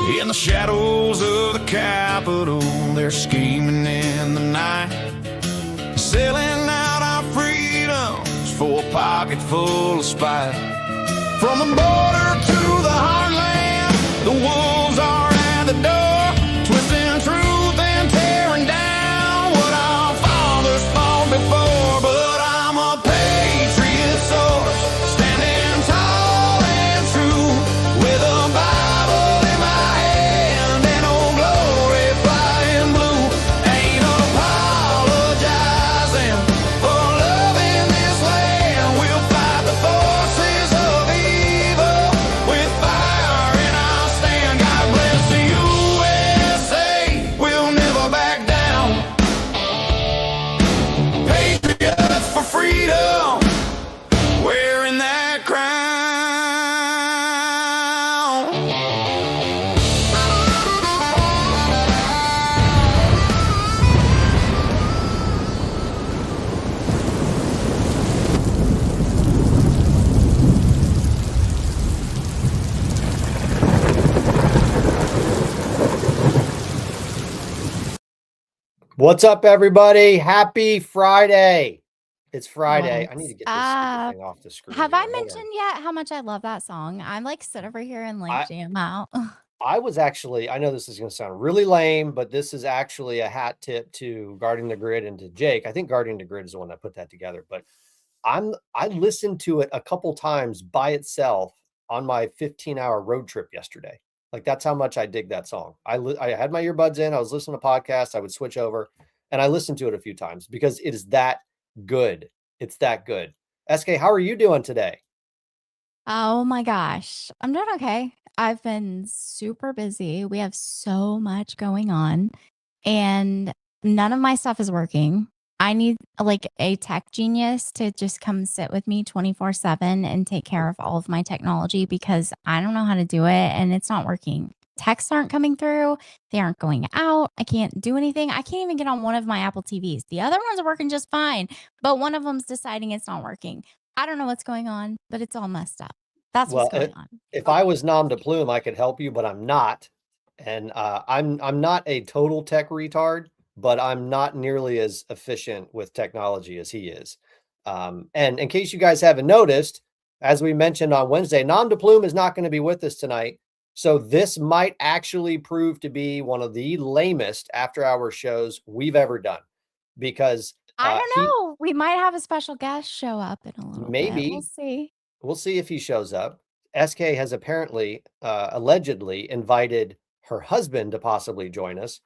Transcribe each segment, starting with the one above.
In the shadows of the Capitol, they're scheming in the night, selling out our freedoms for a pocket full of spite. From the border to the heartland, the wolves are at the door, twisting truth and tearing down what our fathers fought before. But I'm a patriot source, standing tall and true, with a Bible in my hand and old glory flying blue. Ain't apologizing for loving this land. We'll fight the forces of evil with fire in our stand. God bless the USA, we'll never back down. Patriots for freedom, wearing that crown. What's up, everybody? Happy Friday. It's Friday. I need to get this What's stupid thing off the screen. Have here. I Hold on. mentioned yet how much I love that song? I'm like sit over here and like jam out. I was actually, I know this is going to sound really lame, but this is actually a hat tip to Guarding the Grid and to Jake. I think Guarding the Grid is the one that put that together, but I listened to it a couple times by itself on my 15-hour road trip yesterday. Like, that's how much I dig that song. I had my earbuds in, I was listening to podcasts, I would switch over, and I listened to it a few times because it is that good. It's that good. SK, how are you doing today? Oh my gosh. I'm doing okay. I've been super busy. We have so much going on and none of my stuff is working. I need like a tech genius to just come sit with me 24/7 and take care of all of my technology because I don't know how to do it and it's not working. Texts aren't coming through. They aren't going out. I can't do anything. I can't even get on one of my Apple TVs. The other ones are working just fine, but one of them's deciding it's not working. I don't know what's going on, but it's all messed up. That's Well, what's going on. if I was NomDePlume, I could help you, but I'm not. And I'm not a total tech retard, but I'm not nearly as efficient with technology as he is. And in case you guys haven't noticed, as we mentioned on Wednesday, NomDePlume is not going to be with us tonight. So this might actually prove to be one of the lamest after-hour shows we've ever done, because I don't know. We might have a special guest show up in a little maybe bit. We'll see. We'll see if he shows up. SK has apparently, allegedly invited her husband to possibly join us.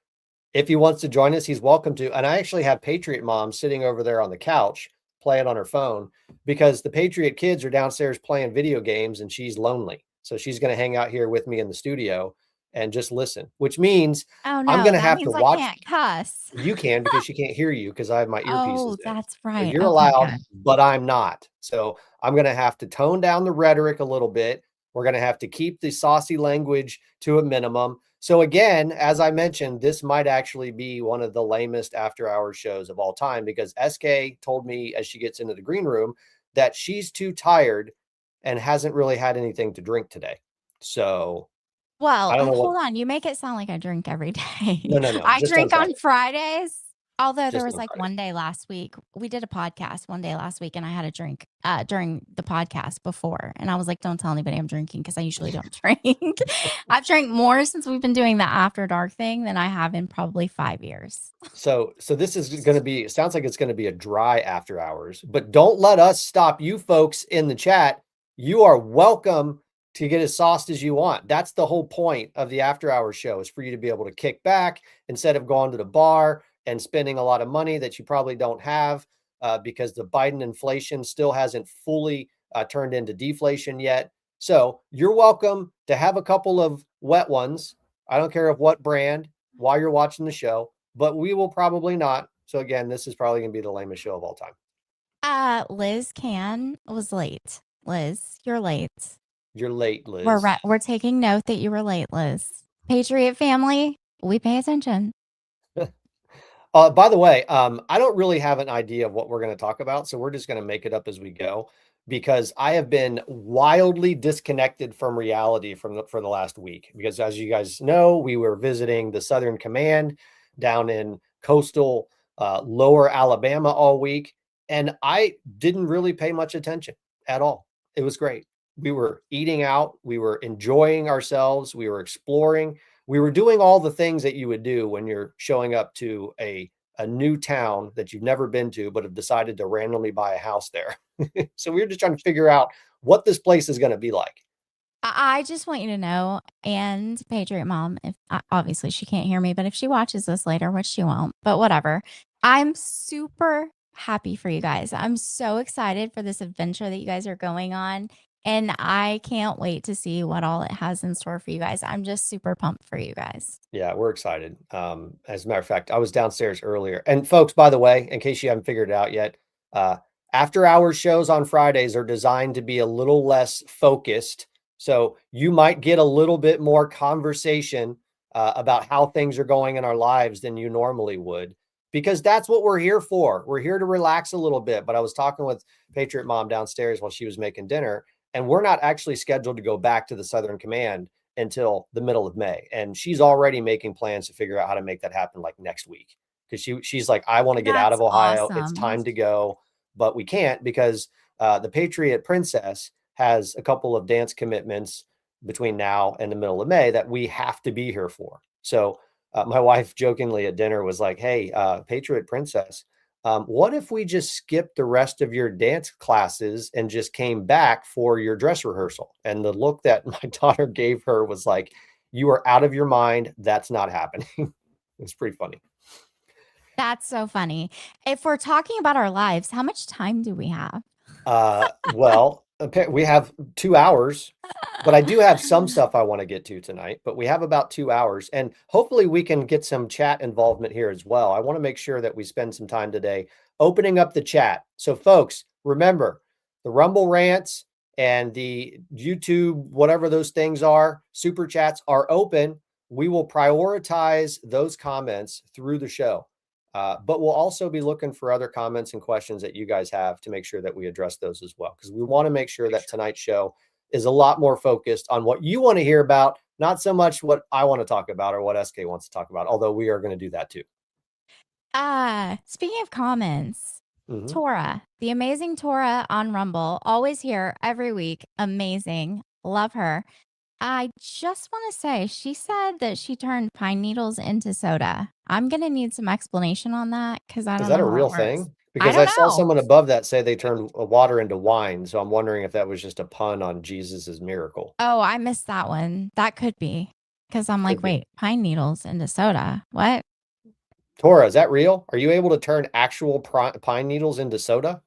If he wants to join us, he's welcome to. And I actually have PatriotMom sitting over there on the couch playing on her phone because the Patriot kids are downstairs playing video games and she's lonely. So she's going to hang out here with me in the studio and just listen, which means Oh no, I'm going to that have to means watch. I can't cuss. You can, because she can't hear you because I have my earpieces Oh, in. that's So right. you're Okay, allowed, good. but I'm not. So I'm going to have to tone down the rhetoric a little bit. We're going to have to keep the saucy language to a minimum. So again, as I mentioned, this might actually be one of the lamest after-hour shows of all time because SK told me as she gets into the green room that she's too tired and hasn't really had anything to drink today. So Well, I don't know hold what. on. You make it sound like I drink every day. No, I just drink on on Fridays. Although there Just was on like Friday. one day last week, we did a podcast one day last week and I had a drink during the podcast before. And I was like, don't tell anybody I'm drinking because I usually don't drink. I've drank more since we've been doing the after dark thing than I have in probably 5 years. So this is going to be, it sounds like it's going to be a dry after hours, but don't let us stop you folks in the chat. You are welcome to get as sauced as you want. That's the whole point of the after hours show, is for you to be able to kick back instead of going to the bar and spending a lot of money that you probably don't have because the Biden inflation still hasn't fully turned into deflation yet. So you're welcome to have a couple of wet ones. I don't care of what brand while you're watching the show, but we will probably not. So again, this is probably going to be the lamest show of all time. Liz was late. Liz, you're late. You're late, Liz. We're taking note that you were late, Liz. Patriot family, we pay attention. By the way, I don't really have an idea of what we're going to talk about, so we're just going to make it up as we go. because I have been wildly disconnected from reality for the last week. Because as you guys know, we were visiting the Southern Command down in coastal lower Alabama all week, and I didn't really pay much attention at all. It was great. We were eating out, we were enjoying ourselves, we were exploring, we were doing all the things that you would do when you're showing up to a new town that you've never been to, but have decided to randomly buy a house there. So we were just trying to figure out what this place is going to be like. I just want you to know, and Patriot Mom, if obviously she can't hear me, but if she watches this later, which she won't, but whatever, I'm super happy for you guys. I'm so excited for this adventure that you guys are going on. And I can't wait to see what all it has in store for you guys. I'm just super pumped for you guys. Yeah, we're excited. As a matter of fact, I was downstairs earlier. And folks, by the way, in case you haven't figured it out yet, after hours shows on Fridays are designed to be a little less focused. So you might get a little bit more conversation about how things are going in our lives than you normally would, because that's what we're here for. We're here to relax a little bit. But I was talking with Patriot Mom downstairs while she was making dinner, and we're not actually scheduled to go back to the Southern Command until the middle of May. And she's already making plans to figure out how to make that happen like next week. Because she's like, I want to get out of That's Ohio. It's awesome. time to go. But we can't because the Patriot Princess has a couple of dance commitments between now and the middle of May that we have to be here for. So my wife jokingly at dinner was like, hey, Patriot Princess, what if we just skipped the rest of your dance classes and just came back for your dress rehearsal? And the look that my daughter gave her was like, you are out of your mind. That's not happening. It's pretty funny. That's so funny. If we're talking about our lives, how much time do we have? Well, we have 2 hours, but I do have some stuff I want to get to tonight, but we have about 2 hours, and hopefully we can get some chat involvement here as well. I want to make sure that we spend some time today opening up the chat. So folks, remember the Rumble rants and the YouTube, whatever those things are, super chats are open. We will prioritize those comments through the show. But we'll also be looking for other comments and questions that you guys have to make sure that we address those as well, because we want to make sure that tonight's show is a lot more focused on what you want to hear about, not so much what I want to talk about or what SK wants to talk about, although we are going to do that too. Speaking of comments, Mhm. Tora, the amazing Tora on Rumble, always here every week. Amazing. Love her. I just want to say, she said that she turned pine needles into soda. I'm going to need some explanation on that because I Is don't that know a how it real works. thing? I Because I don't saw know. someone above that say they turned water into wine. So I'm wondering if that was just a pun on Jesus's miracle. Oh, I missed that one. That could be because I'm like, Could be. wait, pine needles into soda. What? Tora, is that real? Are you able to turn actual pine needles into soda?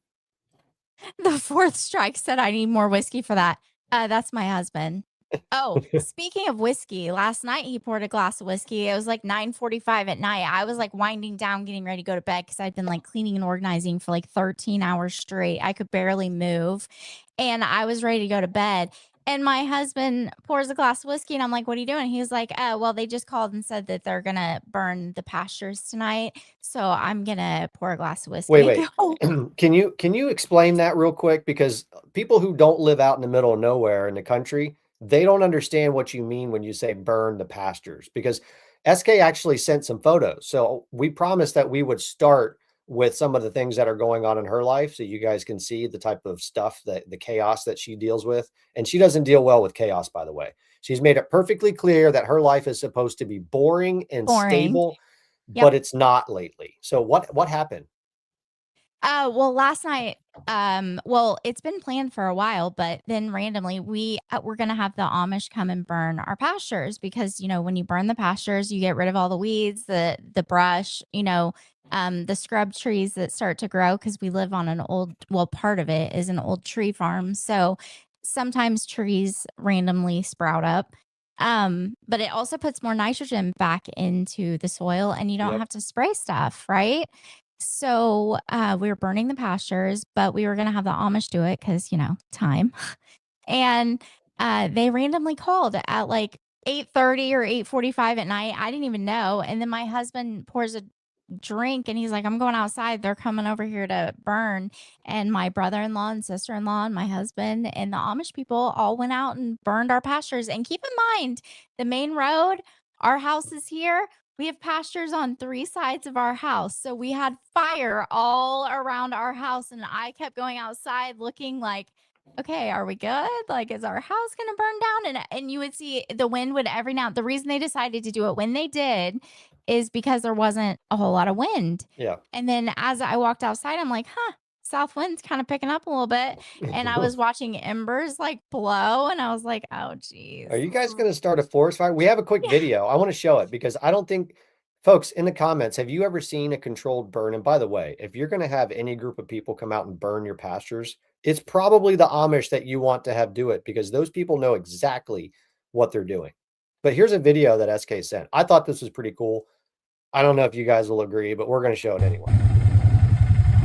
The fourth strike said I need more whiskey for that. That's my husband. Oh, speaking of whiskey, last night he poured a glass of whiskey. It was like 9:45 at night. I was like winding down, getting ready to go to bed because I'd been like cleaning and organizing for like 13 hours straight. I could barely move. And I was ready to go to bed. And my husband pours a glass of whiskey, and I'm like, what are you doing? He was like, oh, well, they just called and said that they're going to burn the pastures tonight. So I'm going to pour a glass of whiskey. Wait. Can you explain that real quick? Because people who don't live out in the middle of nowhere in the country, they don't understand what you mean when you say burn the pastures, because SK actually sent some photos. So we promised that we would start with some of the things that are going on in her life so you guys can see the type of stuff, that the chaos that she deals with. And she doesn't deal well with chaos, by the way. She's made it perfectly clear that her life is supposed to be boring and stable, Yep. but it's not lately. So what happened? Well, last night, well, it's been planned for a while, but then randomly we're gonna have the Amish come and burn our pastures because when you burn the pastures, you get rid of all the weeds, the brush, the scrub trees that start to grow because we live on part of it is an old tree farm, so sometimes trees randomly sprout up. But it also puts more nitrogen back into the soil, and you don't Yep. have to spray stuff, right? So we were burning the pastures, but we were going to have the Amish do it because, time. And they randomly called at like 8:30 or 8:45 at night. I didn't even know. And then my husband pours a drink, and he's like, I'm going outside. They're coming over here to burn. And my brother-in-law and sister-in-law and my husband and the Amish people all went out and burned our pastures. And keep in mind, the main road, our house is here. We have pastures on 3 sides of our house. So we had fire all around our house. And I kept going outside looking like, okay, are we good? Like, is our house going to burn down? And you would see the wind would every now. The reason they decided to do it when they did is because there wasn't a whole lot of wind. Yeah. And then as I walked outside, I'm like, south wind's kind of picking up a little bit. And I was watching embers like blow, and I was like, oh, geez. Are you guys going to start a forest fire? We have a quick video. I want to show it because I don't think, folks, in the comments, have you ever seen a controlled burn? And by the way, if you're going to have any group of people come out and burn your pastures, it's probably the Amish that you want to have do it because those people know exactly what they're doing. But here's a video that SK sent. I thought this was pretty cool. I don't know if you guys will agree, but we're going to show it anyway.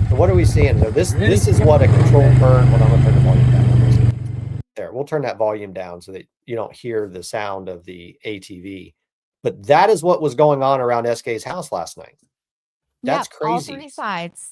So what are we seeing? So this is what a controlled burn. Hold on, I'm going to turn the volume down. There, we'll turn that volume down so that you don't hear the sound of the ATV. But that is what was going on around SK's house last night. That's crazy. All 3 sides.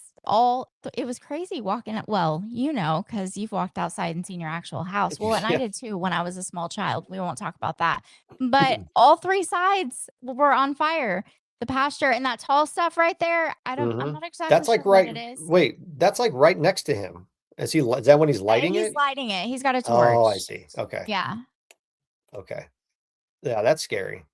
It was crazy walking. Well, because you've walked outside and seen your actual house. Well, and I did too when I was a small child. We won't talk about that. But all 3 sides were on fire. The pasture and that tall stuff right there. I'm not exactly that's like sure right. what it is. Wait, that's like right next to him. Is that when he's lighting it? He's lighting it. He's got a torch. Oh, I see. Okay. Yeah. Okay. Yeah, that's scary.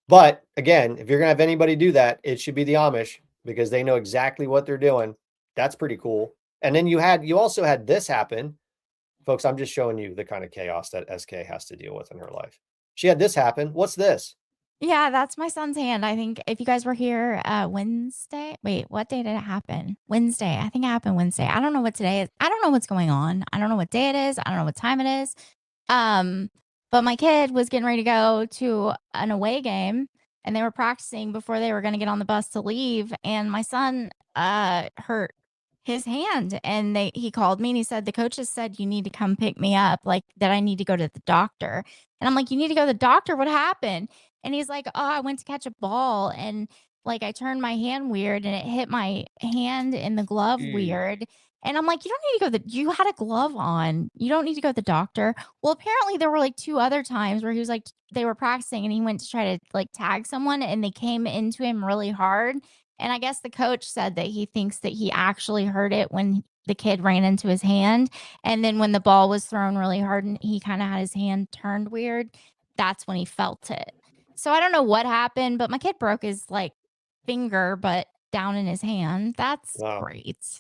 But again, if you're gonna have anybody do that, it should be the Amish because they know exactly what they're doing. That's pretty cool. And then you also had this happen. Folks, I'm just showing you the kind of chaos that SK has to deal with in her life. She had this happen. What's this? Yeah, that's my son's hand. I think if you guys were here Wednesday, wait, what day did it happen? Wednesday. I think it happened Wednesday. I don't know what today is. I don't know what's going on. I don't know what day it is. I don't know what time it is. But my kid was getting ready to go to an away game, and they were practicing before they were going to get on the bus to leave. And my son hurt his hand, and he called me and he said, the coaches said, you need to come pick me up, like that I need to go to the doctor. And I'm like, you need to go to the doctor? What happened? And he's like, oh, I went to catch a ball, and like I turned my hand weird, and it hit my hand in the glove weird. And I'm like, you don't need to go you had a glove on. You don't need to go to the doctor. Well, apparently there were like 2 other times where he was like, they were practicing and he went to try to like tag someone and they came into him really hard. And I guess the coach said that he thinks that he actually heard it when the kid ran into his hand. And then when the ball was thrown really hard and he kind of had his hand turned weird, that's when he felt it. So I don't know what happened, but my kid broke his like finger, but down in his hand. That's great.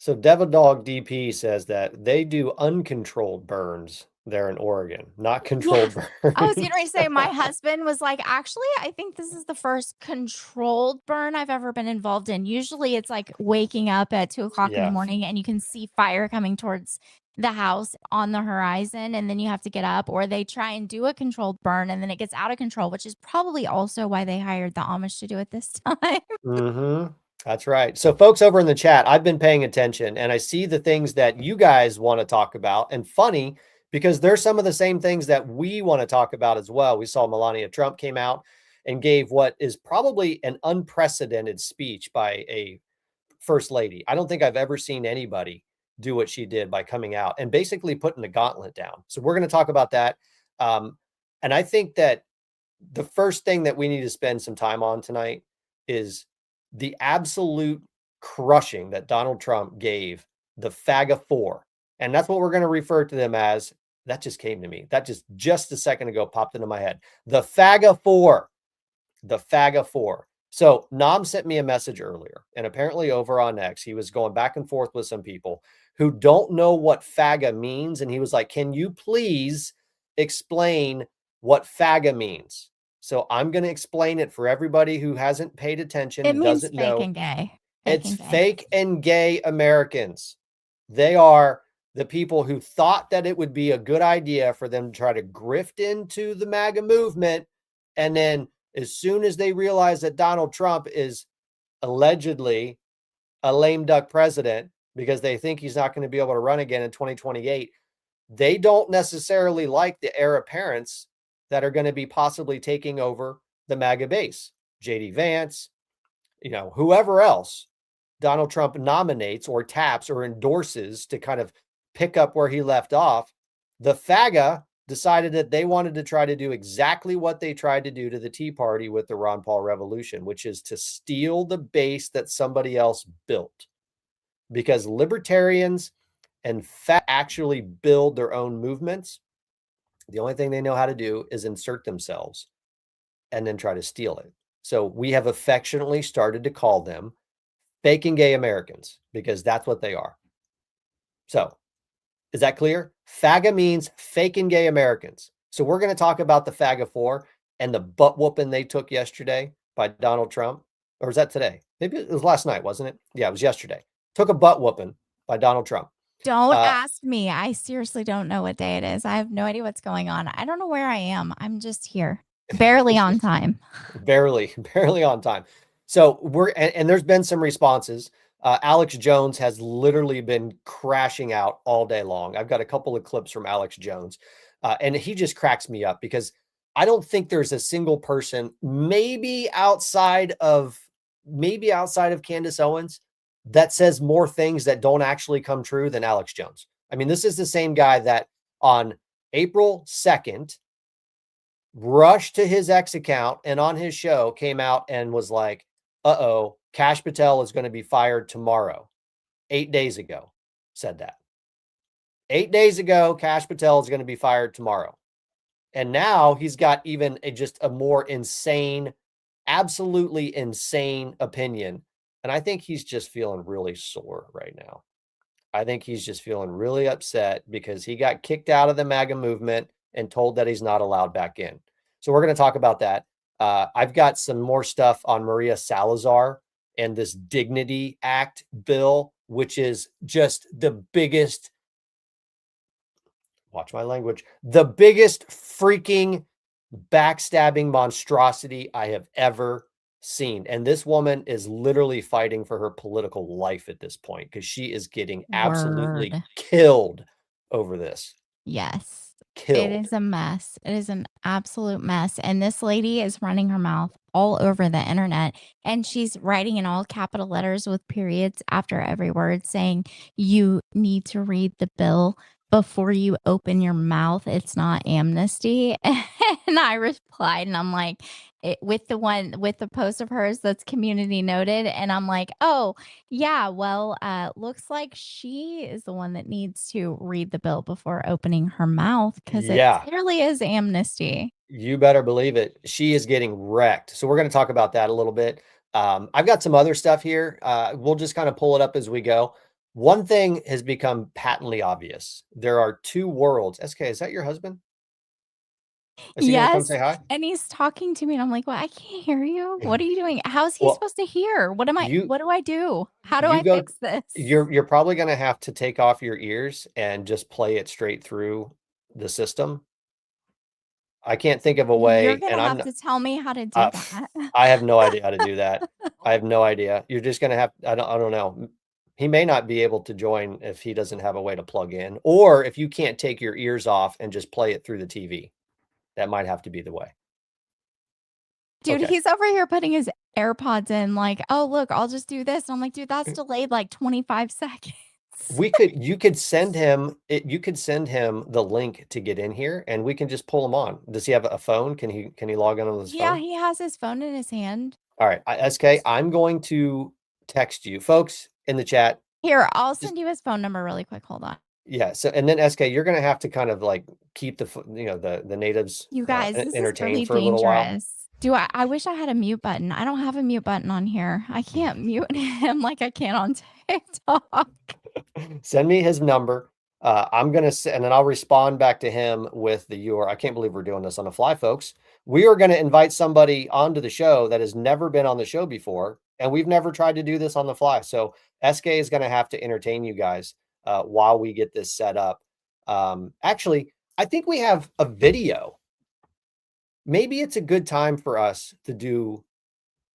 So Devil Dog DP says that they do uncontrolled burns there in Oregon, not controlled burns. I was going to say my husband was like, actually, I think this is the first controlled burn I've ever been involved in. Usually it's like waking up at 2 o'clock in the morning and you can see fire coming towards the house on the horizon, and then you have to get up, or they try and do a controlled burn and then it gets out of control, which is probably also why they hired the Amish to do it this time. That's right. So folks over in the chat, I've been paying attention and I see the things that you guys want to talk about, and funny because there's some of the same things that we want to talk about as well. We saw Melania Trump came out and gave what is probably an unprecedented speech by a first lady. I don't think I've ever seen anybody do what she did by coming out and basically putting the gauntlet down. So we're going to talk about that. And I think that the first thing that we need to spend some time on tonight is the absolute crushing that Donald Trump gave the FAGA Four. And that's what we're going to refer to them as. That just came to me. That just a second ago popped into my head. The FAGA Four. The FAGA Four. So Nom sent me a message earlier, and apparently over on X, he was going back and forth with some people who don't know what FAGA means. And he was like, can you please explain what FAGA means? So I'm going to explain it for everybody who hasn't paid attention and doesn't know. Fake and gay. It's fake and gay Americans. They are the people who thought that it would be a good idea for them to try to grift into the MAGA movement. And then as soon as they realize that Donald Trump is allegedly a lame duck president because they think he's not going to be able to run again in 2028, they don't necessarily like the heir apparents that are going to be possibly taking over the MAGA base. JD Vance, whoever else Donald Trump nominates or taps or endorses to kind of pick up where he left off, the FAGA decided that they wanted to try to do exactly what they tried to do to the Tea Party with the Ron Paul Revolution, which is to steal the base that somebody else built. Because libertarians and actually build their own movements. The only thing they know how to do is insert themselves and then try to steal it. So we have affectionately started to call them fake and gay Americans, because that's what they are. So is that clear? FAGA means fake and gay Americans. So we're going to talk about the FAGA Four and the butt whooping they took yesterday by Donald Trump. Or was that today? Maybe it was last night, wasn't it? Yeah, it was yesterday. Took a butt whooping by Donald Trump. Don't ask me. I seriously don't know what day it is. I have no idea what's going on. I don't know where I am. I'm just here. Barely on time. barely on time. So and there's been some responses. Alex Jones has literally been crashing out all day long. I've got a couple of clips from Alex Jones, and he just cracks me up because I don't think there's a single person, maybe outside of Candace Owens, that says more things that don't actually come true than Alex Jones. I mean, this is the same guy that on April 2nd rushed to his ex account and on his show came out and was like, uh-oh, Kash Patel is going to be fired tomorrow. 8 days ago, said that. 8 days ago, Kash Patel is going to be fired tomorrow. And now he's got even just a more insane, absolutely insane opinion. And I think he's just feeling really sore right now. I think he's just feeling really upset because he got kicked out of the MAGA movement and told that he's not allowed back in. So we're going to talk about that. I've got some more stuff on Maria Salazar and this Dignity Act bill, which is just the biggest, watch my language, the biggest freaking backstabbing monstrosity I have ever seen. And this woman is literally fighting for her political life at this point because she is getting absolutely killed over this. Yes. Killed. It is a mess. It is an absolute mess. And this lady is running her mouth all over the internet. And she's writing in all capital letters with periods after every word saying, you need to read the bill before you open your mouth. It's not amnesty. And I replied, and I'm like, with the post of hers that's community noted. And I'm like, oh, yeah, well, looks like she is the one that needs to read the bill before opening her mouth because it clearly is amnesty. You better believe it. She is getting wrecked. So we're going to talk about that a little bit. I've got some other stuff here. We'll just kind of pull it up as we go. One thing has become patently obvious. There are two worlds. SK, is that your husband? Is he gonna come say hi? And he's talking to me, and I'm like, well, I can't hear you. What are you doing? How's he supposed to hear? What do I do? How do I fix this? You're probably going to have to take off your ears and just play it straight through the system. I can't think of a way. You're going to have to tell me how to do that. I have no idea how to do that. I have no idea. You're just going to have, I don't know. He may not be able to join if he doesn't have a way to plug in, or if you can't take your ears off and just play it through the TV. That might have to be the way. Dude, he's over here putting his AirPods in like, oh, look, I'll just do this. And I'm like, dude, that's delayed like 25 seconds. You could send him the link to get in here and we can just pull him on. Does he have a phone? Can he log on his phone? Yeah, he has his phone in his hand. All right. SK, I'm going to text you folks in the chat. Here, I'll send you his phone number really quick. Hold on. Yeah. So, and then SK, you're going to have to kind of like keep the natives, you guys, this entertained is really for a little while. I wish I had a mute button. I don't have a mute button on here. I can't mute him like I can on TikTok. Send me his number. I'm going to, and then I'll respond back to him with the URL. I can't believe we're doing this on the fly, folks. We are going to invite somebody onto the show that has never been on the show before. And we've never tried to do this on the fly. So SK is going to have to entertain you guys while we get this set up. Actually, I think we have a video. Maybe it's a good time for us to do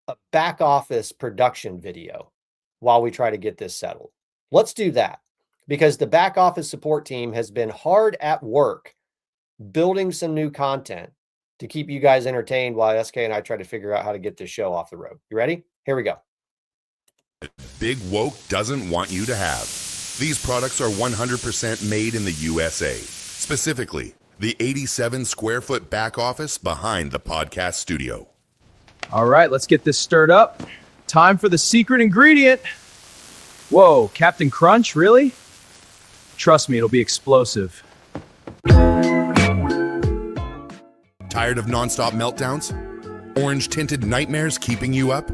a back office production video while we try to get this settled. Let's do that, because the back office support team has been hard at work building some new content to keep you guys entertained while SK and I try to figure out how to get this show off the road. You ready? Here we go. Big Woke doesn't want you to have. These products are 100% made in the USA. Specifically, the 87 square foot back office behind the podcast studio. All right, let's get this stirred up. Time for the secret ingredient. Whoa, Captain Crunch, really? Trust me, it'll be explosive. Tired of nonstop meltdowns? Orange-tinted nightmares keeping you up?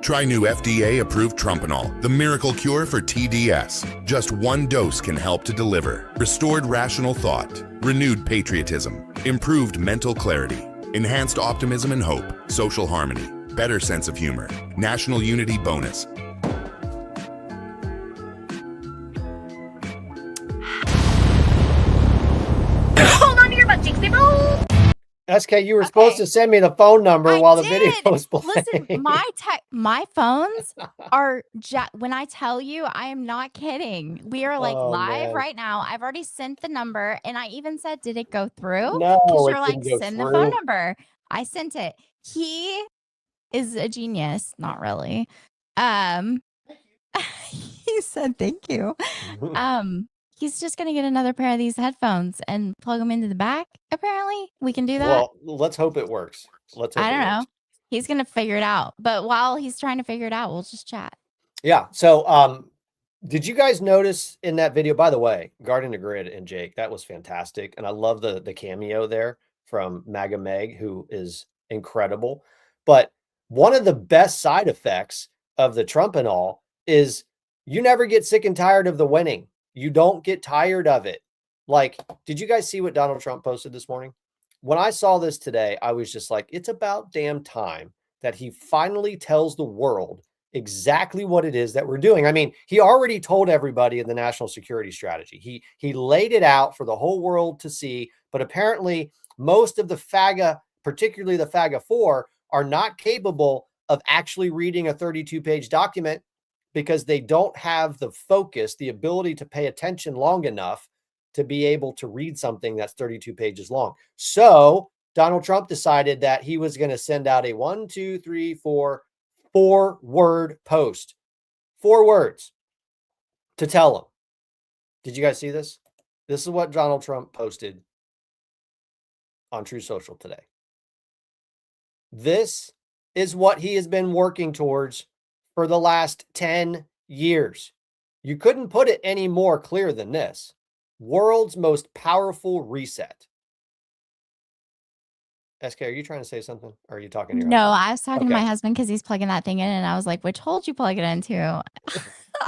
Try new FDA-approved Trumpanol, the miracle cure for TDS. Just one dose can help to deliver restored rational thought, renewed patriotism, improved mental clarity, enhanced optimism and hope, social harmony, better sense of humor, national unity bonus. Hold on to your butt cheeks, people. SK, you were supposed to send me the phone number while the video did. was playing. Listen, my phones are when I tell you, I am not kidding. We are like live man. right now. I've already sent the number, and I even said, "Did it go through?" No, Because it you're like, didn't go "Send the through. phone number." I sent it. He is a genius. Not really. He said, "Thank you." He's just gonna get another pair of these headphones and plug them into the back. Apparently, we can do that. Well, let's hope it works. Let's hope I don't it know. works. He's gonna figure it out. But while he's trying to figure it out, we'll just chat. Yeah. So, did you guys notice in that video, by the way, Garden to Grid and Jake, that was fantastic. And I love the cameo there from MAGA Meg, who is incredible. But one of the best side effects of the Trumpanol is you never get sick and tired of the winning. You don't get tired of it. Like, did you guys see what Donald Trump posted this morning? When I saw this today, I was just like, it's about damn time that he finally tells the world exactly what it is that we're doing. I mean, he already told everybody in the national security strategy. He laid it out for the whole world to see, but apparently most of the FAGA, particularly the FAGA Four, are not capable of actually reading a 32-page document because they don't have the focus, the ability to pay attention long enough to be able to read something that's 32 pages long. So Donald Trump decided that he was going to send out a 4-word post, 4 words to tell them. Did you guys see this? This is what Donald Trump posted on True Social today. This is what he has been working towards for the last 10 years. You couldn't put it any more clear than this. World's most powerful reset. SK, are you trying to say something? Or are you talking to your No, husband? I was talking to my husband because he's plugging that thing in, and I was like, "Which hole did you plug it into?"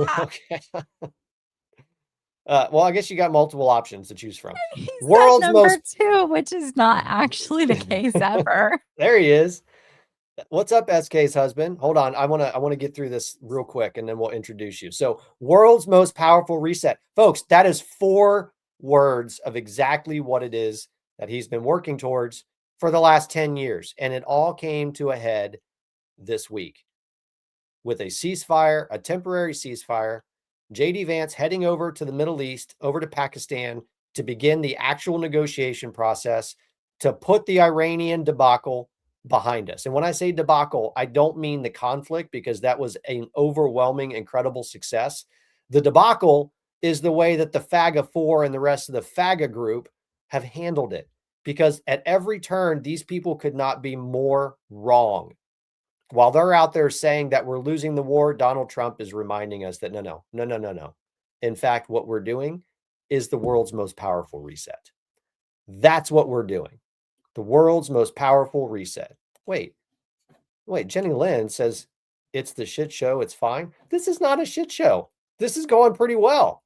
Okay. Well, I guess you got multiple options to choose from. He said World's number most 2, which is not actually the case ever. There he is. What's up, SK's husband? Hold on. I want to get through this real quick and then we'll introduce you. So, world's most powerful reset. Folks, that is 4 words of exactly what it is that he's been working towards for the last 10 years. And it all came to a head this week with a ceasefire, a temporary ceasefire. JD Vance heading over to the Middle East, over to Pakistan to begin the actual negotiation process to put the Iranian debacle behind us. And when I say debacle, I don't mean the conflict because that was an overwhelming, incredible success. The debacle is the way that the FAGA Four and the rest of the FAGA group have handled it. Because at every turn, these people could not be more wrong. While they're out there saying that we're losing the war, Donald Trump is reminding us that no. In fact, what we're doing is the world's most powerful reset. That's what we're doing. The world's most powerful reset. Wait, Jenny Lynn says it's the shit show. It's fine. This is not a shit show. This is going pretty well.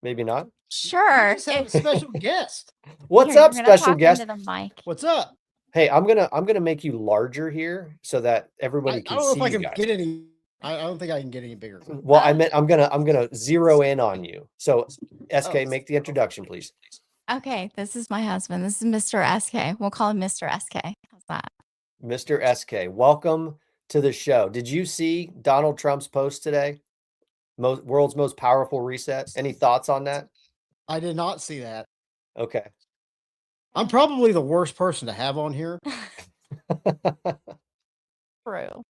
Maybe not. Sure. Just have a special guest. What's Here, up, you're gonna special talk guest? into the mic. What's up? Hey, I'm gonna make you larger here so that everybody I can don't know see if I you can guys. get any. I don't think I can get any bigger. Well, I meant I'm gonna zero in on you. So, SK, Oh. make the introduction, please. Okay, this is my husband. This is Mr. SK. We'll call him Mr. SK. How's that? Mr. SK, welcome to the show. Did you see Donald Trump's post today? World's most powerful reset. Any thoughts on that? I did not see that. Okay. I'm probably the worst person to have on here. True.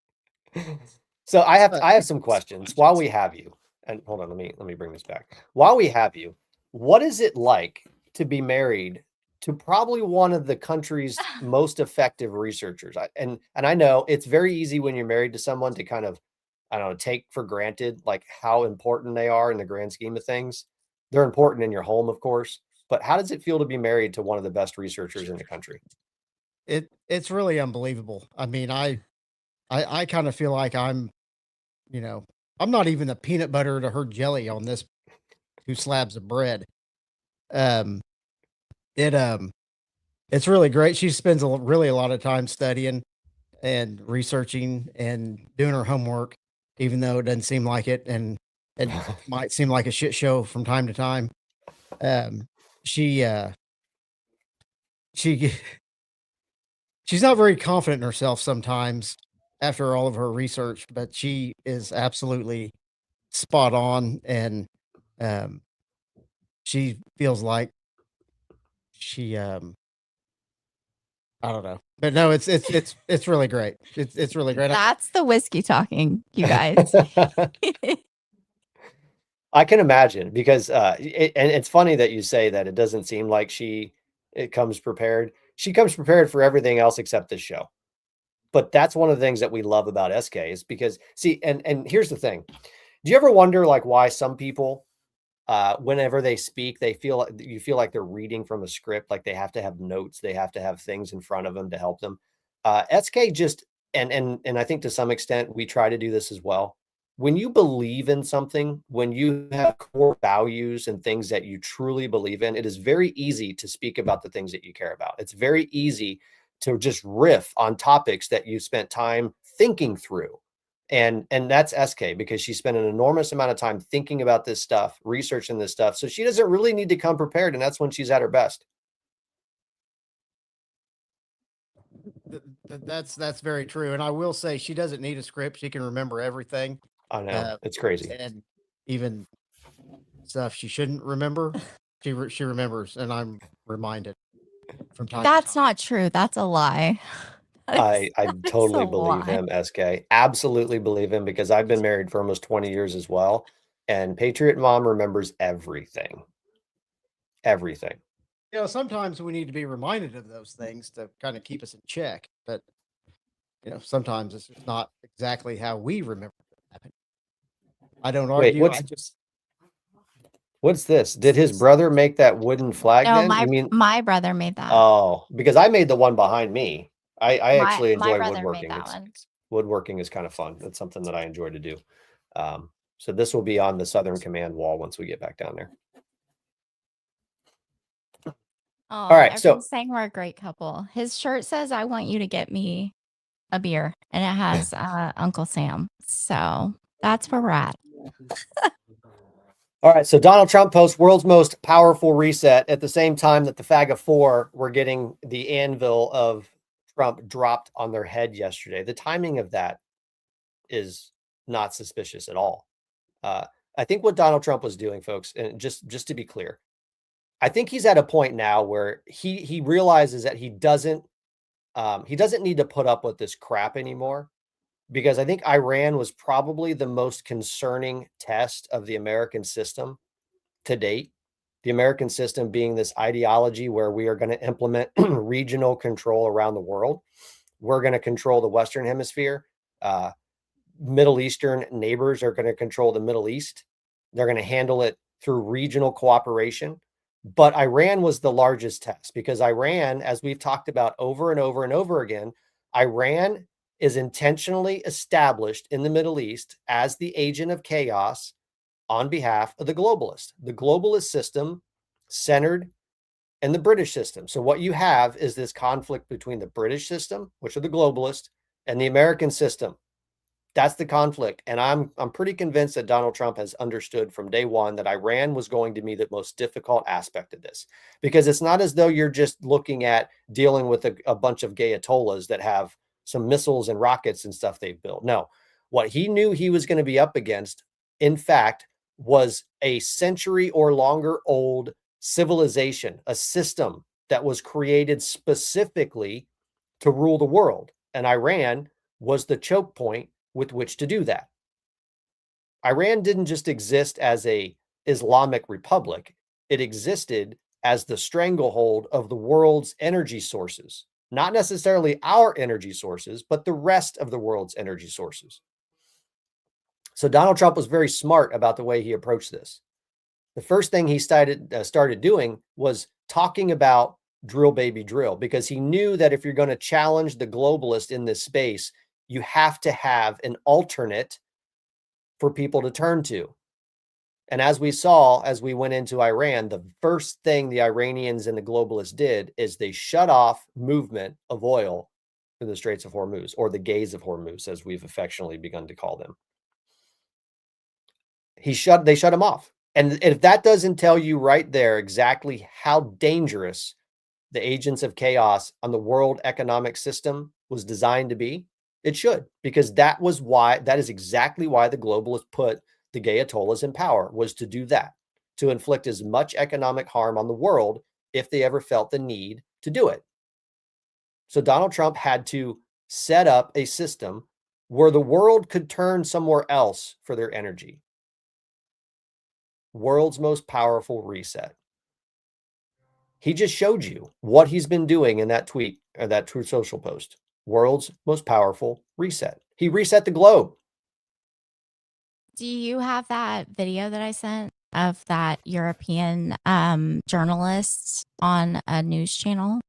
So I have some questions while we have you. And hold on, let me bring this back. While we have you, what is it like to be married to probably one of the country's most effective researchers? And I know it's very easy when you're married to someone to kind of, I don't know, take for granted like how important they are in the grand scheme of things. They're important in your home, of course, but how does it feel to be married to one of the best researchers in the country? It's really unbelievable. I mean, I kind of feel like I'm, you know, I'm not even the peanut butter to her jelly on this 2 slabs of bread. Um, it it's really great. She spends really a lot of time studying and researching and doing her homework, even though it doesn't seem like it, and it might seem like a shit show from time to time. Um, she she she's not very confident in herself sometimes after all of her research, but she is absolutely spot on, and um, she feels like she I don't know, but no, it's really great. It's really great. That's the whiskey talking, you guys. I can imagine because and it's funny that you say that it doesn't seem like it comes prepared. She comes prepared for everything else except this show. But that's one of the things that we love about SK is because see, and here's the thing. Do you ever wonder like why some people whenever they speak, you feel like they're reading from a script, like they have to have notes, they have to have things in front of them to help them. SK just and I think to some extent we try to do this as well. When you believe in something, when you have core values and things that you truly believe in, it is very easy to speak about the things that you care about. It's very easy to just riff on topics that you spent time thinking through. And that's SK because she spent an enormous amount of time thinking about this stuff, researching this stuff. So she doesn't really need to come prepared. And that's when she's at her best. That's very true. And I will say she doesn't need a script. She can remember everything. I know it's crazy. And even stuff she shouldn't remember, she remembers, and I'm reminded from time That's to time. not true. That's a lie. I totally a believe lie. him, SK. Absolutely believe him because I've been married for almost 20 years as well. And PatriotMom remembers everything. Everything. You know, sometimes we need to be reminded of those things to kind of keep us in check. But you know, sometimes it's just not exactly how we remember it happened. I don't Wait, argue. what's this? Did his brother make that wooden flag No, then? You mean my brother made that. Oh, because I made the one behind me. I actually my enjoy brother woodworking. made that one. Woodworking is kind of fun. It's something that I enjoy to do. So this will be on the Southern Command wall once we get back down there. Oh, All right, so everyone's saying we're a great couple. His shirt says, "I want you to get me a beer," and it has Uncle Sam. So that's where we're at. all right, so Donald Trump posts world's most powerful reset at the same time that the FAGA Four were getting the anvil of Trump dropped on their head yesterday. The timing of that is not suspicious at all. I think what Donald Trump was doing, folks, and just to be clear, I think he's at a point now where he realizes that he doesn't need to put up with this crap anymore, because I think Iran was probably the most concerning test of the American system to date. The American system being this ideology where we are going to implement regional control around the world. We're going to control the Western Hemisphere. Middle Eastern neighbors are going to control the Middle East. They're going to handle it through regional cooperation. But Iran was the largest test because Iran, as we've talked about over and over and over again, Iran is intentionally established in the Middle East as the agent of chaos on behalf of the globalist system centered in the British system. So what you have is this conflict between the British system, which are the globalists, and the American system. That's the conflict. And I'm pretty convinced that Donald Trump has understood from day one that Iran was going to be the most difficult aspect of this, because it's not as though you're just looking at dealing with a bunch of gay Ayatollahs that have some missiles and rockets and stuff they've built. No, what he knew he was going to be up against, in fact, was a century or longer old civilization, a system that was created specifically to rule the world. And Iran was the choke point with which to do that. Iran didn't just exist as a Islamic republic. It existed as the stranglehold of the world's energy sources, not necessarily our energy sources, but the rest of the world's energy sources. So Donald Trump was very smart about the way he approached this. The first thing he started doing was talking about drill, baby, drill, because he knew that if you're going to challenge the globalist in this space, you have to have an alternate for people to turn to. And as we saw, as we went into Iran, the first thing the Iranians and the globalists did is they shut off movement of oil through the Straits of Hormuz, or the Gays of Hormuz, as we've affectionately begun to call them. They shut them off. And if that doesn't tell you right there exactly how dangerous the agents of chaos on the world economic system was designed to be, it should, because that is exactly why the globalists put the gay Ayatollahs in power, was to do that, to inflict as much economic harm on the world if they ever felt the need to do it. So Donald Trump had to set up a system where the world could turn somewhere else for their energy. World's most powerful reset. He just showed you what he's been doing in that tweet or that Truth Social post. World's most powerful reset. He reset the globe. Do you have that video that I sent of that European journalist on a news channel?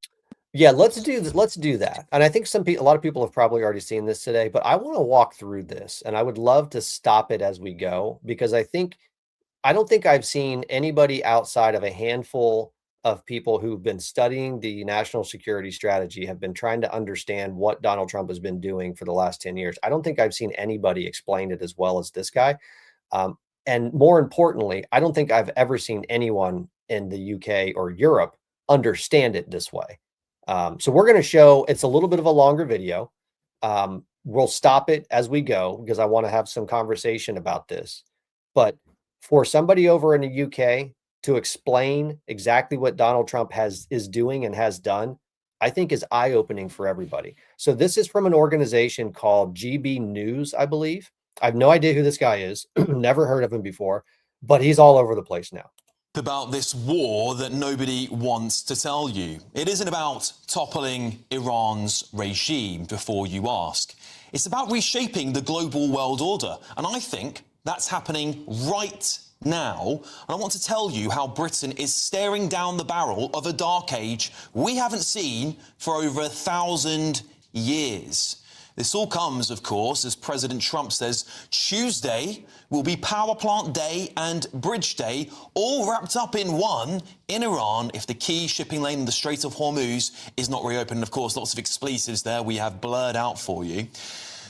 Yeah, let's do this. Let's do that. And I think a lot of people have probably already seen this today, but I want to walk through this, and I would love to stop it as we go, because I don't think I've seen anybody outside of a handful of people who've been studying the national security strategy, have been trying to understand what Donald Trump has been doing for the last 10 years. I don't think I've seen anybody explain it as well as this guy. And more importantly, I don't think I've ever seen anyone in the UK or Europe understand it this way. So we're going to show, it's a little bit of a longer video. We'll stop it as we go because I want to have some conversation about this. But for somebody over in the UK to explain exactly what Donald Trump is doing and has done, I think is eye-opening for everybody. So this is from an organization called GB News, I believe. I have no idea who this guy is. Never heard of him before, but he's all over the place now. About this war that nobody wants to tell you. It isn't about toppling Iran's regime before you ask. It's about reshaping the global world order. And I think that's happening right now. And I want to tell you how Britain is staring down the barrel of a dark age we haven't seen for over 1,000 years. This all comes, of course, as President Trump says Tuesday will be Power Plant Day and Bridge Day, all wrapped up in one in Iran if the key shipping lane in the Strait of Hormuz is not reopened. Of course, lots of expletives there we have blurred out for you.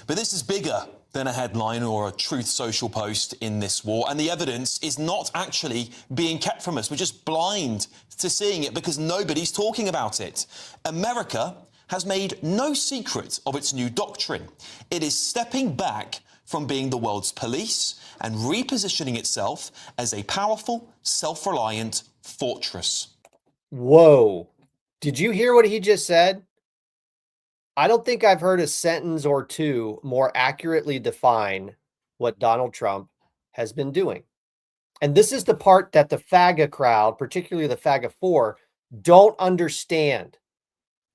But this is bigger than a headline or a Truth Social post in this war, and the evidence is not actually being kept from us. We're just blind to seeing it because nobody's talking about it. America has made no secret of its new doctrine. It is stepping back from being the world's police and repositioning itself as a powerful, self-reliant fortress. Whoa. Did you hear what he just said? I don't think I've heard a sentence or two more accurately define what Donald Trump has been doing. And this is the part that the FAGA crowd, particularly the FAGA Four, don't understand.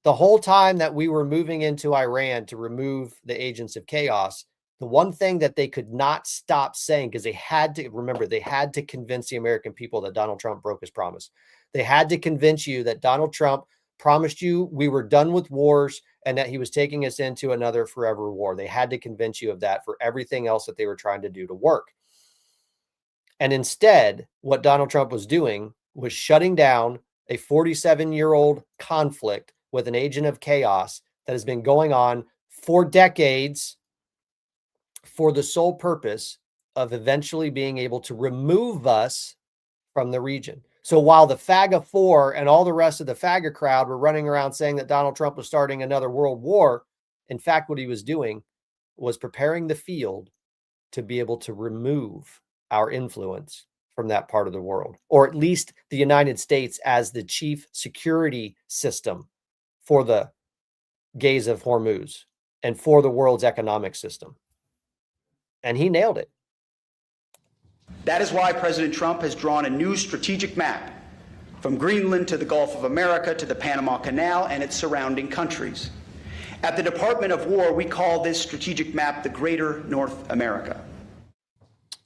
The whole time that we were moving into Iran to remove the agents of chaos, the one thing that they could not stop saying, because they had to, remember, they had to convince the American people that Donald Trump broke his promise. They had to convince you that Donald Trump promised you we were done with wars and that he was taking us into another forever war. They had to convince you of that for everything else that they were trying to do to work. And instead, what Donald Trump was doing was shutting down a 47-year-old conflict with an agent of chaos that has been going on for decades for the sole purpose of eventually being able to remove us from the region. So while the FAGA Four and all the rest of the FAGA crowd were running around saying that Donald Trump was starting another world war, in fact, what he was doing was preparing the field to be able to remove our influence from that part of the world, or at least the United States as the chief security system for the Gays of Hormuz and for the world's economic system. And he nailed it. That is why President Trump has drawn a new strategic map from Greenland to the Gulf of America to the Panama Canal and its surrounding countries. At the Department of War, we call this strategic map the Greater North America.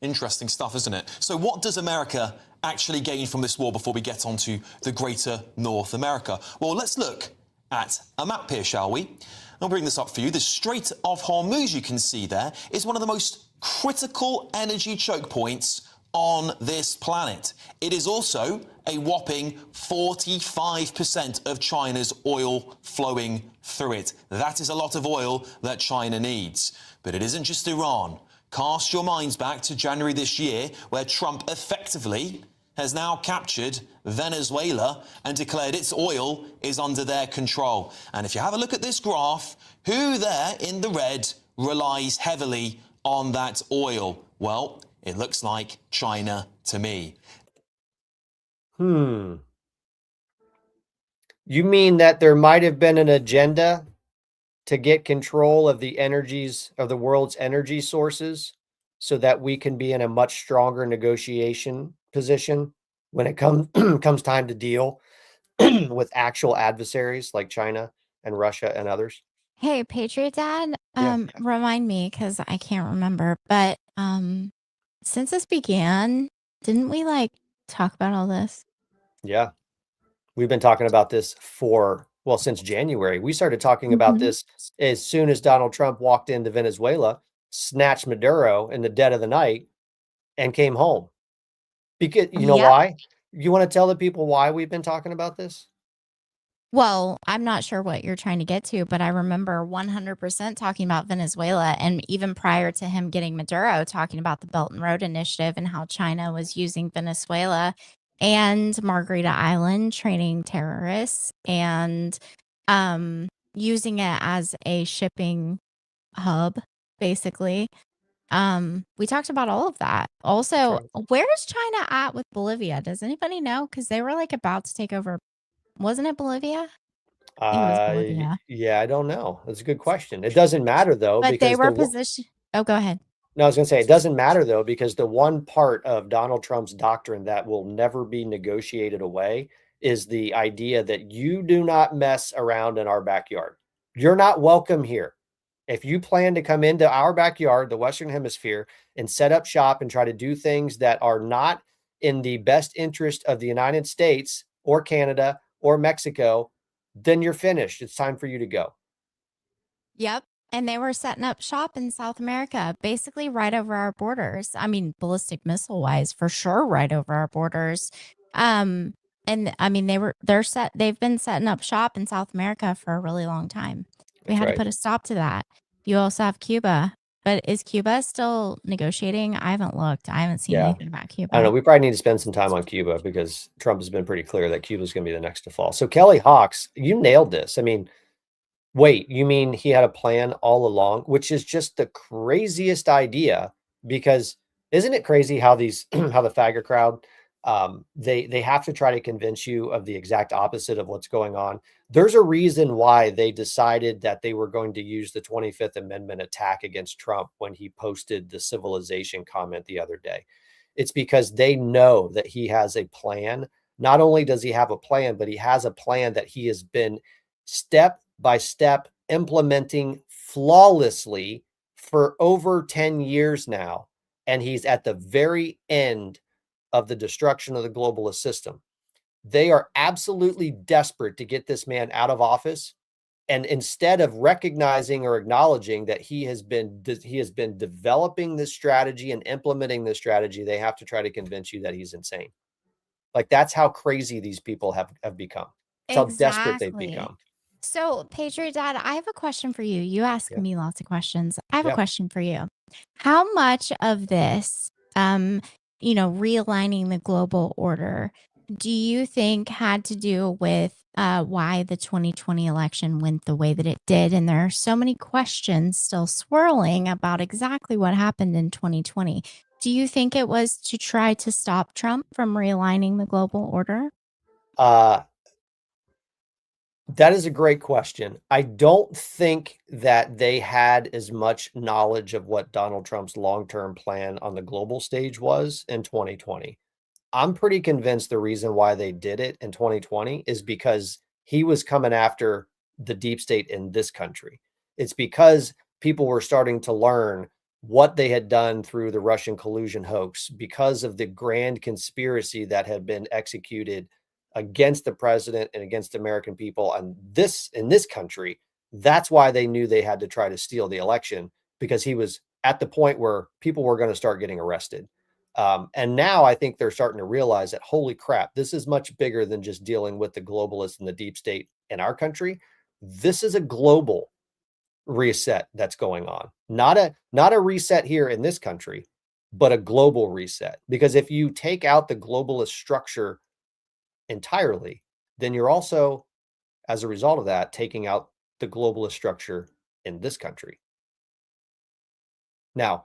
Interesting stuff, isn't it? So what does America actually gain from this war before we get on to the Greater North America? Well, let's look at a map here, shall we? I'll bring this up for you. The Strait of Hormuz, you can see there, is one of the most critical energy choke points on this planet. It is also a whopping 45% of China's oil flowing through it. That is a lot of oil that China needs. But it isn't just Iran. Cast your minds back to January this year, where Trump effectively has now captured Venezuela and declared its oil is under their control. And if you have a look at this graph, who there in the red relies heavily on that oil? Well, it looks like China to me. You mean that there might have been an agenda to get control of the energies of the world's energy sources so that we can be in a much stronger negotiation position when it comes time to deal with actual adversaries like China and Russia and others? Hey, PatriotDad, Yeah. remind me because I can't remember. But since this began, didn't we like talk about all this? Yeah. We've been talking about this since January. We started talking about this as soon as Donald Trump walked into Venezuela, snatched Maduro in the dead of the night, and came home. Because you know why? You want to tell the people why we've been talking about this? Well, I'm not sure what you're trying to get to, but I remember 100% talking about Venezuela, and even prior to him getting Maduro, talking about the Belt and Road Initiative and how China was using Venezuela and Margarita Island training terrorists and using it as a shipping hub, basically. We talked about all of that. Also, where is China at with Bolivia? Does anybody know? Because they were like about to take over. Wasn't it Bolivia? I think it was Bolivia. Yeah, I don't know. That's a good question. It doesn't matter though, But because they were positioned. Oh, go ahead. No, I was going to say it doesn't matter though, because the one part of Donald Trump's doctrine that will never be negotiated away is the idea that you do not mess around in our backyard. You're not welcome here. If you plan to come into our backyard, the Western Hemisphere, and set up shop and try to do things that are not in the best interest of the United States or Canada or Mexico, then you're finished. It's time for you to go. Yep. And they were setting up shop in South America, basically right over our borders. I mean, ballistic missile wise, for sure, right over our borders. And I mean, they've been setting up shop in South America for a really long time. We had to put a stop to that. You also have Cuba, but is Cuba still negotiating? I haven't looked. I haven't seen anything about Cuba. I don't know. We probably need to spend some time on Cuba because Trump has been pretty clear that Cuba is going to be the next to fall. So Kelly Hawks, you nailed this. I mean, wait, you mean he had a plan all along, which is just the craziest idea, because isn't it crazy how how the FAGA crowd, they have to try to convince you of the exact opposite of what's going on. There's a reason why they decided that they were going to use the 25th Amendment attack against Trump when he posted the civilization comment the other day. It's because they know that he has a plan. Not only does he have a plan, but he has a plan that he has been step by step implementing flawlessly for over 10 years now. And he's at the very end of the destruction of the globalist system. They are absolutely desperate to get this man out of office. And instead of recognizing or acknowledging that he has been developing this strategy and implementing this strategy, they have to try to convince you that he's insane. Like, that's how crazy these people have become. That's how desperate they've become. So, PatriotDad, I have a question for you. You ask me lots of questions. I have a question for you. How much of this, realigning the global order, do you think had to do with why the 2020 election went the way that it did? And there are so many questions still swirling about exactly what happened in 2020. Do you think it was to try to stop Trump from realigning the global order? That is a great question. I don't think that they had as much knowledge of what Donald Trump's long-term plan on the global stage was in 2020. I'm pretty convinced the reason why they did it in 2020 is because he was coming after the deep state in this country. It's because people were starting to learn what they had done through the Russian collusion hoax because of the grand conspiracy that had been executed against the president and against American people on this in this country. That's why they knew they had to try to steal the election, because he was at the point where people were going to start getting arrested. And now I think they're starting to realize that, holy crap, this is much bigger than just dealing with the globalists and the deep state in our country. This is a global reset that's going on. Not a reset here in this country, but a global reset. Because if you take out the globalist structure entirely, then you're also, as a result of that, taking out the globalist structure in this country. Now,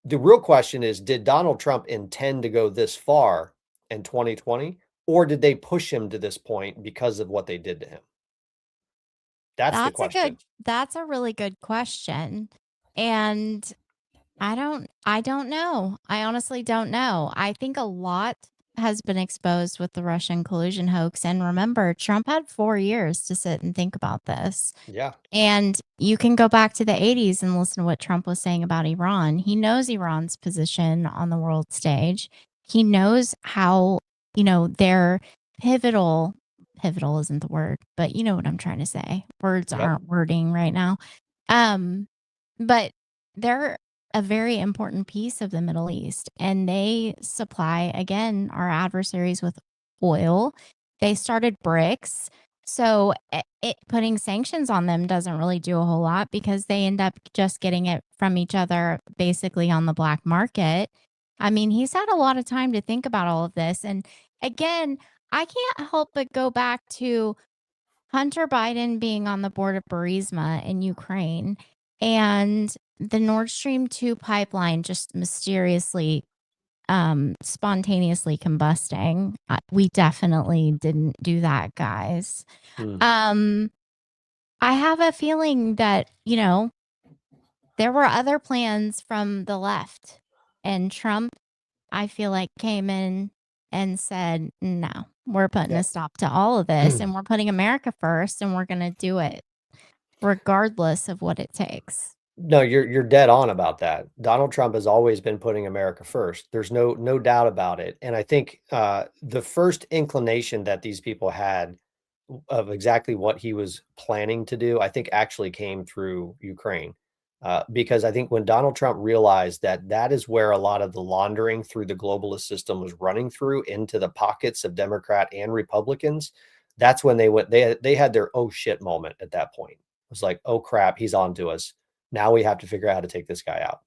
the real question is, did Donald Trump intend to go this far in 2020, or did they push him to this point because of what they did to him? That's the question. That's a really good question. And I don't know. I honestly don't know. I think a lot has been exposed with the Russian collusion hoax. And remember, Trump had 4 years to sit and think about this. Yeah. And you can go back to the 80s and listen to what Trump was saying about Iran. He knows Iran's position on the world stage. He knows how, they're pivotal isn't the word, but you know what I'm trying to say. Words aren't wording right now. But they're a very important piece of the Middle East, and they supply, again, our adversaries with oil. They started BRICS. So putting sanctions on them doesn't really do a whole lot, because they end up just getting it from each other, basically on the black market. I mean, he's had a lot of time to think about all of this. And again, I can't help but go back to Hunter Biden being on the board of Burisma in Ukraine, and the Nord Stream 2 pipeline just mysteriously, spontaneously combusting. We definitely didn't do that, guys. I have a feeling that, there were other plans from the left, and Trump, I feel like, came in and said, no, we're putting a stop to all of this, and we're putting America first, and we're going to do it regardless of what it takes. No, you're dead on about that. Donald Trump has always been putting America first. There's no doubt about it. And I think the first inclination that these people had of exactly what he was planning to do, I think actually came through Ukraine. Because I think when Donald Trump realized that that is where a lot of the laundering through the globalist system was running through into the pockets of Democrat and Republicans, that's when they had their oh shit moment at that point. It was like, oh crap, he's on to us. Now we have to figure out how to take this guy out.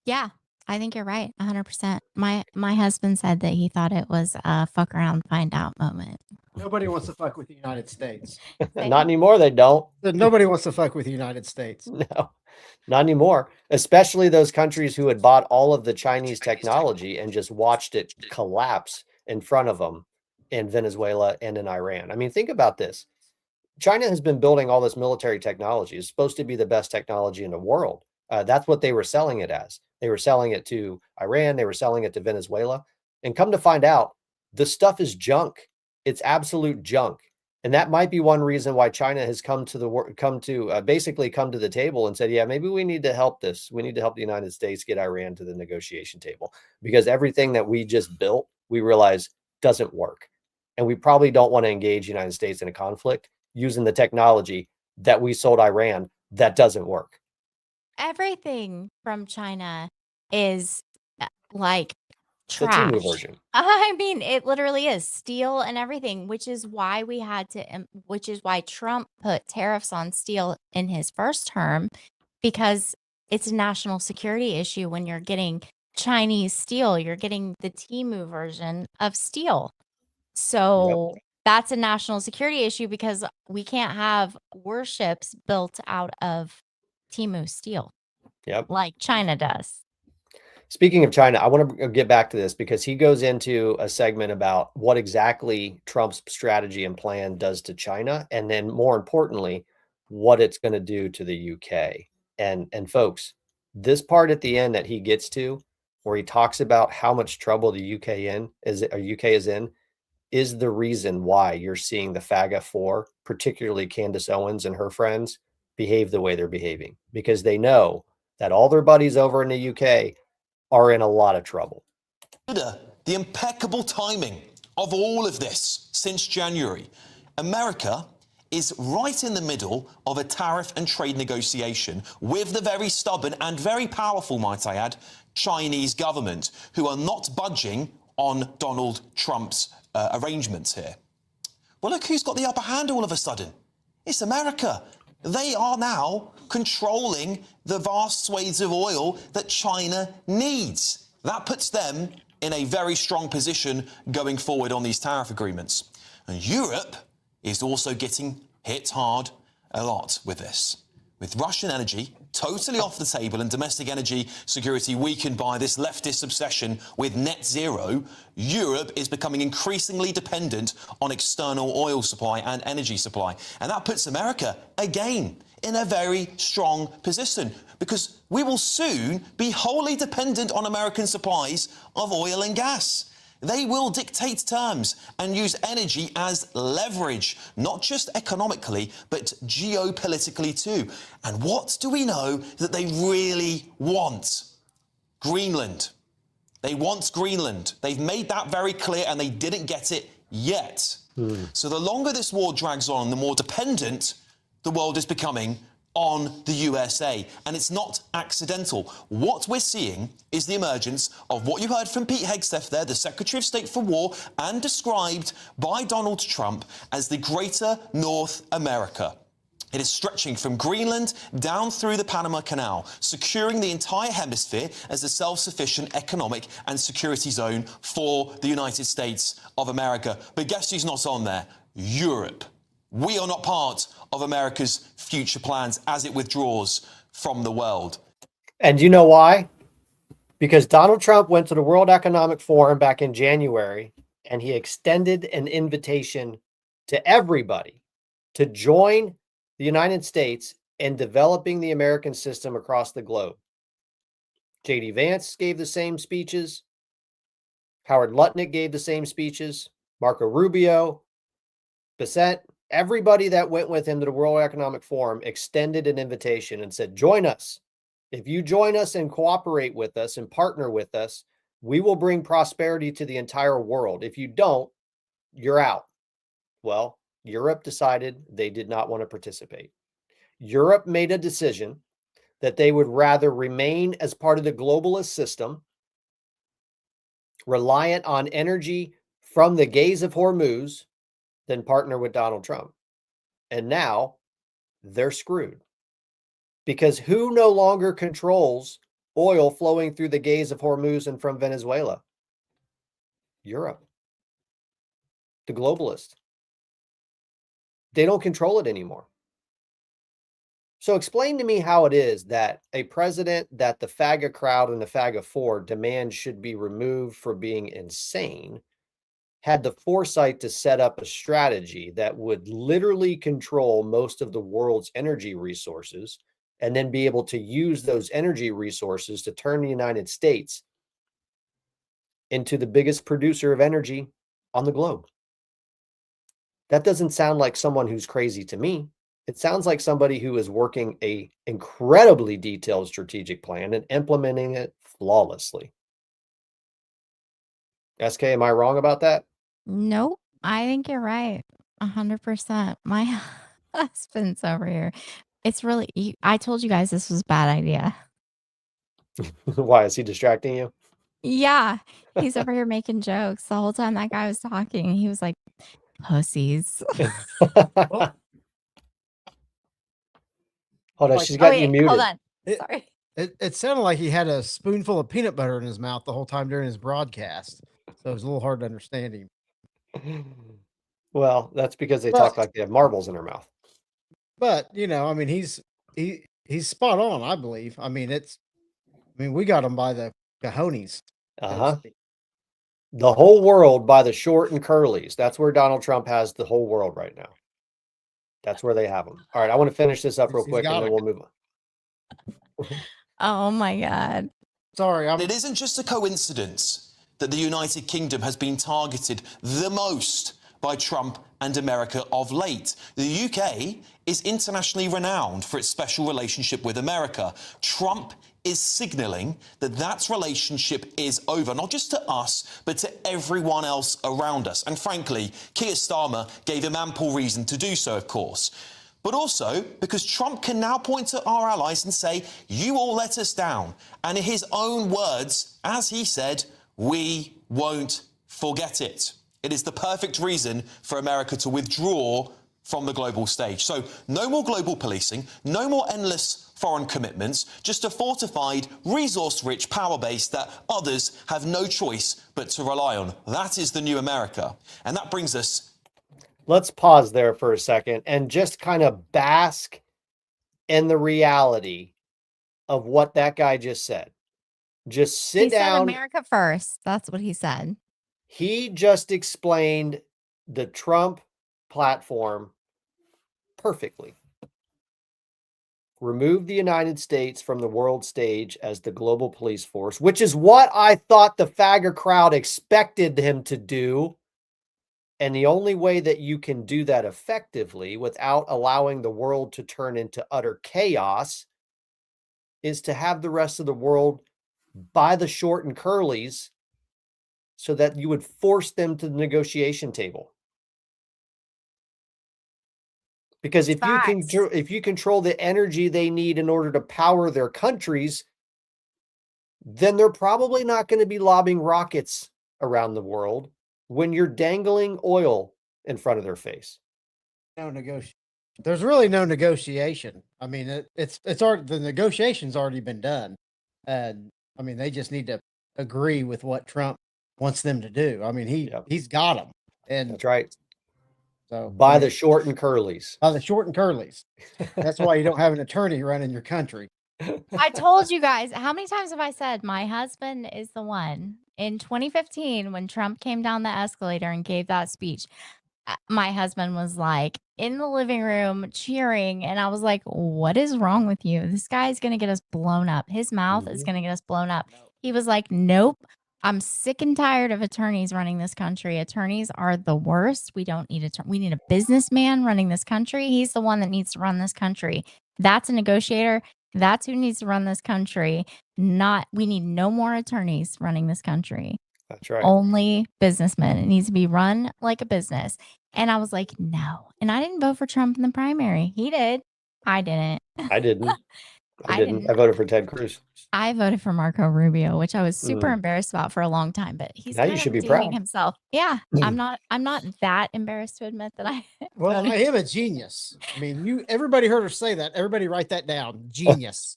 Yeah, I think you're right. 100%. My husband said that he thought it was a fuck around, find out moment. Nobody wants to fuck with the United States. Not anymore. They don't. Nobody wants to fuck with the United States. No, not anymore. Especially those countries who had bought all of the Chinese technology and just watched it collapse in front of them in Venezuela and in Iran. I mean, think about this. China has been building all this military technology. It's supposed to be the best technology in the world. That's what they were selling it as. They were selling it to Iran. They were selling it to Venezuela. And come to find out, the stuff is junk. It's absolute junk. And that might be one reason why China has come to the table and said, yeah, maybe we need to help this. We need to help the United States get Iran to the negotiation table, because everything that we just built, we realize doesn't work. And we probably don't want to engage the United States in a conflict using the technology that we sold Iran that doesn't work. Everything from China is like trash. The Temu version. I mean, it literally is steel and everything, which is why Trump put tariffs on steel in his first term, because it's a national security issue. When you're getting Chinese steel, you're getting the Temu version of steel. So that's a national security issue, because we can't have warships built out of Temu steel. Yep. Like China does. Speaking of China, I want to get back to this because he goes into a segment about what exactly Trump's strategy and plan does to China, and then more importantly, what it's going to do to the UK. And folks, this part at the end that he gets to, where he talks about how much trouble the UK is in, is the reason why you're seeing the FAGA Four, particularly Candace Owens and her friends, behave the way they're behaving, because they know that all their buddies over in the UK are in a lot of trouble. The impeccable timing of all of this since January. America is right in the middle of a tariff and trade negotiation with the very stubborn and very powerful, might I add, Chinese government, who are not budging on Donald Trump's arrangements here. Well, look who's got the upper hand all of a sudden. It's America. They are now controlling the vast swathes of oil that China needs. That puts them in a very strong position going forward on these tariff agreements. And Europe is also getting hit hard a lot with this. With Russian energy totally off the table and domestic energy security weakened by this leftist obsession with net zero, Europe is becoming increasingly dependent on external oil supply and energy supply. And that puts America, again, in a very strong position, because we will soon be wholly dependent on American supplies of oil and gas. They will dictate terms and use energy as leverage, not just economically, but geopolitically too. And what do we know that they really want? Greenland. They want Greenland. They've made that very clear, and they didn't get it yet. So the longer this war drags on, the more dependent the world is becoming on the USA. And it's not accidental. What we're seeing is the emergence of what you heard from Pete Hegseth there, the Secretary of State for War, and described by Donald Trump as the Greater North America. It is stretching from Greenland down through the Panama Canal, securing the entire hemisphere as a self-sufficient economic and security zone for the United States of America. But guess who's not on there? Europe. We are not part of America's future plans as it withdraws from the world. And you know why? Because Donald Trump went to the World Economic Forum back in January, and he extended an invitation to everybody to join the United States in developing the American system across the globe. J.D. Vance gave the same speeches. Howard Lutnick gave the same speeches. Marco Rubio, Bissett, everybody that went with him to the World Economic Forum extended an invitation and said, join us. If you join us and cooperate with us and partner with us, we will bring prosperity to the entire world. If you don't, you're out. Well, Europe decided they did not want to participate. Europe made a decision that they would rather remain as part of the globalist system, reliant on energy from the Gaze of Hormuz, than partner with Donald Trump. And now they're screwed, because who no longer controls oil flowing through the Gaze of Hormuz and from Venezuela? Europe. The globalists. They don't control it anymore. So explain to me how it is that a president that the FAGA crowd and the FAGA Four demand should be removed for being insane had the foresight to set up a strategy that would literally control most of the world's energy resources, and then be able to use those energy resources to turn the United States into the biggest producer of energy on the globe. That doesn't sound like someone who's crazy to me. It sounds like somebody who is working an incredibly detailed strategic plan and implementing it flawlessly. SK, am I wrong about that? Nope. I think you're right. 100%. My husband's over here. It's really, I told you guys this was a bad idea. Why, is he distracting you? Yeah. He's over here making jokes. The whole time that guy was talking, he was like, pussies. Hold on, she's got you muted. Hold on. It- Sorry. It sounded like he had a spoonful of peanut butter in his mouth the whole time during his broadcast. So it was a little hard to understand him. Well, that's because they Well- talk like they have marbles in their mouth. But you know, I mean, he's spot on. I believe. I mean, we got him by the cojones. so to Uh-huh. speak. The whole world by the short and curlies. That's where Donald Trump has the whole world right now. That's where they have them. All right, I want to finish this up real He's quick and got then it. we'll move on. Oh my God. Sorry, I'm It isn't just a coincidence that the United Kingdom has been targeted the most by Trump and America of late. The UK is internationally renowned for its special relationship with America. Trump is signalling that that relationship is over, not just to us, but to everyone else around us. And frankly, Keir Starmer gave him ample reason to do so, of course. But also because Trump can now point to our allies and say, you all let us down. And in his own words, as he said, we won't forget it. It is the perfect reason for America to withdraw from the global stage. So no more global policing, no more endless foreign commitments, just a fortified, resource-rich power base that others have no choice but to rely on. That is the new America. And that brings us... Let's pause there for a second and just kind of bask in the reality of what that guy just said. Just sit He said down. America first. That's what he said. He just explained the Trump platform perfectly. Remove the United States from the world stage as the global police force, which is what I thought the FAGA crowd expected him to do. And the only way that you can do that effectively without allowing the world to turn into utter chaos is to have the rest of the world by the short and curlies so that you would force them to the negotiation table. Because if you control the energy they need in order to power their countries, then they're probably not going to be lobbing rockets around the world when you're dangling oil in front of their face. no negotiation. There's really no negotiation. I mean, it's already, the negotiation's already been done. And I mean, they just need to agree with what Trump wants them to do. I mean, he's got them. And That's right. so By I mean, the short and curlies. by the short and curlies. That's why you don't have an attorney running your country. I told you guys, how many times have I said my husband is the one? In 2015, when Trump came down the escalator and gave that speech, my husband was like in the living room cheering. And I was like, what is wrong with you? This guy's going to get us blown up. His mouth is going to get us blown up. He was like, nope. I'm sick and tired of attorneys running this country. Attorneys are the worst. We don't need we need a businessman running this country. He's the one that needs to run this country. That's a negotiator. That's who needs to run this country. We need no more attorneys running this country. That's right. Only businessmen. It needs to be run like a business. And I was like, no. And I didn't vote for Trump in the primary. He did. I didn't. I didn't. I voted for Ted Cruz. I voted for Marco Rubio, which I was super embarrassed about for a long time, but he's now kind you of should be redeeming proud himself. Yeah. I'm not that embarrassed to admit that I Well, I am a genius. I mean, everybody heard her say that. Everybody write that down. Genius.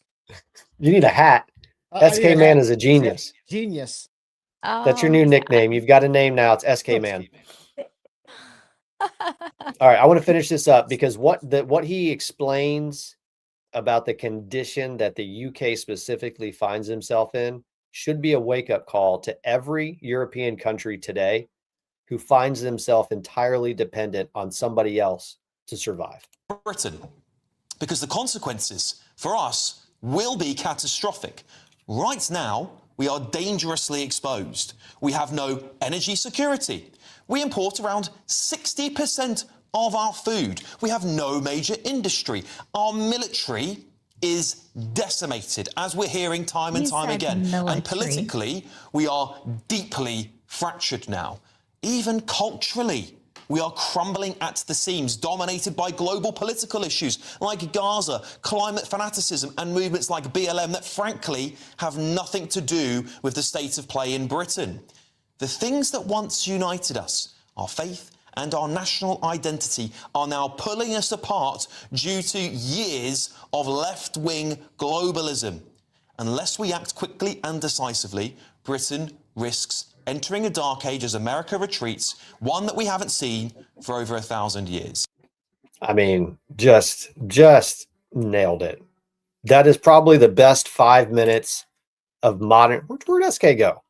You need a hat. SK Man is a genius. Genius. That's your new nickname. You've got a name now. It's SK Man. All right, I want to finish this up because what he explains about the condition that the UK specifically finds himself in should be a wake-up call to every European country today who finds themselves entirely dependent on somebody else to survive. Britain, because the consequences for us will be catastrophic. Right now, we are dangerously exposed. We have no energy security. We import around 60% of our food. We have no major industry. Our military is decimated, as we're hearing time and time again. And politically, we are deeply fractured now. Even culturally, we are crumbling at the seams, dominated by global political issues like Gaza, climate fanaticism, and movements like BLM that, frankly, have nothing to do with the state of play in Britain. The things that once united us, our faith and our national identity, are now pulling us apart due to years of left-wing globalism. Unless we act quickly and decisively, Britain risks entering a dark age as America retreats, one that we haven't seen for over 1,000 years. I mean, just nailed it. That is probably the best 5 minutes of modern. Where'd SK go?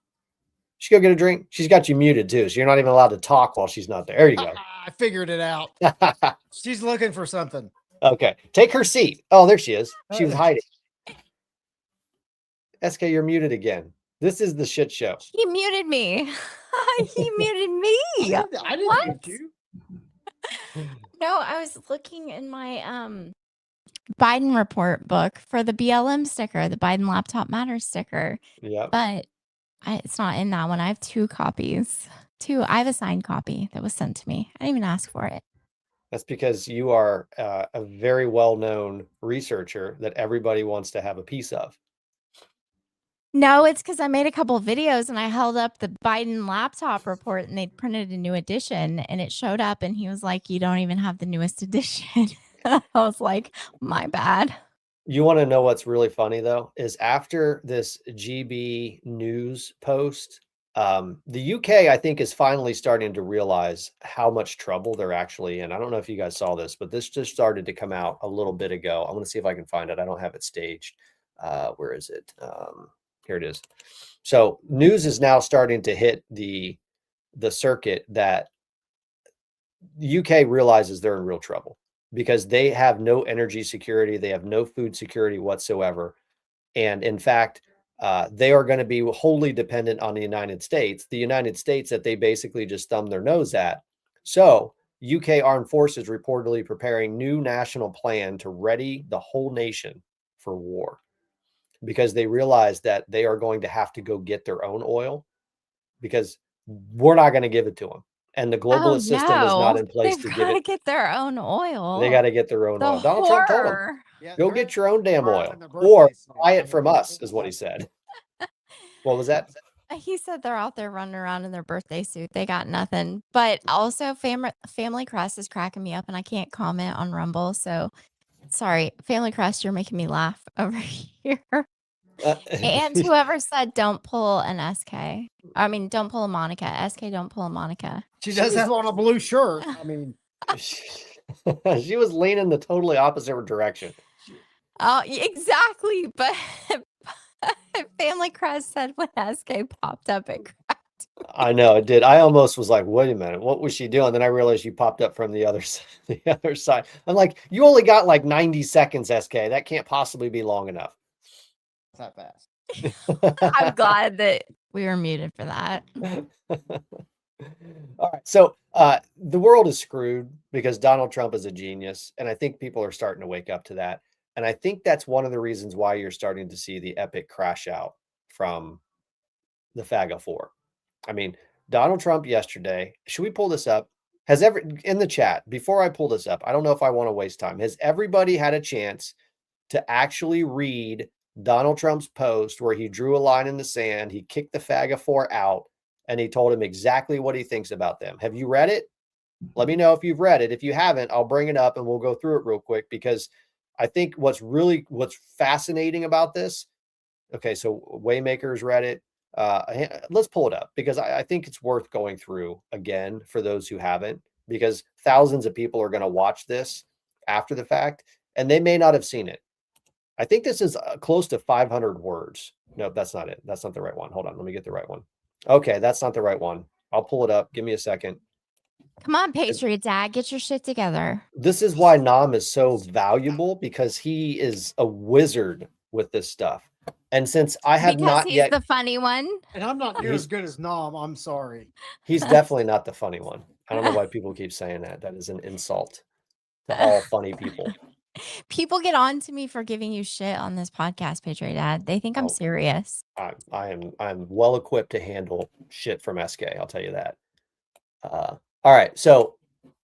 She go get a drink. She's got you muted too, so you're not even allowed to talk while she's not there. There you go. I figured it out. She's looking for something. Okay, take her seat. Oh, there she is. She was hiding. SK, you're muted again. This is the shit show. He muted me. He muted me. I didn't What? mute you. No, I was looking in my Biden report book for the BLM sticker, the Biden Laptop Matters sticker. Yeah. But it's not in that one. I have 2 copies. I have a signed copy that was sent to me. I didn't even ask for it. That's because you are a very well-known researcher that everybody wants to have a piece of. No, it's because I made a couple of videos and I held up the Biden laptop report and they printed a new edition and it showed up and he was like, you don't even have the newest edition. I was like, my bad. You want to know what's really funny though, is after this GB news post, the UK, I think, is finally starting to realize how much trouble they're actually in. I don't know if you guys saw this, but this just started to come out a little bit ago. I'm going to see if I can find it. I don't have it staged. Where is it? Here it is. So news is now starting to hit the circuit that the UK realizes they're in real trouble because they have no energy security. They have no food security whatsoever. And in fact, they are going to be wholly dependent on the United States that they basically just thumb their nose at. So UK armed forces reportedly preparing new national plan to ready the whole nation for war, because they realize that they are going to have to go get their own oil because we're not going to give it to them. And the globalist system is not in place to give it. Get their own oil. They got to get their own oil. Donald Trump told them, Yeah, go they're- get your own damn they're oil having their or birthdays today. buy it from us, is what he said. What was that? He said they're out there running around in their birthday suit. They got nothing. But also Family Crest is cracking me up and I can't comment on Rumble. So sorry, Family Crest, you're making me laugh over here. And whoever said don't pull an SK. I mean, don't pull a Monica. SK, don't pull a Monica. She does have on a blue shirt. I mean, she was leaning the totally opposite direction. Oh, exactly. But Family Crest said when SK popped up, it cracked. I know it did. I almost was like, wait a minute, what was she doing? Then I realized you popped up from the other side. I'm like, you only got like 90 seconds, SK. That can't possibly be long enough. that fast. I'm glad that we were muted for that. All right. So the world is screwed because Donald Trump is a genius. And I think people are starting to wake up to that. And I think that's one of the reasons why you're starting to see the epic crash out from the FAGA Four. I mean, Donald Trump yesterday, should we pull this up? In the chat, before I pull this up, I don't know if I want to waste time. Has everybody had a chance to actually read Donald Trump's post where he drew a line in the sand, he kicked the FAGA Four out, and he told him exactly what he thinks about them? Have you read it? Let me know if you've read it. If you haven't, I'll bring it up and we'll go through it real quick, because I think what's fascinating about this. Okay, so Waymaker's read it. Let's pull it up because I think it's worth going through again for those who haven't, because thousands of people are going to watch this after the fact and they may not have seen it. I think this is close to 500 words. No, that's not it. That's not the right one. Hold on. Let me get the right one. Okay, that's not the right one. I'll pull it up. Give me a second. Come on, PatriotDad, get your shit together. This is why Nom is so valuable, because he is a wizard with this stuff. And since I have Because not he's yet, the funny one. And I'm not near as good as Nom. I'm sorry. he's definitely not the funny one. I don't know why people keep saying that. That is an insult to all funny people. People get on to me for giving you shit on this podcast, PatriotDad. They think I'm Oh. serious. I'm well equipped to handle shit from SK. I'll tell you that. All right, so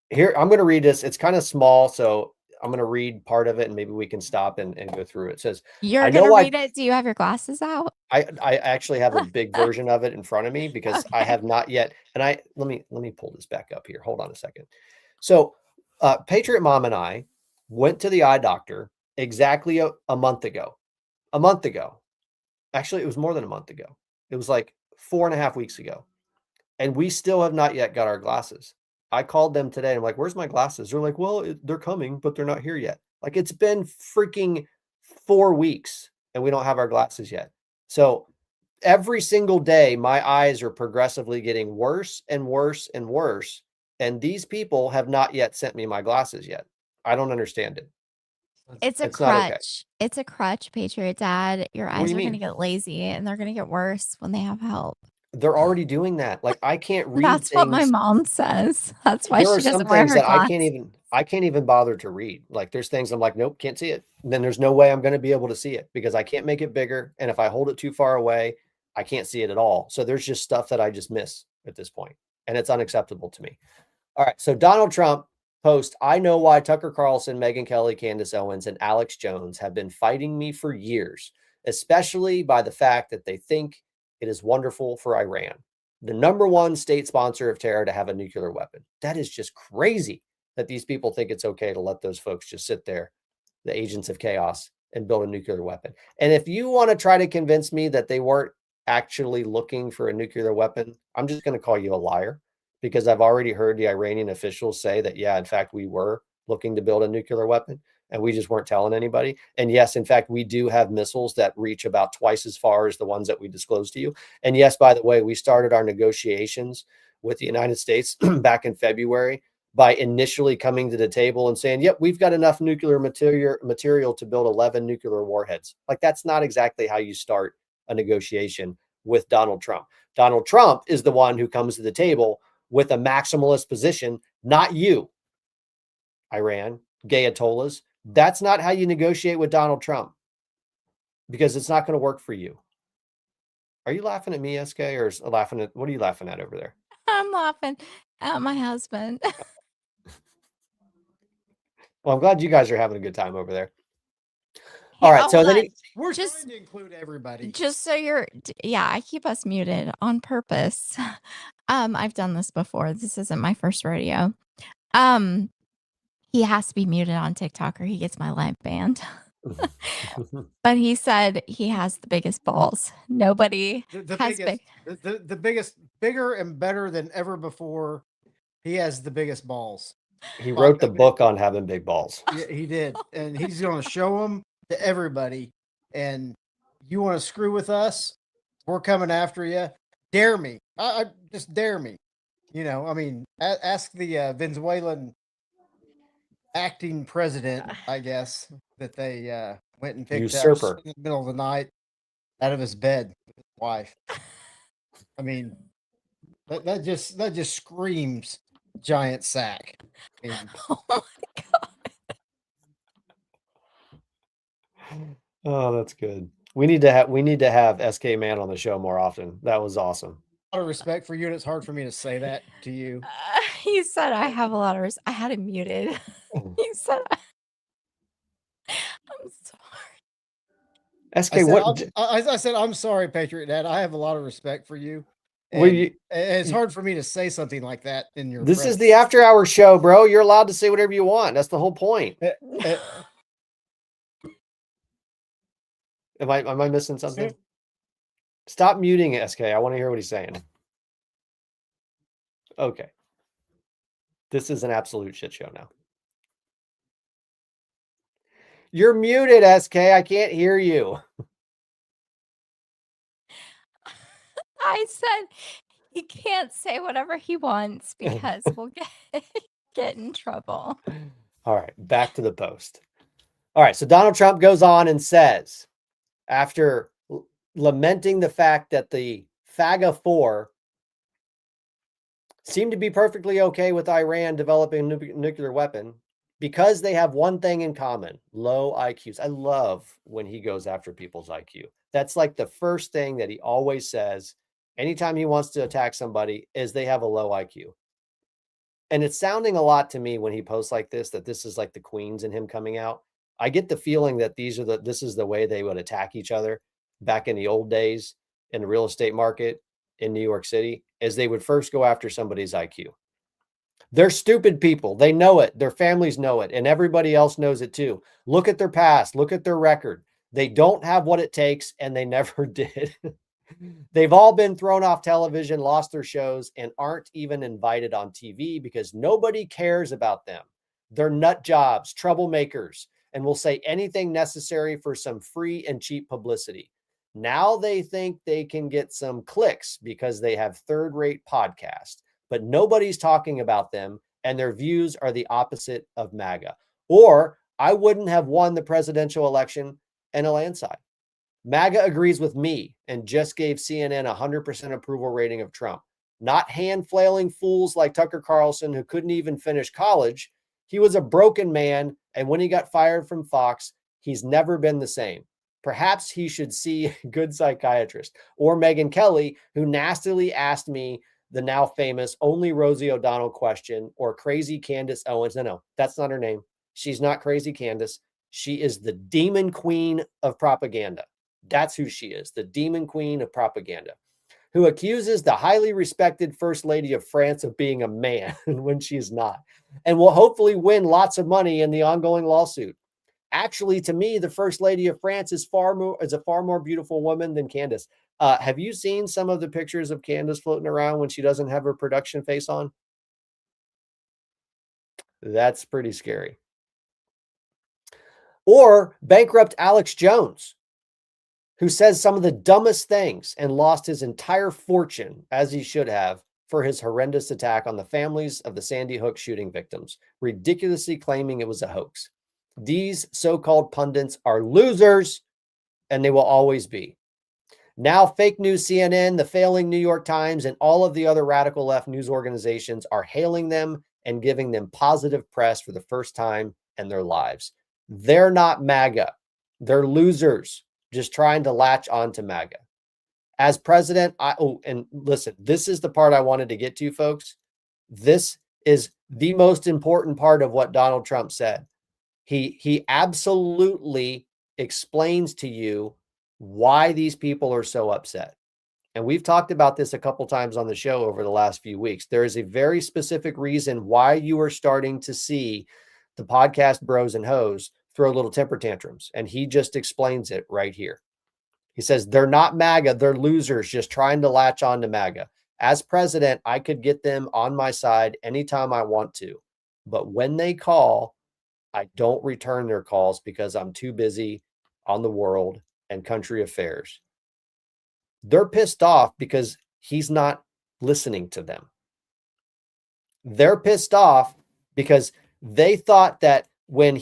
here I'm going to read this. It's kind of small, so I'm going to read part of it, and maybe we can stop and go through it. It says, You're I going to know read it? Do you have your glasses out? I actually have a big version of it in front of me because I Okay. have not yet. And let me pull this back up here. Hold on a second. So Patriot Mom and I went to the eye doctor exactly a month ago. A month ago. Actually, it was more than a month ago. It was like 4.5 weeks ago. And we still have not yet got our glasses. I called them today. I'm like, where's my glasses? They're like, well, they're coming, but they're not here yet. Like, it's been freaking 4 weeks and we don't have our glasses yet. So every single day, my eyes are progressively getting worse and worse and worse. And these people have not yet sent me my glasses yet. I don't understand it. It's a It's not okay. crutch. It's a crutch, Patriot Dad. Your What do eyes you are going to mean? get lazy and they're going to get worse when they have help. They're already doing that. Like, I can't read That's things. what my mom says. That's why There are she some doesn't wear things her that glasses. I can't even bother to read. Like, there's things I'm like, nope, can't see it. And then there's no way I'm going to be able to see it because I can't make it bigger. And if I hold it too far away, I can't see it at all. So there's just stuff that I just miss at this point, and it's unacceptable to me. All right. So Donald Trump post, I know why Tucker Carlson, Megyn Kelly, Candace Owens, and Alex Jones have been fighting me for years, especially by the fact that they think it is wonderful for Iran, the #1 state sponsor of terror, to have a nuclear weapon. That is just crazy that these people think it's okay to let those folks just sit there, the agents of chaos, and build a nuclear weapon. And if you want to try to convince me that they weren't actually looking for a nuclear weapon, I'm just going to call you a liar, because I've already heard the Iranian officials say that, yeah, in fact, we were looking to build a nuclear weapon and we just weren't telling anybody. And yes, in fact, we do have missiles that reach about twice as far as the ones that we disclosed to you. And yes, by the way, we started our negotiations with the United States back in February by initially coming to the table and saying, yep, we've got enough nuclear material to build 11 nuclear warheads. Like, that's not exactly how you start a negotiation with Donald Trump. Donald Trump is the one who comes to the table with a maximalist position, not you, Iran, Ayatollahs. That's not how you negotiate with Donald Trump, because it's not going to work for you. Are you laughing at me, SK, or laughing at, what are you laughing at over there? I'm laughing at my husband. Well, I'm glad you guys are having a good time over there. Hey, All right. So hold then on. We're Just- trying to include everybody. Just so yeah, I keep us muted on purpose. I've done this before. This isn't my first rodeo. He has to be muted on TikTok or he gets my live banned. But he said he has the biggest balls. Nobody The has biggest, the biggest, bigger and better than ever before. He has the biggest balls. He wrote the book on having big balls. Yeah, he did, and he's going to show them to everybody. And you want to screw with us? We're coming after you. Dare me. I just dare me. You know, I mean, ask the Venezuelan acting president, I guess, that they went and picked Usurper. up in the middle of the night out of his bed with his wife. I mean, that just screams giant sack. I mean, Oh my God. Oh, that's good. We need to have SK Man on the show more often. That was awesome. a lot of respect for you, and it's hard for me to say that to you. He said I have a lot of I had him muted. He said I'm sorry. SK, what? I said, I'm sorry, Patriot Dad. I have a lot of respect for you. Well, And it's hard for me to say something like that in your. This is the after hour show, bro. You're allowed to say whatever you want. That's the whole point. Am I missing something? Stop muting SK. I want to hear what he's saying. Okay. This is an absolute shit show now. You're muted, SK. I can't hear you. I said he can't say whatever he wants because we'll get in trouble. All right, back to the post. All right, so Donald Trump goes on and says, after lamenting the fact that the FAGA Four seem to be perfectly okay with Iran developing a nuclear weapon because they have one thing in common: low IQs. I love when he goes after people's IQ. That's like the first thing that he always says anytime he wants to attack somebody, is they have a low IQ. And it's sounding a lot to me when he posts like this, that this is like the Queens and him coming out. I get the feeling that this is the way they would attack each other back in the old days in the real estate market in New York City, is they would first go after somebody's IQ. They're stupid people. They know it. Their families know it. And everybody else knows it too. Look at their past. Look at their record. They don't have what it takes, and they never did. They've all been thrown off television, lost their shows, and aren't even invited on TV because nobody cares about them. They're nut jobs, troublemakers, and will say anything necessary for some free and cheap publicity. Now they think they can get some clicks because they have third-rate podcasts, but nobody's talking about them, and their views are the opposite of MAGA. Or I wouldn't have won the presidential election in a landslide. MAGA agrees with me and just gave CNN a 100% approval rating of Trump. Not hand-flailing fools like Tucker Carlson, who couldn't even finish college. He was a broken man, and when he got fired from Fox, he's never been the same. Perhaps he should see a good psychiatrist. Or Megyn Kelly, who nastily asked me the now famous only Rosie O'Donnell question, or crazy Candace Owens. No, that's not her name. She's not crazy Candace. She is the demon queen of propaganda. That's who she is, the demon queen of propaganda, who accuses the highly respected First Lady of France of being a man when she's not, and will hopefully win lots of money in the ongoing lawsuit. Actually, to me, the First Lady of France is a far more beautiful woman than Candace. Have you seen some of the pictures of Candace floating around when she doesn't have her production face on? That's pretty scary. Or bankrupt Alex Jones, who says some of the dumbest things and lost his entire fortune, as he should have, for his horrendous attack on the families of the Sandy Hook shooting victims, ridiculously claiming it was a hoax. These so-called pundits are losers, and they will always be. Now, fake news CNN, the failing New York Times, and all of the other radical left news organizations are hailing them and giving them positive press for the first time in their lives. They're not MAGA. They're losers just trying to latch on to MAGA. As president, and listen, this is the part I wanted to get to, folks. This is the most important part of what Donald Trump said. He absolutely explains to you why these people are so upset. And we've talked about this a couple times on the show over the last few weeks. There is a very specific reason why you are starting to see the podcast bros and hoes throw little temper tantrums. And he just explains it right here. He says, they're not MAGA. They're losers just trying to latch on to MAGA. As president, I could get them on my side anytime I want to. But when they call, I don't return their calls because I'm too busy on the world and country affairs. They're pissed off because he's not listening to them. They're pissed off because they thought that when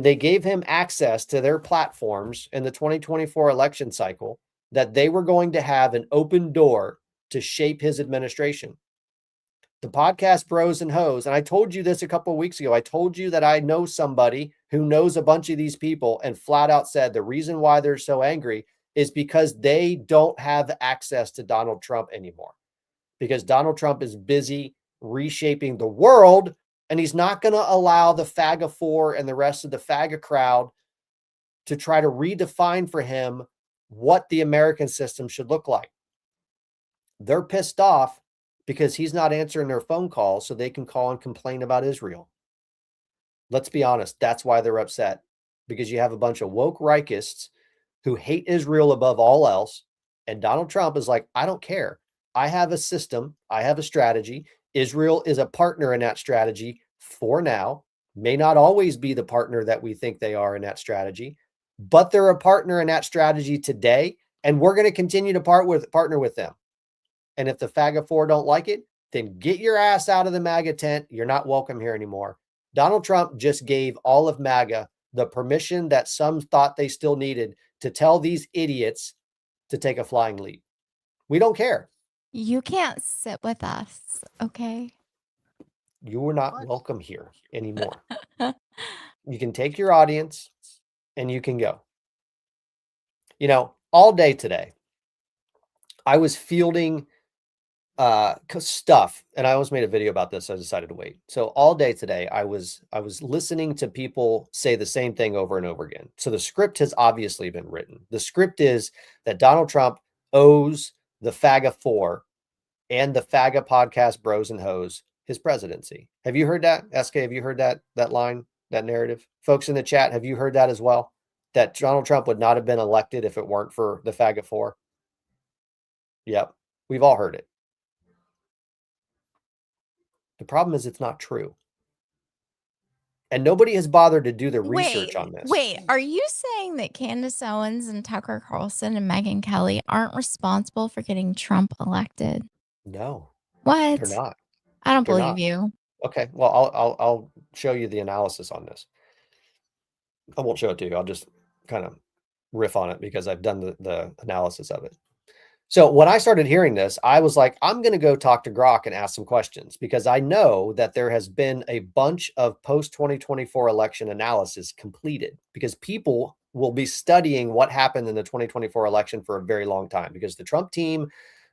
they gave him access to their platforms in the 2024 election cycle, that they were going to have an open door to shape his administration. The podcast bros and hoes, and I told you this a couple of weeks ago. I told you that I know somebody who knows a bunch of these people and flat out said the reason why they're so angry is because they don't have access to Donald Trump anymore. Because Donald Trump is busy reshaping the world, and he's not going to allow the FAGA Four and the rest of the FAGA crowd to try to redefine for him what the American system should look like. They're pissed off because he's not answering their phone calls so they can call and complain about Israel. Let's be honest. That's why they're upset, because you have a bunch of woke rightists who hate Israel above all else. And Donald Trump is like, I don't care. I have a system. I have a strategy. Israel is a partner in that strategy for now. May not always be the partner that we think they are in that strategy, but they're a partner in that strategy today. And we're going to continue to partner with them. And if the FAGA Four don't like it, then get your ass out of the MAGA tent. You're not welcome here anymore. Donald Trump just gave all of MAGA the permission that some thought they still needed to tell these idiots to take a flying leap. We don't care. You can't sit with us, okay? You are not welcome here anymore. You can take your audience and you can go. You know, all day today, I was fielding stuff, and I almost made a video about this. So I decided to wait. So all day today, I was listening to people say the same thing over and over again. So the script has obviously been written. The script is that Donald Trump owes the FAGA Four and the FAGA podcast bros and hoes his presidency. Have you heard that? SK, have you heard that line, that narrative? Folks in the chat, have you heard that as well? That Donald Trump would not have been elected if it weren't for the FAGA Four? Yep, we've all heard it. The problem is it's not true. And nobody has bothered to do the research Wait, on this. wait, are you saying that Candace Owens and Tucker Carlson and Megyn Kelly aren't responsible for getting Trump elected? No, What? they're not. I don't They're believe not. you. Okay, well, I'll show you the analysis on this. I won't show it to you. I'll just kind of riff on it because I've done the analysis of it. So when I started hearing this, I was like, I'm going to go talk to Grok and ask some questions because I know that there has been a bunch of post 2024 election analysis completed because people will be studying what happened in the 2024 election for a very long time because the Trump team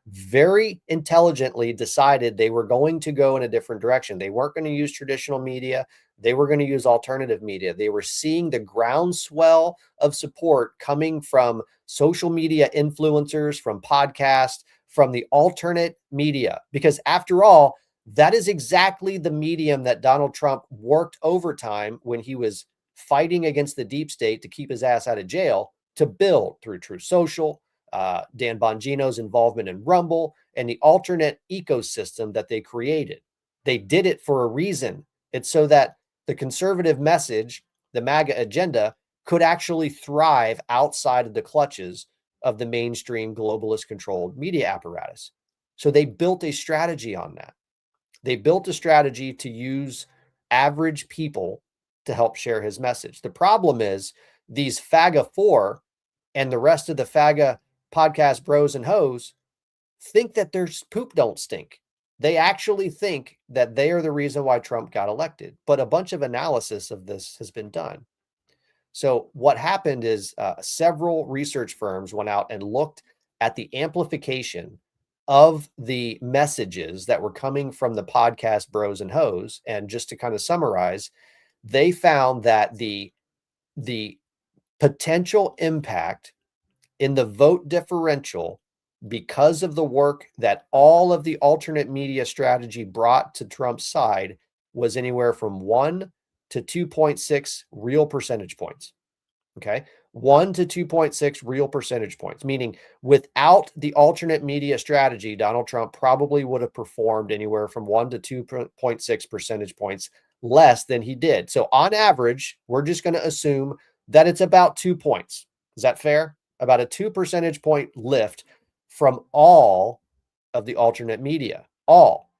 very intelligently decided they were going to go in a different direction. They weren't going to use traditional media. They were going to use alternative media. They were seeing the groundswell of support coming from social media influencers, from podcasts, from the alternate media. Because after all, that is exactly the medium that Donald Trump worked overtime when he was fighting against the deep state to keep his ass out of jail to build through Truth Social, Dan Bongino's involvement in Rumble, and the alternate ecosystem that they created. They did it for a reason. It's so that the conservative message, the MAGA agenda, could actually thrive outside of the clutches of the mainstream globalist controlled media apparatus. So they built a strategy on that. They built a strategy to use average people to help share his message. The problem is these FAGA Four and the rest of the FAGA podcast bros and hoes think that their poop don't stink. They actually think that they are the reason why Trump got elected. But a bunch of analysis of this has been done. So what happened is several research firms went out and looked at the amplification of the messages that were coming from the podcast bros and hoes. And just to kind of summarize, they found that the potential impact in the vote differential because of the work that all of the alternate media strategy brought to Trump's side was anywhere from 1 to 2.6 real percentage points. Okay. 1 to 2.6 real percentage points, meaning without the alternate media strategy, Donald Trump probably would have performed anywhere from 1 to 2.6 percentage points less than he did. So on average, we're just going to assume that it's about 2 points. Is that fair? About a 2 percentage point lift from all of the alternate media, all.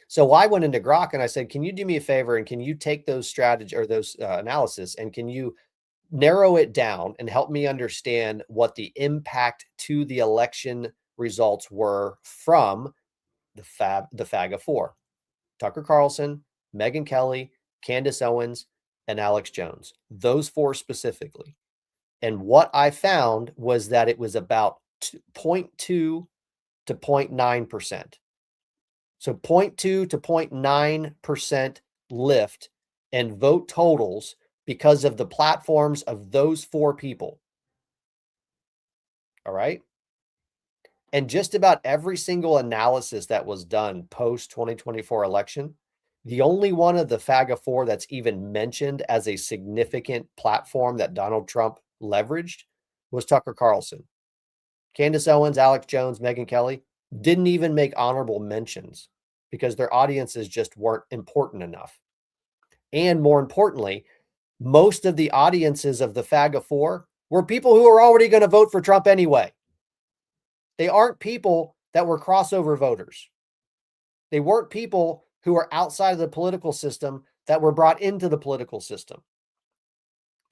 So I went into Grok and I said, can you do me a favor and can you take those strategy or those analysis and can you narrow it down and help me understand what the impact to the election results were from the FAGA Four, Tucker Carlson, Megyn Kelly, Candace Owens, and Alex Jones, those four specifically. And what I found was that it was about 0.2 to 0.9%. So 0.2 to 0.9% lift in vote totals because of the platforms of those four people. All right. And just about every single analysis that was done post 2024 election, the only one of the FAGA Four that's even mentioned as a significant platform that Donald Trump leveraged was Tucker Carlson. Candace Owens, Alex Jones, Megyn Kelly didn't even make honorable mentions because their audiences just weren't important enough. And more importantly, most of the audiences of the FAGA Four were people who are already going to vote for Trump anyway. They aren't people that were crossover voters. They weren't people who are outside of the political system that were brought into the political system.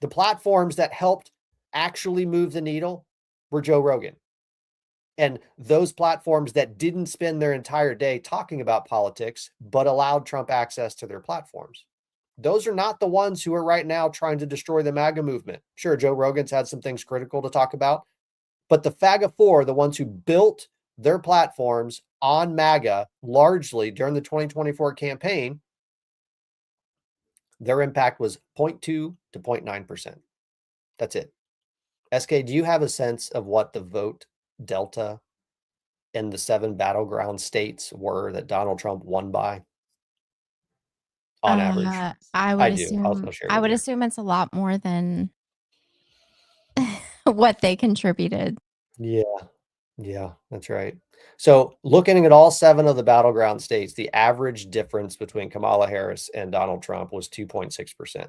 The platforms that helped actually move the needle were Joe Rogan. And those platforms that didn't spend their entire day talking about politics, but allowed Trump access to their platforms. Those are not the ones who are right now trying to destroy the MAGA movement. Sure, Joe Rogan's had some things critical to talk about, but the FAGA Four, the ones who built their platforms on MAGA largely during the 2024 campaign, their impact was 0.2 to 0.9%. That's it. SK, do you have a sense of what the vote delta in the 7 battleground states were that Donald Trump won by? On average. I would I do. assume I'll share I with would you. assume it's a lot more than what they contributed. Yeah. Yeah, that's right. So looking at all 7 of the battleground states, the average difference between Kamala Harris and Donald Trump was 2.6%.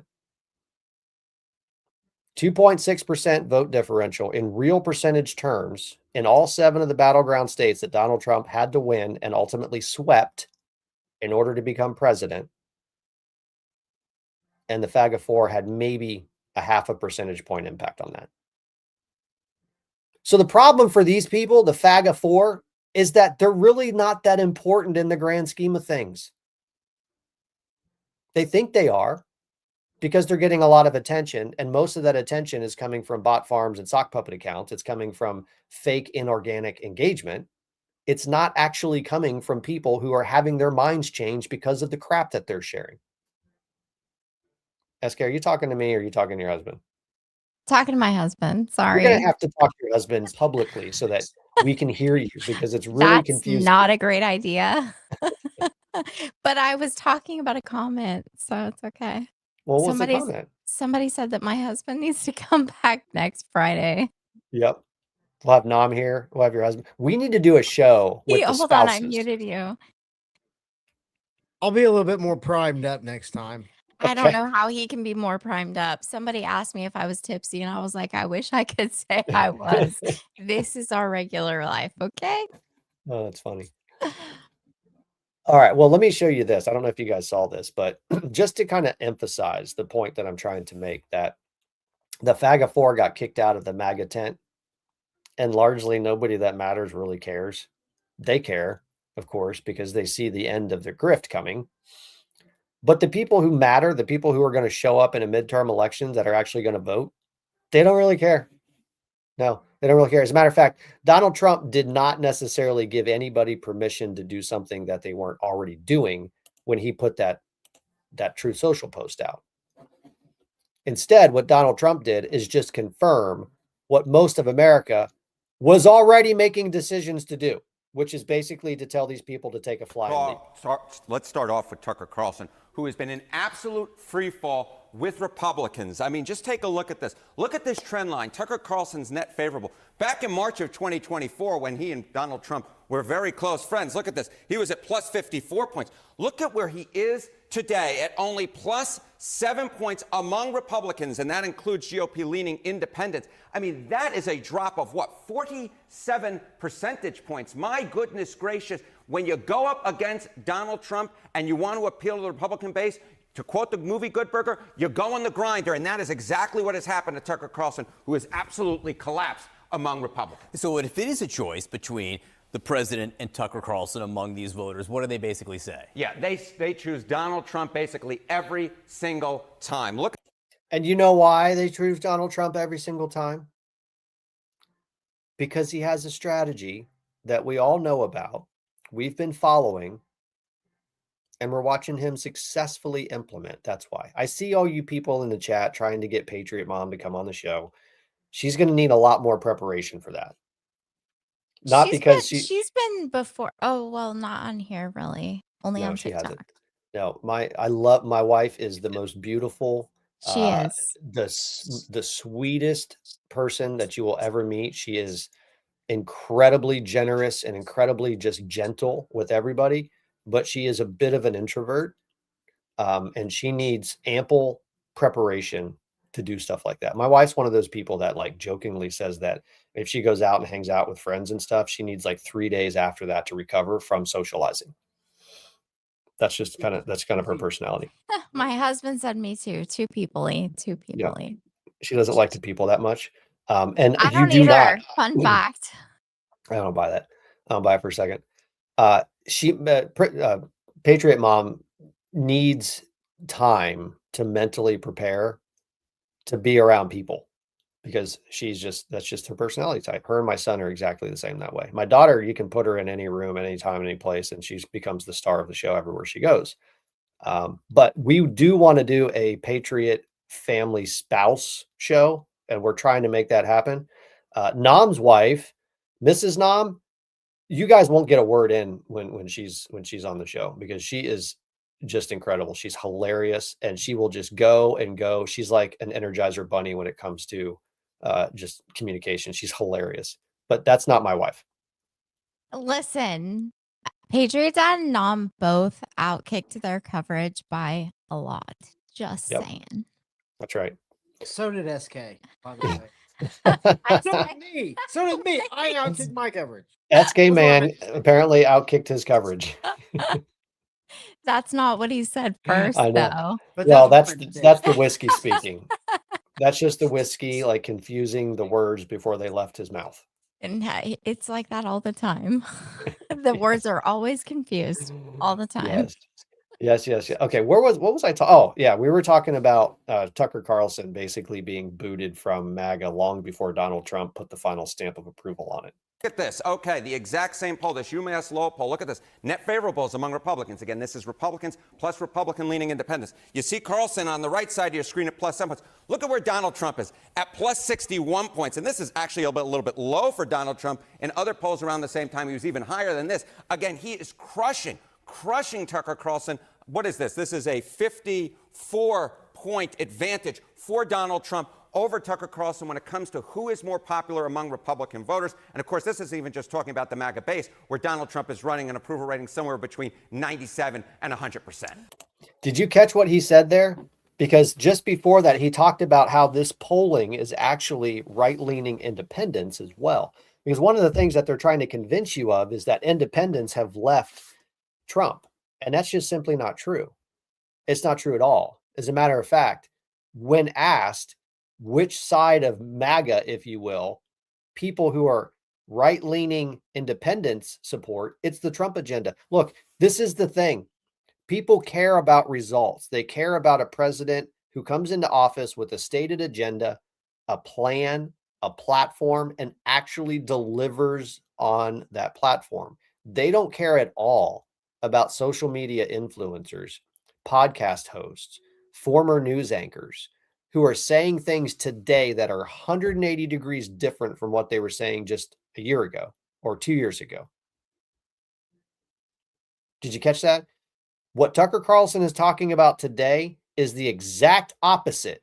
2.6% vote differential in real percentage terms in all 7 of the battleground states that Donald Trump had to win and ultimately swept in order to become president. And the FAGA Four had maybe a half a percentage point impact on that. So the problem for these people, the FAGA Four, is that they're really not that important in the grand scheme of things. They think they are because they're getting a lot of attention, and most of that attention is coming from bot farms and sock puppet accounts. It's coming from fake inorganic engagement. It's not actually coming from people who are having their minds changed because of the crap that they're sharing. SK, are you talking to me or are you talking to your husband? Talking to my husband. Sorry. You're going to have to talk to your husband publicly so that we can hear you, because it's really That's confusing. not a great idea. But I was talking about a comment, so it's okay. Well, what's the comment? Somebody said that my husband needs to come back next Friday. Yep. We'll have Nom here. We'll have your husband. We need to do a show with the Hold on, I spouses. muted you. I'll be a little bit more primed up next time. I don't know how he can be more primed up. Somebody asked me if I was tipsy, and I was like, I wish I could say I was. This is our regular life, okay? Oh, that's funny. All right. Well, let me show you this. I don't know if you guys saw this, but just to kind of emphasize the point that I'm trying to make, that the FAGA Four got kicked out of the MAGA tent, and largely nobody that matters really cares. They care, of course, because they see the end of the grift coming. But the people who matter, the people who are going to show up in a midterm elections that are actually going to vote, they don't really care. No, they don't really care. As a matter of fact, Donald Trump did not necessarily give anybody permission to do something that they weren't already doing when he put that Truth Social post out. Instead, what Donald Trump did is just confirm what most of America was already making decisions to do, which is basically to tell these people to take a flying leap. Let's start off with Tucker Carlson, who has been in absolute free fall with Republicans. I mean, just take a look at this. Look at this trend line. Tucker Carlson's net favorable. Back in March of 2024, when he and Donald Trump were very close friends, look at this. He was at plus 54 points. Look at where he is today at only plus 7 points among Republicans, and that includes GOP-leaning independents. I mean, that is a drop of what, 47 percentage points. My goodness gracious. When you go up against Donald Trump and you want to appeal to the Republican base, to quote the movie Good Burger, you go on the grinder, and that is exactly what has happened to Tucker Carlson, who has absolutely collapsed among Republicans. So if it is a choice between the president and Tucker Carlson among these voters, what do they basically say? Yeah, they choose Donald Trump basically every single time. Look. And you know why they choose Donald Trump every single time? Because he has a strategy that we all know about, we've been following, and we're watching him successfully implement. That's why. I see all you people in the chat trying to get PatriotMom to come on the show. She's going to need a lot more preparation for that. Not because she's been before. Oh, well, not on here really. Only on TikTok. Hasn't. No, my wife is the most beautiful. She is the sweetest person that you will ever meet. She is incredibly generous and incredibly just gentle with everybody, but she is a bit of an introvert, and she needs ample preparation to do stuff like that. My wife's one of those people that like jokingly says that if she goes out and hangs out with friends and stuff, she needs like 3 days after that to recover from socializing. That's kind of her personality. My husband said me too. Two people-y. Yeah. She doesn't like the people that much. And I don't you do either. not. Fun fact. I don't buy that. I'll buy it for a second. Patriot Mom needs time to mentally prepare to be around people, because that's just her personality type. Her and my son are exactly the same that way. My daughter, you can put her in any room at any time, any place, and she becomes the star of the show everywhere she goes. But we do want to do a Patriot family spouse show, and we're trying to make that happen. Nom's wife, Mrs. Nom, you guys won't get a word in when she's on the show, because she is just incredible. She's hilarious, and she will just go and go. She's like an Energizer bunny when it comes to just communication. She's hilarious, but that's not my wife. Listen, PatriotDad and Nom both outkicked their coverage by a lot. Just Yep. saying. That's right. So did SK, by the way. I So said- did me. So did me. I outdid my coverage. SK That's what I man meant to say. apparently outkicked his coverage. That's not what he said first, I know. though. But Well, what that's I did. that's the whiskey speaking. That's just the whiskey, like confusing the words before they left his mouth. And it's like that all the time. The words are always confused all the time. Yes. Okay, what was I talking? Oh, yeah, we were talking about Tucker Carlson basically being booted from MAGA long before Donald Trump put the final stamp of approval on it. Look at this. Okay, the exact same poll, this UMass Lowell poll. Look at this. Net favorables among Republicans. Again, this is Republicans plus Republican-leaning independents. You see Carlson on the right side of your screen at +7 points. Look at where Donald Trump is at +61 points. And this is actually a little bit low for Donald Trump. In other polls around the same time, he was even higher than this. Again, he is crushing Tucker Carlson. What is this? This is a 54-point advantage for Donald Trump over Tucker Carlson when it comes to who is more popular among Republican voters. And of course, this isn't even just talking about the MAGA base, where Donald Trump is running an approval rating somewhere between 97 and 100%. Did you catch what he said there? Because just before that, he talked about how this polling is actually right-leaning independents as well. Because one of the things that they're trying to convince you of is that independents have left Trump. And that's just simply not true. It's not true at all. As a matter of fact, when asked which side of MAGA, if you will, people who are right-leaning independents support, it's the Trump agenda. Look, this is the thing. People care about results. They care about a president who comes into office with a stated agenda, a plan, a platform, and actually delivers on that platform. They don't care at all about social media influencers, podcast hosts, former news anchors who are saying things today that are 180 degrees different from what they were saying just a year ago or 2 years ago. Did you catch that? What Tucker Carlson is talking about today is the exact opposite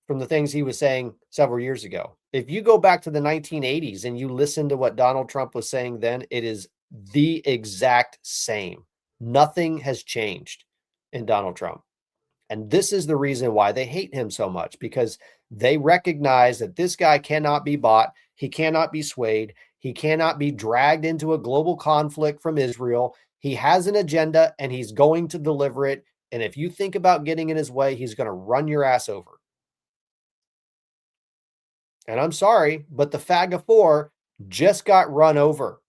from the things he was saying several years ago. If you go back to the 1980s and you listen to what Donald Trump was saying then, it is the exact same. Nothing has changed in Donald Trump. And this is the reason why they hate him so much, because they recognize that this guy cannot be bought. He cannot be swayed. He cannot be dragged into a global conflict from Israel. He has an agenda and he's going to deliver it. And if you think about getting in his way, he's going to run your ass over. And I'm sorry, but the FAGA Four just got run over.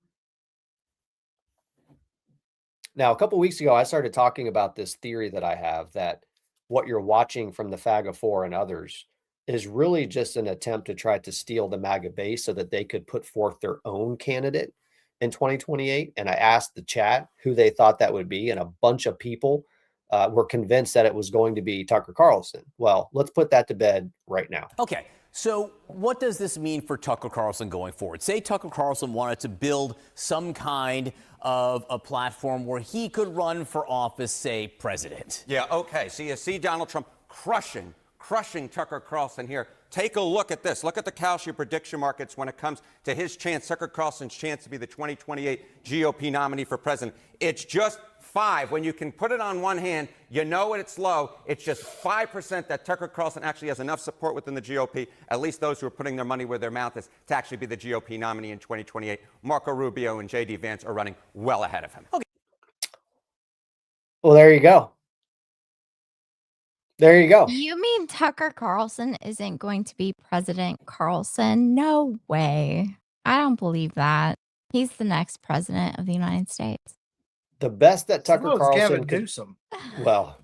Now, a couple of weeks ago, I started talking about this theory that I have that what you're watching from the FAGA Four and others is really just an attempt to try to steal the MAGA base so that they could put forth their own candidate in 2028. And I asked the chat who they thought that would be, and a bunch of people were convinced that it was going to be Tucker Carlson. Well, let's put that to bed right now. Okay. So what does this mean for Tucker Carlson going forward? Say Tucker Carlson wanted to build some kind of a platform where he could run for office, say president. Yeah, okay. So you see Donald Trump crushing Tucker Carlson here. Take a look at this. Look at the Kalshi prediction markets when it comes to his chance, Tucker Carlson's chance to be the 2028 GOP nominee for president. It's just 5. When you can put it on one hand, you know it's low. It's just 5% that Tucker Carlson actually has enough support within the GOP, at least those who are putting their money where their mouth is, to actually be the GOP nominee in 2028. Marco Rubio and J.D. Vance are running well ahead of him. Okay. Well, there you go. There you go. You mean Tucker Carlson isn't going to be President Carlson? No way. I don't believe that. He's the next president of the United States. The best that Tucker Carlson Gavin could, Newsom. well,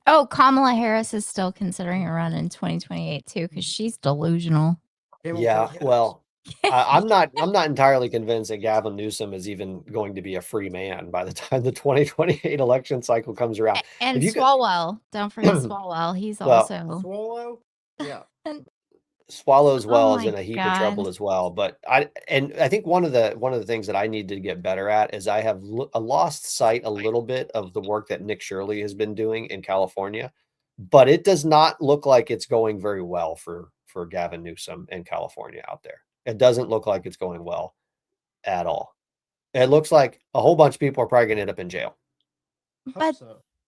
Oh, Kamala Harris is still considering a run in 2028 too, because she's delusional. yeah, well, I'm not entirely convinced that Gavin Newsom is even going to be a free man by the time the 2028 election cycle comes around. And If you could- Swalwell, don't forget Swalwell. He's Well, also Swallow? Yeah. Swallow as well Oh is in my a heap of trouble God. as well. But I think one of the things that I need to get better at is I have lost sight a little bit of the work that Nick Shirley has been doing in California, but it does not look like it's going very well for Gavin Newsom in California out there. It doesn't look like it's going well at all. It looks like a whole bunch of people are probably going to end up in jail.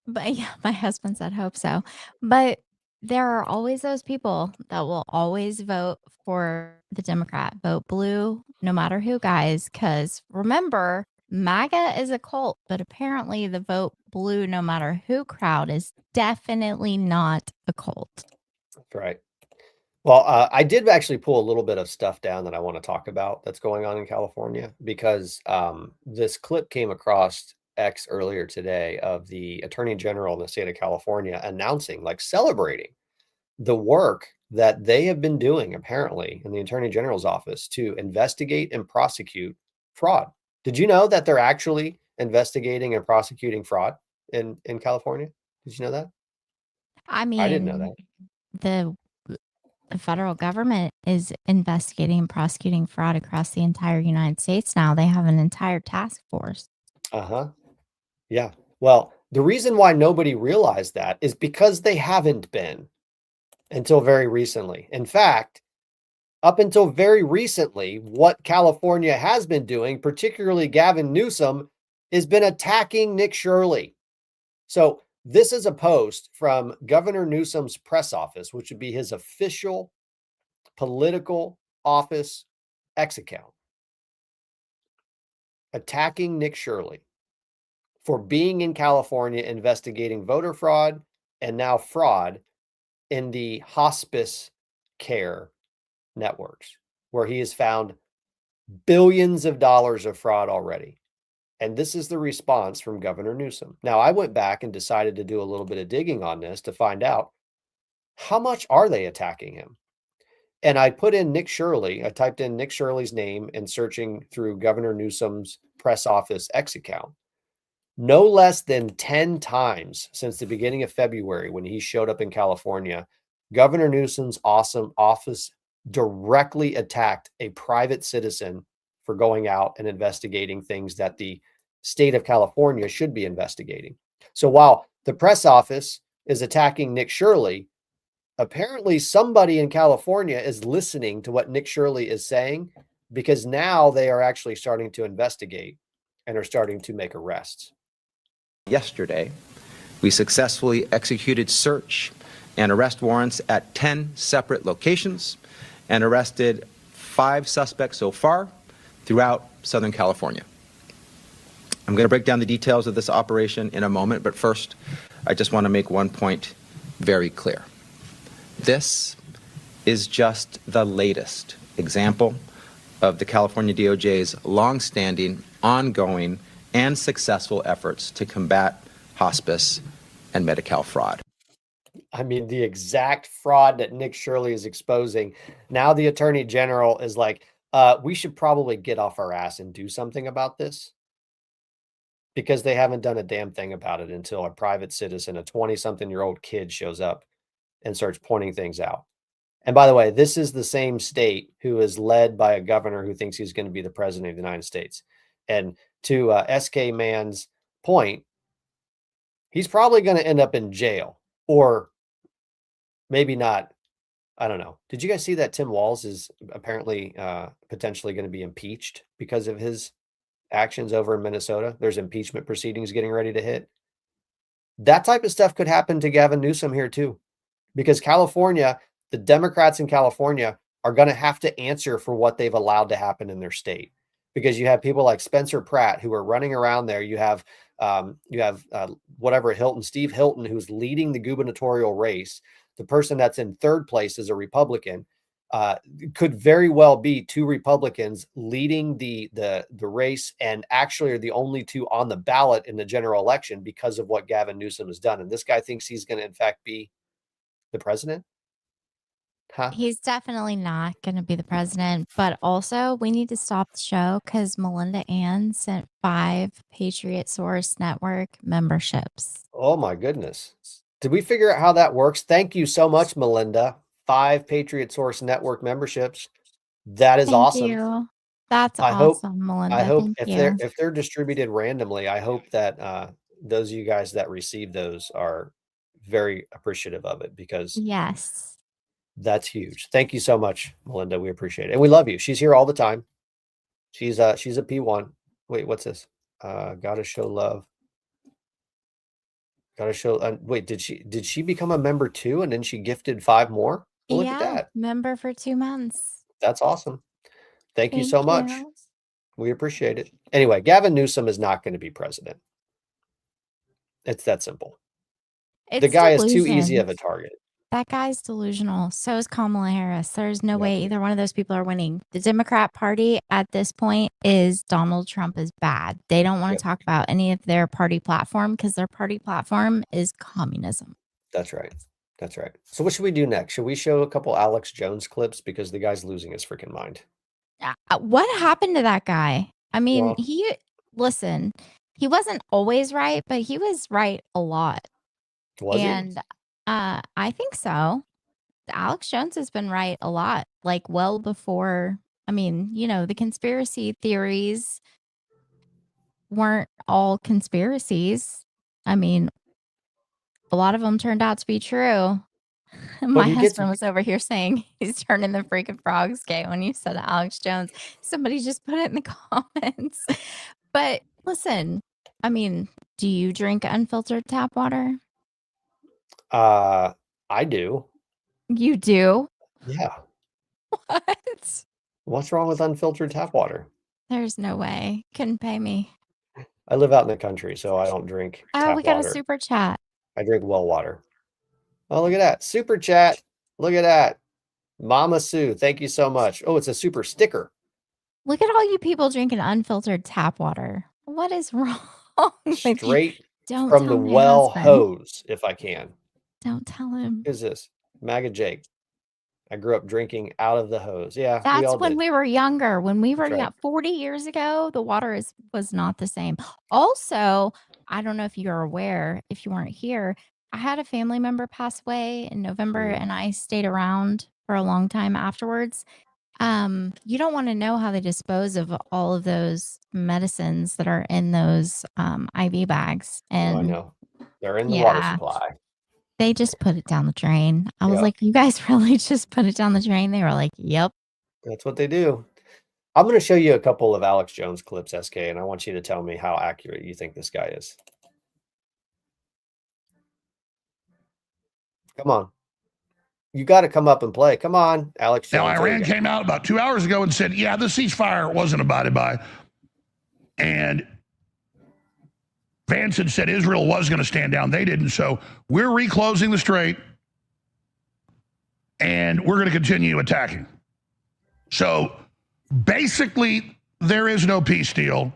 But yeah, my husband said hope so. But there are always those people that will always vote for the Democrat, vote blue, no matter who, guys. Because remember, MAGA is a cult, but apparently the vote blue, no matter who crowd is definitely not a cult. That's right. Well, I did actually pull a little bit of stuff down that I want to talk about that's going on in California, because this clip came across X earlier today of the Attorney General in the state of California announcing, like celebrating the work that they have been doing, apparently, in the Attorney General's office to investigate and prosecute fraud. Did you know that they're actually investigating and prosecuting fraud in California? Did you know that? I mean, I didn't know that. The federal government is investigating and prosecuting fraud across the entire United States now. They have an entire task force. Uh-huh. Yeah. Well, the reason why nobody realized that is because they haven't been until very recently. In fact, up until very recently, what California has been doing, particularly Gavin Newsom, has been attacking Nick Shirley. So this is a post from Governor Newsom's press office, which would be his official political office X account, attacking Nick Shirley for being in California investigating voter fraud and now fraud in the hospice care networks, where he has found billions of dollars of fraud already. And this is the response from Governor Newsom. Now, I went back and decided to do a little bit of digging on this to find out how much are they attacking him. And I put in Nick Shirley. I typed in Nick Shirley's name and searching through Governor Newsom's press office X account. No less than 10 times since the beginning of February, when he showed up in California, Governor Newsom's awesome office directly attacked a private citizen for going out and investigating things that the state of California should be investigating. So while the press office is attacking Nick Shirley, apparently somebody in California is listening to what Nick Shirley is saying, because now they are actually starting to investigate and are starting to make arrests. Yesterday, we successfully executed search and arrest warrants at 10 separate locations and arrested 5 suspects so far throughout Southern California. I'm going to break down the details of this operation in a moment, but first, I just want to make one point very clear. This is just the latest example of the California DOJ's longstanding, ongoing, and successful efforts to combat hospice and Medi-Cal fraud. I mean, the exact fraud that Nick Shirley is exposing. Now the Attorney General is like, we should probably get off our ass and do something about this, because they haven't done a damn thing about it until a private citizen, a 20-something-year-old kid, shows up and starts pointing things out. And by the way, this is the same state who is led by a governor who thinks he's going to be the president of the United States. And to SK Man's point, he's probably going to end up in jail, or maybe not. I don't know. Did you guys see that Tim Walz is apparently potentially going to be impeached because of his actions over in Minnesota? There's impeachment proceedings getting ready to hit. That type of stuff could happen to Gavin Newsom here too, because California, the Democrats in California are going to have to answer for what they've allowed to happen in their state, because you have people like Spencer Pratt who are running around there. You have Steve Hilton, who's leading the gubernatorial race. The person that's in third place is a Republican. Could very well be 2 Republicans leading the race, and actually are the only 2 on the ballot in the general election because of what Gavin Newsom has done. And this guy thinks he's going to, in fact, be the president. Huh? He's definitely not going to be the president, but also we need to stop the show because Melinda Ann sent 5 Patriot Source Network memberships. Oh my goodness. Did we figure out how that works? Thank you so much, Melinda. 5 Patriot Source Network memberships. That is awesome. Thank you. That's I awesome, Melinda. I hope Thank if they're distributed randomly, I hope that those of you guys that receive those are very appreciative of it, because yes, That's huge. Thank you so much, Melinda. We appreciate it. And we love you. She's here all the time. She's a P1. Wait, what's this? Gotta show love. Gotta show. Wait, did she become a member too? And then she gifted 5 more? Well, look at that. Member for 2 months. That's awesome. Thank you Thank so much. you. We appreciate it. Anyway, Gavin Newsom is not going to be president. It's that simple. The It's guy is too easy of a delusions. target. That guy's delusional. So is Kamala Harris. There's no way Exactly. either one of those people are winning. The Democrat Party at this point is Donald Trump is bad. They don't want Yep. to talk about any of their party platform because their party platform is communism. That's right. That's right. So what should we do next? Should we show a couple Alex Jones clips? Because the guy's losing his freaking mind. What happened to that guy? I mean, Well- listen, he wasn't always right, but he was right a lot. Was he? And I think so. Alex Jones has been right a lot, like well before. I mean, the conspiracy theories weren't all conspiracies. I mean, a lot of them turned out to be true. My he gets- husband was over here saying he's turning the freaking frogs gay when you said Alex Jones. Somebody just put it in the comments. But listen, I mean, do you drink unfiltered tap water? I do. You do? Yeah. What? What's wrong with unfiltered tap water? There's no way. Couldn't pay me. I live out in the country, so I don't drink Oh, tap we got water. a super chat. I drink well water. Oh, look at that. Super chat. Look at that. Mama Sue, thank you so much. Oh, it's a super sticker. Look at all you people drinking unfiltered tap water. What is wrong with you? Straight Don't from tell the my well husband. hose, if I can. Don't tell him. Who's this? MAGA Jake. I grew up drinking out of the hose. Yeah, we That's all when did. we were younger. When we were That's right. 40 years ago, the water was not the same. Also, I don't know if you're aware, if you weren't here, I had a family member pass away in November and I stayed around for a long time afterwards. You don't want to know how they dispose of all of those medicines that are in those IV bags. Oh, I And know. They're in the water yeah, supply. they just put it down the drain. I was Yeah. like, you guys really just put it down the drain? They were like, yep. That's what they do. I'm going to show you a couple of Alex Jones clips, SK, and I want you to tell me how accurate you think this guy is. Come on. You got to come up and play. Come on, Alex Now, Jones. There you Iran go. came out about 2 hours ago and said, yeah, the ceasefire wasn't abided by. And Vance had said Israel was going to stand down. They didn't. So we're reclosing the strait and we're going to continue attacking. So basically, there is no peace deal.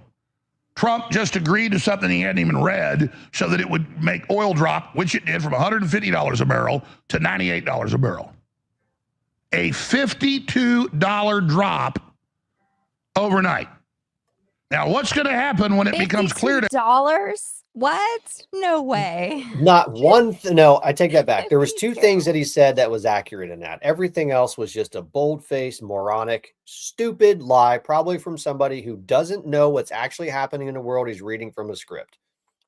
Trump just agreed to something he hadn't even read so that it would make oil drop, which it did, from $150 a barrel to $98 a barrel. A $52 drop overnight. Now, what's going to happen when it becomes clear to $52? What? No way. Not one. No, I take that back. There was 2 things that he said that was accurate in that. Everything else was just a bold-faced, moronic, stupid lie, probably from somebody who doesn't know what's actually happening in the world. He's reading from a script.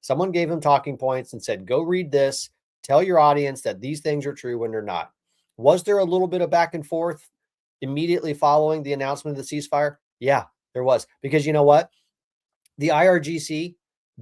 Someone gave him talking points and said, go read this. Tell your audience that these things are true when they're not. Was there a little bit of back and forth immediately following the announcement of the ceasefire? Yeah, there was. Because you know what? The IRGC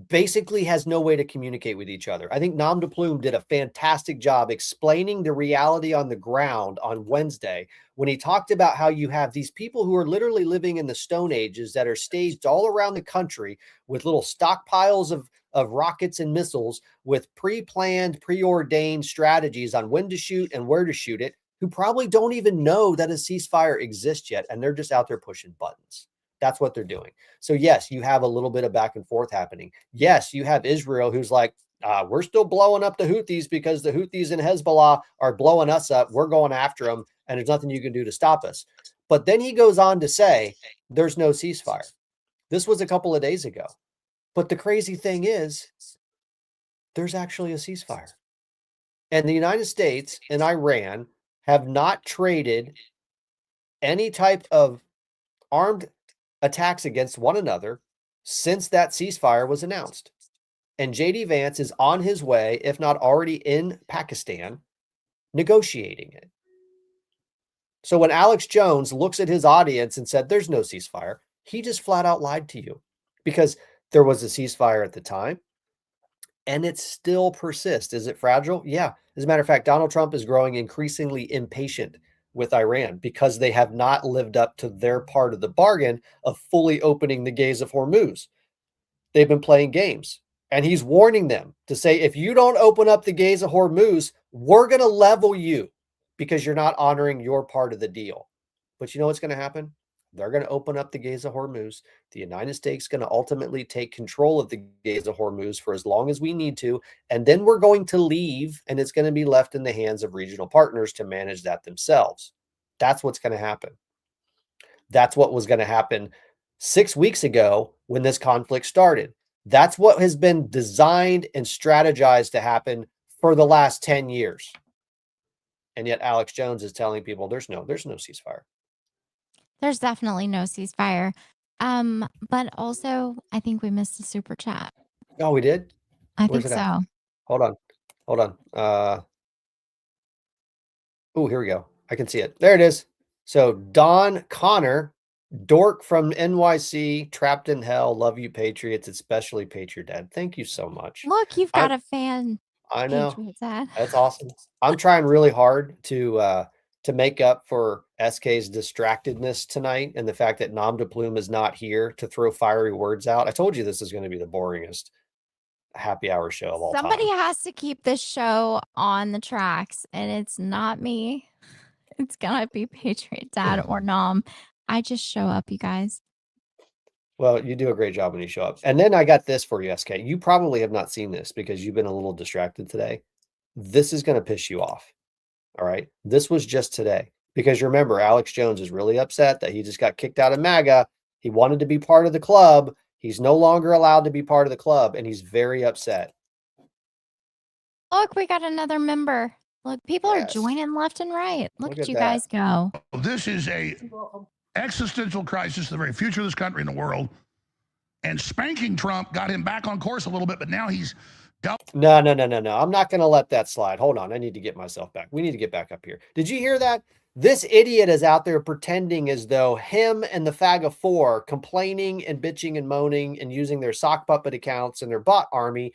basically has no way to communicate with each other. I think NomDePlume did a fantastic job explaining the reality on the ground on Wednesday when he talked about how you have these people who are literally living in the Stone Ages that are staged all around the country with little stockpiles of rockets and missiles with pre-planned, preordained strategies on when to shoot and where to shoot it, who probably don't even know that a ceasefire exists yet, and they're just out there pushing buttons. That's what they're doing. So yes, you have a little bit of back and forth happening. Yes, you have Israel who's like, we're still blowing up the Houthis because the Houthis and Hezbollah are blowing us up. We're going after them, and there's nothing you can do to stop us. But then he goes on to say, there's no ceasefire. This was a couple of days ago. But the crazy thing is, there's actually a ceasefire. And the United States and Iran have not traded any type of armed attacks against one another since that ceasefire was announced. And JD Vance is on his way, if not already in Pakistan, negotiating it. So when Alex Jones looks at his audience and said, there's no ceasefire, he just flat out lied to you, because there was a ceasefire at the time and it still persists. Is it fragile? Yeah. As a matter of fact, Donald Trump is growing increasingly impatient with Iran because they have not lived up to their part of the bargain of fully opening the gates of Hormuz. They've been playing games, and he's warning them to say, if you don't open up the gates of Hormuz, we're going to level you because you're not honoring your part of the deal. But you know what's going to happen? They're going to open up the gates of Hormuz. The United States is going to ultimately take control of the gates of Hormuz for as long as we need to. And then we're going to leave, and it's going to be left in the hands of regional partners to manage that themselves. That's what's going to happen. That's what was going to happen 6 weeks ago when this conflict started. That's what has been designed and strategized to happen for the last 10 years. And yet Alex Jones is telling people there's no ceasefire. There's definitely no ceasefire. But also I think we missed a super chat. Oh, we did? I Where's think it at? so. Hold on. Oh, here we go. I can see it. There it is. So Don Connor, dork from NYC, trapped in hell. Love you, Patriots, especially PatriotDad. Thank you so much. Look, you've got a fan. I know. PatriotDad. That's awesome. I'm trying really hard to make up for SK's distractedness tonight and the fact that NomDePlume is not here to throw fiery words out. I told you this is going to be the boringest happy hour show of all time. Somebody has to keep this show on the tracks, and it's not me. It's gonna be PatriotDad or Nom. I just show up, you guys. Well, you do a great job when you show up. And then I got this for you, SK. You probably have not seen this because you've been a little distracted today. This is going to piss you off. All right. This was just today because remember, Alex Jones is really upset that he just got kicked out of MAGA. He wanted to be part of the club. He's no longer allowed to be part of the club, and he's very upset. Look, we got another member. Look, people are joining left and right. Look at you guys go. This is a existential crisis, the very future of this country and the world. And spanking Trump got him back on course a little bit, but now he's... No. I'm not going to let that slide. Hold on. I need to get myself back. We need to get back up here. Did you hear that? This idiot is out there pretending as though him and the FAGA Four complaining and bitching and moaning and using their sock puppet accounts and their bot army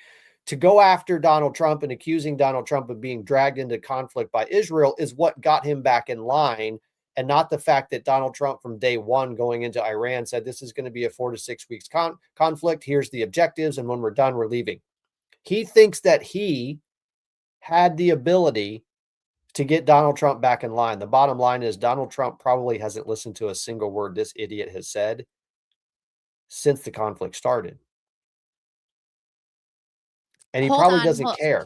to go after Donald Trump and accusing Donald Trump of being dragged into conflict by Israel is what got him back in line, and not the fact that Donald Trump from day one going into Iran said this is going to be a 4 to 6 weeks conflict. Here's the objectives, and when we're done, we're leaving. He thinks that he had the ability to get Donald Trump back in line. The bottom line is Donald Trump probably hasn't listened to a single word this idiot has said since the conflict started. And he probably doesn't care.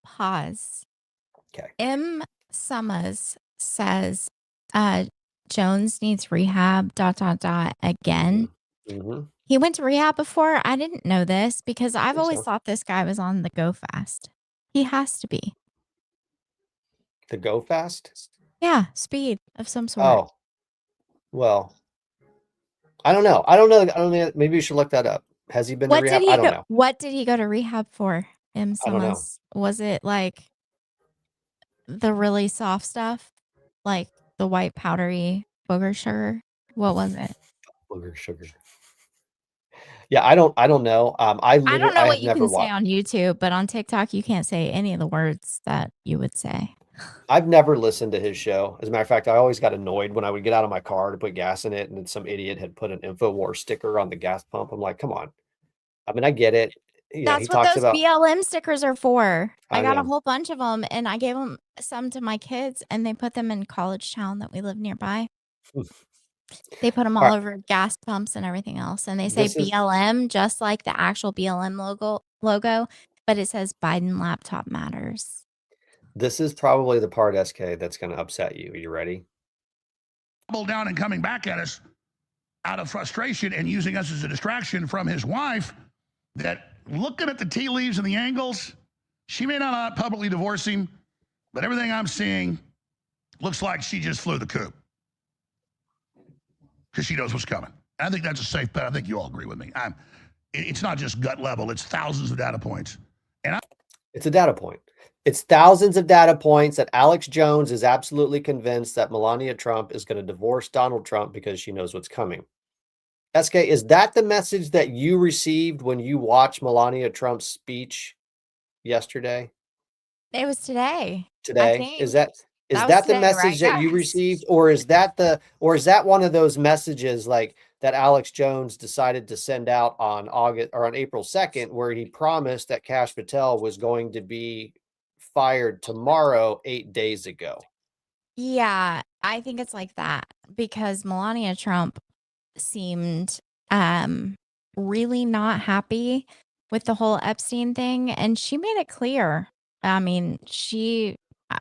Pause. Okay. M. Summers says Jones needs rehab, ... again. Mm-hmm. He went to rehab before. I didn't know this because I've always so. thought this guy was on the go fast. He has to be. The go fast? Yeah, speed of some sort. Oh, well, I don't know. I don't know. Maybe you should look that up. Has he been to rehab? I don't know. What did he go to rehab for? M. I don't know. Summers? Was it like the really soft stuff? Like the white powdery booger sugar? What was it? Booger sugar. Yeah, I don't know. I don't know what you can say on YouTube, but on TikTok you can't say any of the words that you would say. I've never listened to his show. As a matter of fact, I always got annoyed when I would get out of my car to put gas in it, and then some idiot had put an InfoWars sticker on the gas pump. I'm like, come on. I mean, I get it. Yeah, That's what those BLM stickers are for. I got a whole bunch of them, and I gave them some to my kids, and they put them in College Town that we live nearby. They put them all over gas pumps and everything else, and they say BLM just like the actual BLM logo, but it says Biden laptop matters. This is probably the part, SK, that's going to upset you. Are you ready? Down and coming back at us out of frustration and using us as a distraction from his wife, that looking at the tea leaves and the angles, she may not publicly divorce him, but everything I'm seeing looks like she just flew the coop because she knows what's coming. I think that's a safe bet. I think you all agree with me. It's not just gut level. It's thousands of data points. It's a data point. It's thousands of data points that Alex Jones is absolutely convinced that Melania Trump is going to divorce Donald Trump because she knows what's coming. SK, is that the message that you received when you watched Melania Trump's speech yesterday? It was today. I Today? think Is that that was the today, message right, that you guys? received, or is that one of those messages like that Alex Jones decided to send out on April 2nd, where he promised that Kash Patel was going to be fired tomorrow 8 days ago? Yeah, I think it's like that because Melania Trump seemed really not happy with the whole Epstein thing, and she made it clear. I mean,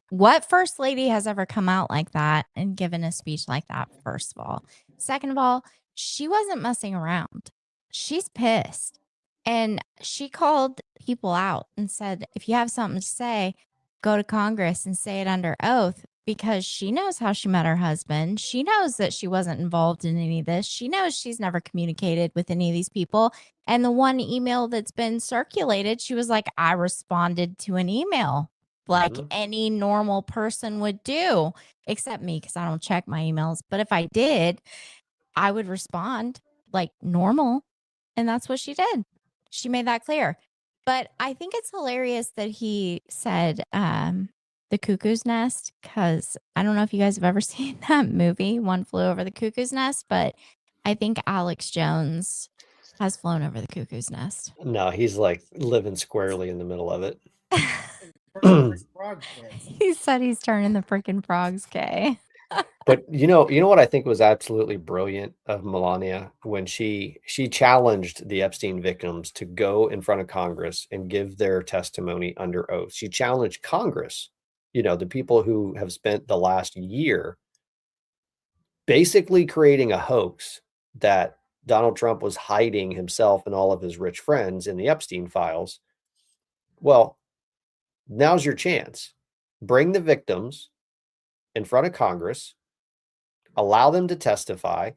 what first lady has ever come out like that and given a speech like that, first of all? Second of all, she wasn't messing around. She's pissed. And she called people out and said, if you have something to say, go to Congress and say it under oath, because she knows how she met her husband. She knows that she wasn't involved in any of this. She knows she's never communicated with any of these people. And the one email that's been circulated, she was like, I responded to an email like any normal person would do, except me, because I don't check my emails. But if I did, I would respond like normal. And that's what she did. She made that clear. But I think it's hilarious that he said the Cuckoo's Nest, because I don't know if you guys have ever seen that movie, One Flew Over the Cuckoo's Nest, but I think Alex Jones has flown over the Cuckoo's Nest. No, he's like living squarely in the middle of it. He said he's turning the freaking frogs gay. But you know what I think was absolutely brilliant of Melania when she challenged the Epstein victims to go in front of Congress and give their testimony under oath. She challenged Congress, the people who have spent the last year basically creating a hoax that Donald Trump was hiding himself and all of his rich friends in the Epstein files. Well, now's your chance. Bring the victims in front of Congress, allow them to testify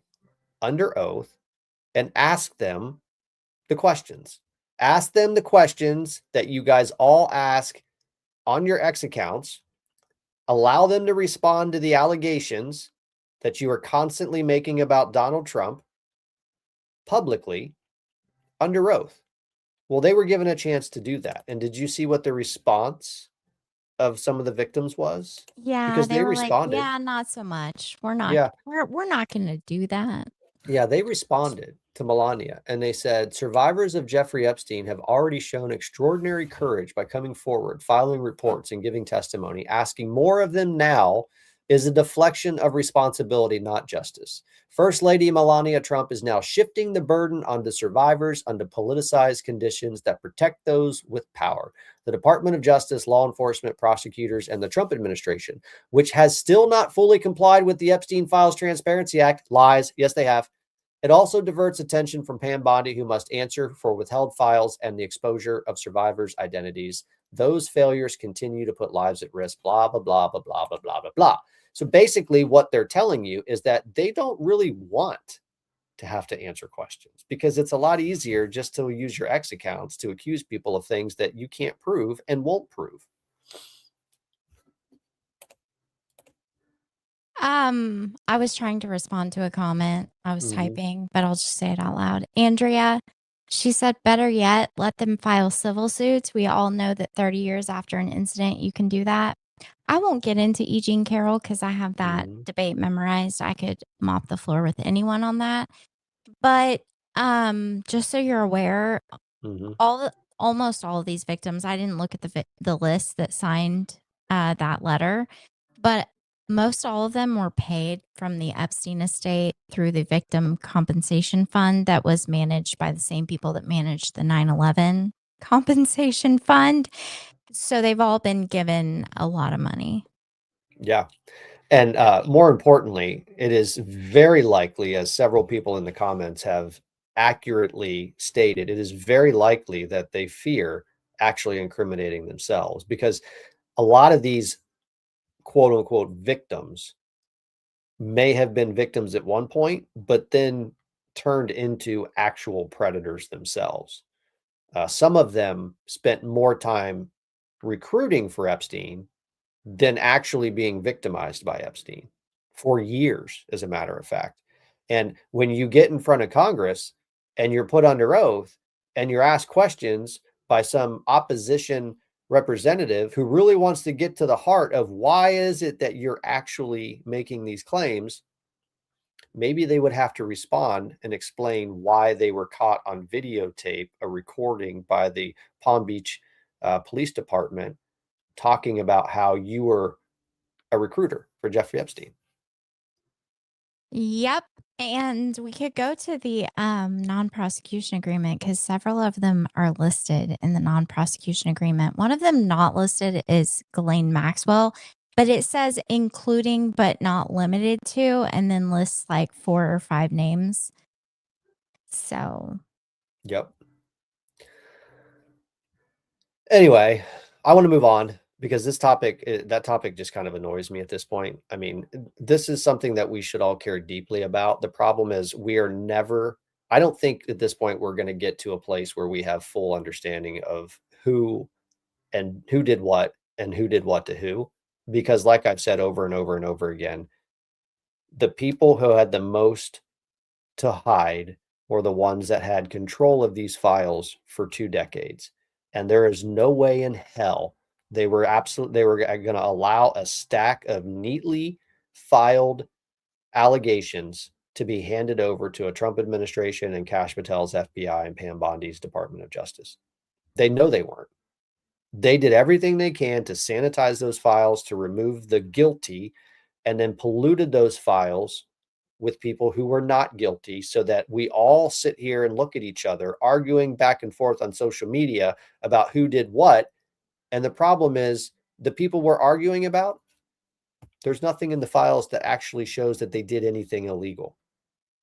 under oath, and ask them the questions. Ask them the questions that you guys all ask on your X accounts. Allow them to respond to the allegations that you are constantly making about Donald Trump publicly under oath. Well, they were given a chance to do that. And did you see what the response of some of the victims was? Yeah, Because they were responded. like, yeah, not so much. We're not. Yeah. We're not going to do that. Yeah, they responded to Melania and they said, survivors of Jeffrey Epstein have already shown extraordinary courage by coming forward, filing reports, and giving testimony. Asking more of them now is a deflection of responsibility, not justice. First Lady Melania Trump is now shifting the burden onto survivors under politicized conditions that protect those with power. The Department of Justice, law enforcement, prosecutors, and the Trump administration, which has still not fully complied with the Epstein Files Transparency Act, lies. Yes, they have. It also diverts attention from Pam Bondi, who must answer for withheld files and the exposure of survivors' identities. Those failures continue to put lives at risk, blah, blah, blah, blah, blah, blah, blah, blah, blah. So basically what they're telling you is that they don't really want to have to answer questions because it's a lot easier just to use your X accounts to accuse people of things that you can't prove and won't prove. I was trying to respond to a comment. I was typing, but I'll just say it out loud. Andrea, she said, better yet, let them file civil suits. We all know that 30 years after an incident, you can do that. I won't get into E. Jean Carroll because I have that debate memorized. I could mop the floor with anyone on that. But just so you're aware, almost all of these victims, I didn't look at the list that signed that letter, but most all of them were paid from the Epstein estate through the victim compensation fund that was managed by the same people that managed the 9/11 compensation fund. So they've all been given a lot of money. Yeah. And more importantly, it is very likely, as several people in the comments have accurately stated, it is very likely that they fear actually incriminating themselves because a lot of these quote unquote victims may have been victims at one point, but then turned into actual predators themselves. Some of them spent more time recruiting for Epstein than actually being victimized by Epstein for years, as a matter of fact. And when you get in front of Congress and you're put under oath and you're asked questions by some opposition representative who really wants to get to the heart of why is it that you're actually making these claims, maybe they would have to respond and explain why they were caught on videotape, a recording by the Palm Beach Police Department, talking about how you were a recruiter for Jeffrey Epstein. Yep. And we could go to the non-prosecution agreement because several of them are listed in the non-prosecution agreement. One of them not listed is Ghislaine Maxwell, but it says including but not limited to, and then lists like 4 or 5 names. So. Yep. Anyway, I want to move on because this topic, that topic just kind of annoys me at this point. I mean, this is something that we should all care deeply about. The problem is we are never, I don't think at this point we're going to get to a place where we have full understanding of who did what and who did what to who. Because like I've said over and over and over again, the people who had the most to hide were the ones that had control of these files for 2 decades. And there is no way in hell they were going to allow a stack of neatly filed allegations to be handed over to a Trump administration and Kash Patel's FBI and Pam Bondi's Department of Justice. They know they weren't. They did everything they can to sanitize those files, to remove the guilty, and then polluted those files with people who were not guilty, so that we all sit here and look at each other arguing back and forth on social media about who did what. And the problem is the people we're arguing about, there's nothing in the files that actually shows that they did anything illegal.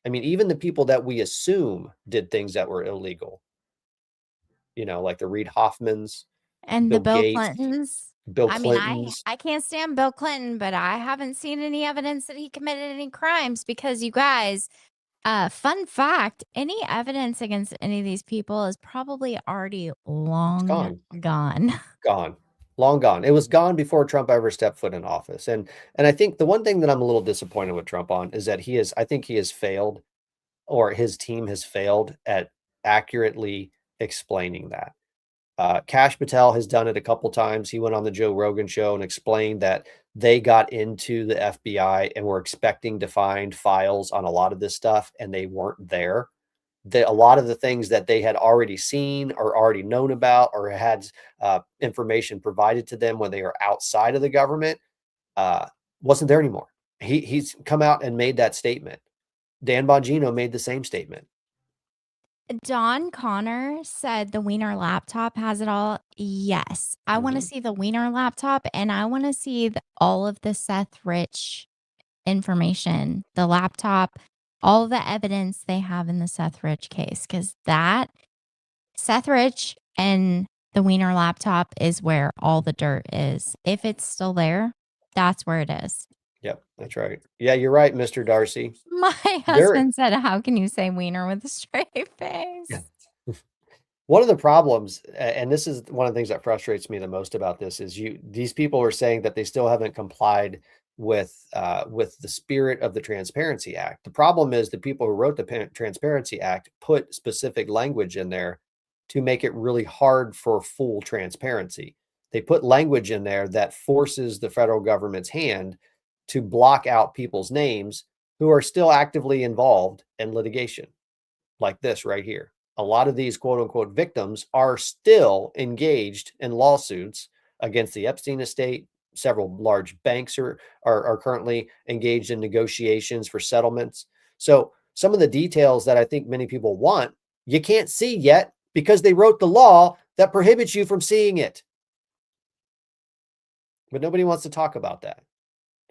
I mean, even the people that we assume did things that were illegal, you know, like the Reid Hoffmans and Bill the Bill Gates, Clintons. Bill I mean, Clintons. I can't stand Bill Clinton, but I haven't seen any evidence that he committed any crimes because you guys, fun fact, any evidence against any of these people is probably already long gone. Gone. Long gone. It was gone before Trump ever stepped foot in office. And I think the one thing that I'm a little disappointed with Trump on is that I think he has failed, or his team has failed at accurately explaining that. Kash Patel has done it a couple times. He went on the Joe Rogan show and explained that they got into the FBI and were expecting to find files on a lot of this stuff, and they weren't there. A lot of the things that they had already seen or already known about or had information provided to them when they were outside of the government wasn't there anymore. He's come out and made that statement. Dan Bongino made the same statement. Don Connor said the Wiener laptop has it all. Yes. I want to see the Wiener laptop, and I want to see all of the Seth Rich information, the laptop, all the evidence they have in the Seth Rich case, because that Seth Rich and the Wiener laptop is where all the dirt is. If it's still there, that's where it is. Yep, that's right. Yeah, you're right, Mr. Darcy. My husband said, how can you say Wiener with a straight face? One of the problems, and this is one of the things that frustrates me the most about this, is these people are saying that they still haven't complied with the spirit of the Transparency Act. The problem is the people who wrote the Transparency Act put specific language in there to make it really hard for full transparency. They put language in there that forces the federal government's hand to block out people's names who are still actively involved in litigation, like this right here. A lot of these quote unquote victims are still engaged in lawsuits against the Epstein estate. Several large banks are currently engaged in negotiations for settlements. So some of the details that I think many people want, you can't see yet because they wrote the law that prohibits you from seeing it. But nobody wants to talk about that.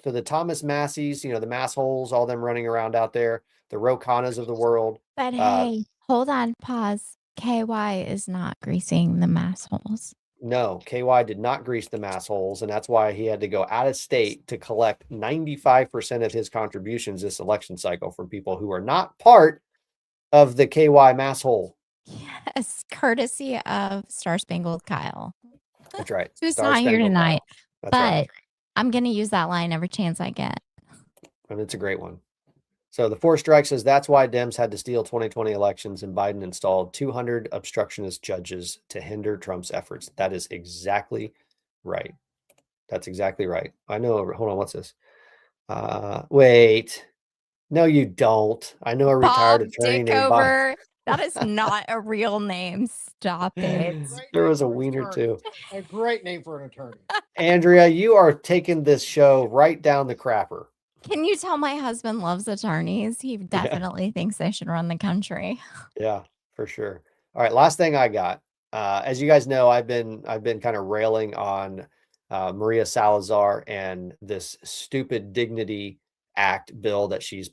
So the Thomas Masseys, you know, the massholes, all them running around out there, the Ro Khannas of the world. But hey, hold on, pause. KY is not greasing the massholes. No, KY did not grease the massholes, and that's why he had to go out of state to collect 95% of his contributions this election cycle from people who are not part of the KY masshole. Yes, courtesy of Star Spangled Kyle. That's right. Who's Star not here Spangled tonight? Banner. That's But right. I'm going to use that line every chance I get. And it's a great one. So the Four Strikes says that's why Dems had to steal 2020 elections and Biden installed 200 obstructionist judges to hinder Trump's efforts. That is exactly right. That's exactly right. I know. Hold on. What's this? Wait. No, you don't. I know a retired Bob attorney named Bob. Dickover. That is not a real name. Stop it. There was a wiener too. A great name for an attorney. Andrea, you are taking this show right down the crapper. Can you tell my husband loves attorneys? He definitely thinks they should run the country. Yeah, for sure. All right, last thing I got. As you guys know, I've been kind of railing on Maria Salazar and this stupid Dignity Act bill that she's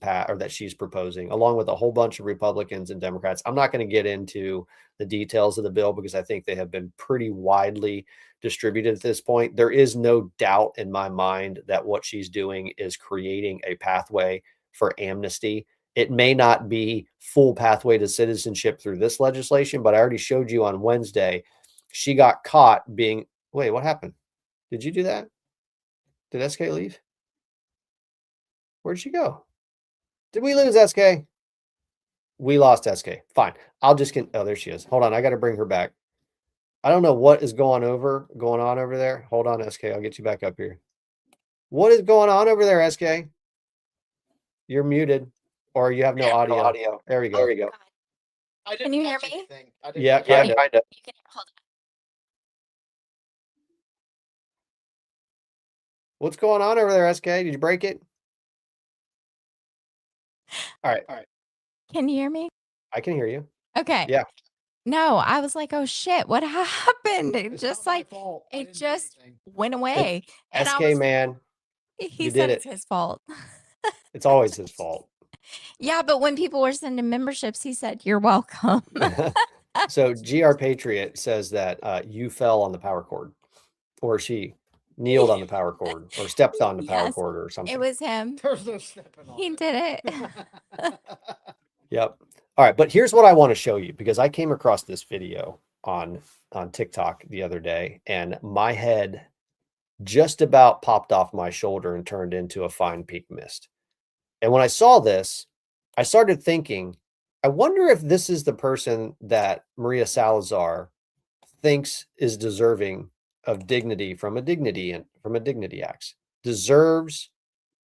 proposing, along with a whole bunch of Republicans and Democrats. I'm not going to get into the details of the bill because I think they have been pretty widely distributed at this point. There is no doubt in my mind that what she's doing is creating a pathway for amnesty. It may not be full pathway to citizenship through this legislation, but I already showed you on Wednesday, she got caught being, wait, what happened? Did you do that? Did SK leave? Where'd she go? Did we lose SK? We lost SK. Fine. I'll just oh, there she is. Hold on. I got to bring her back. I don't know what is going on over there. Hold on, SK. I'll get you back up here. What is going on over there, SK? You're muted or you have no audio. There we go. There you go. Can you hear me? Yeah, kind of. You can, hold on. What's going on over there, SK? Did you break it? All right. Can you hear me? I can hear you. Okay. Yeah. No, I was like, oh shit, what happened? It just went away. And SK, man, he you said did it's it. his fault. It's always his fault. Yeah, but when people were sending memberships, he said, you're welcome. So GR Patriot says that you fell on the power cord, or she kneeled on the power cord, or stepped on the power cord, or something. It was him. There's no stepping on He did it. Yep. All right, but here's what I want to show you because I came across this video on TikTok the other day, and my head just about popped off my shoulder and turned into a fine peak mist. And when I saw this, I started thinking, I wonder if this is the person that Maria Salazar thinks is deserving of dignity from a Dignity Act, deserves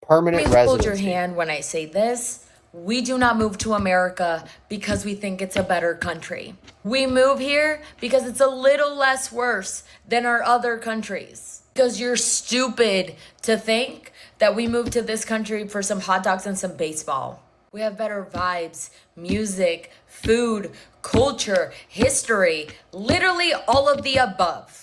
permanent residency. Hold your hand when I say this. We do not move to America because we think it's a better country. We move here because it's a little less worse than our other countries. Because you're stupid to think that we moved to this country for some hot dogs and some baseball. We have better vibes, music, food, culture, history, literally all of the above.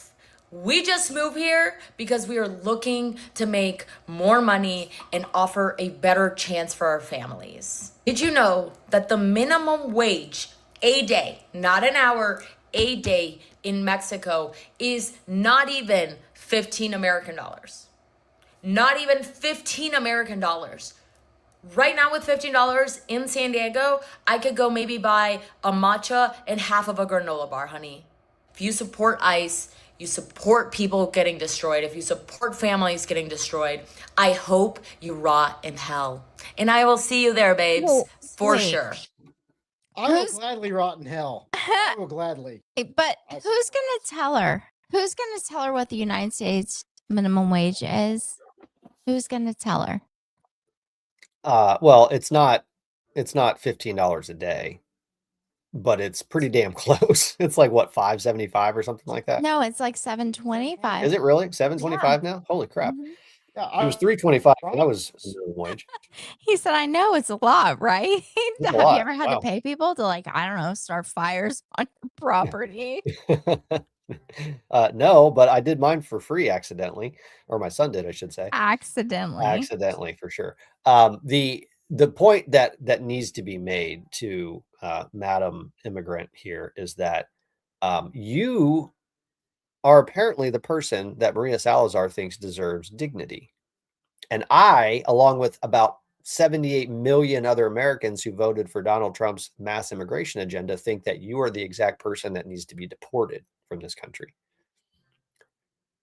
We just moved here because we are looking to make more money and offer a better chance for our families. Did you know that the minimum wage a day, not an hour, a day in Mexico is not even 15 American dollars? Not even 15 American dollars. Right now with $15 in San Diego, I could go maybe buy a matcha and half of a granola bar, honey. If you support ICE, you support people getting destroyed. If you support families getting destroyed, I hope you rot in hell. And I will see you there, babes, for sure. I will gladly rot in hell. I will gladly. But who's going to tell her? Who's going to tell her what the United States minimum wage is? Who's going to tell her? Well, it's not $15 a day, but it's pretty damn close. It's like what, $5.75 or something like that? No, it's like $7.25. Is it really $7.25 now? Holy crap. Mhm. Yeah, It was $3.25 when I was minimum wage. He said, I know it's a lot, right? It's a Have lot. you ever had Wow. to pay people to, like, I don't know, start fires on your property? No, but I did mine for free accidentally, or my son did, I should say. Accidentally. For sure. The point that needs to be made to Madam Immigrant here is that you are apparently the person that Maria Salazar thinks deserves dignity. And I, along with about 78 million other Americans who voted for Donald Trump's mass immigration agenda, think that you are the exact person that needs to be deported from this country.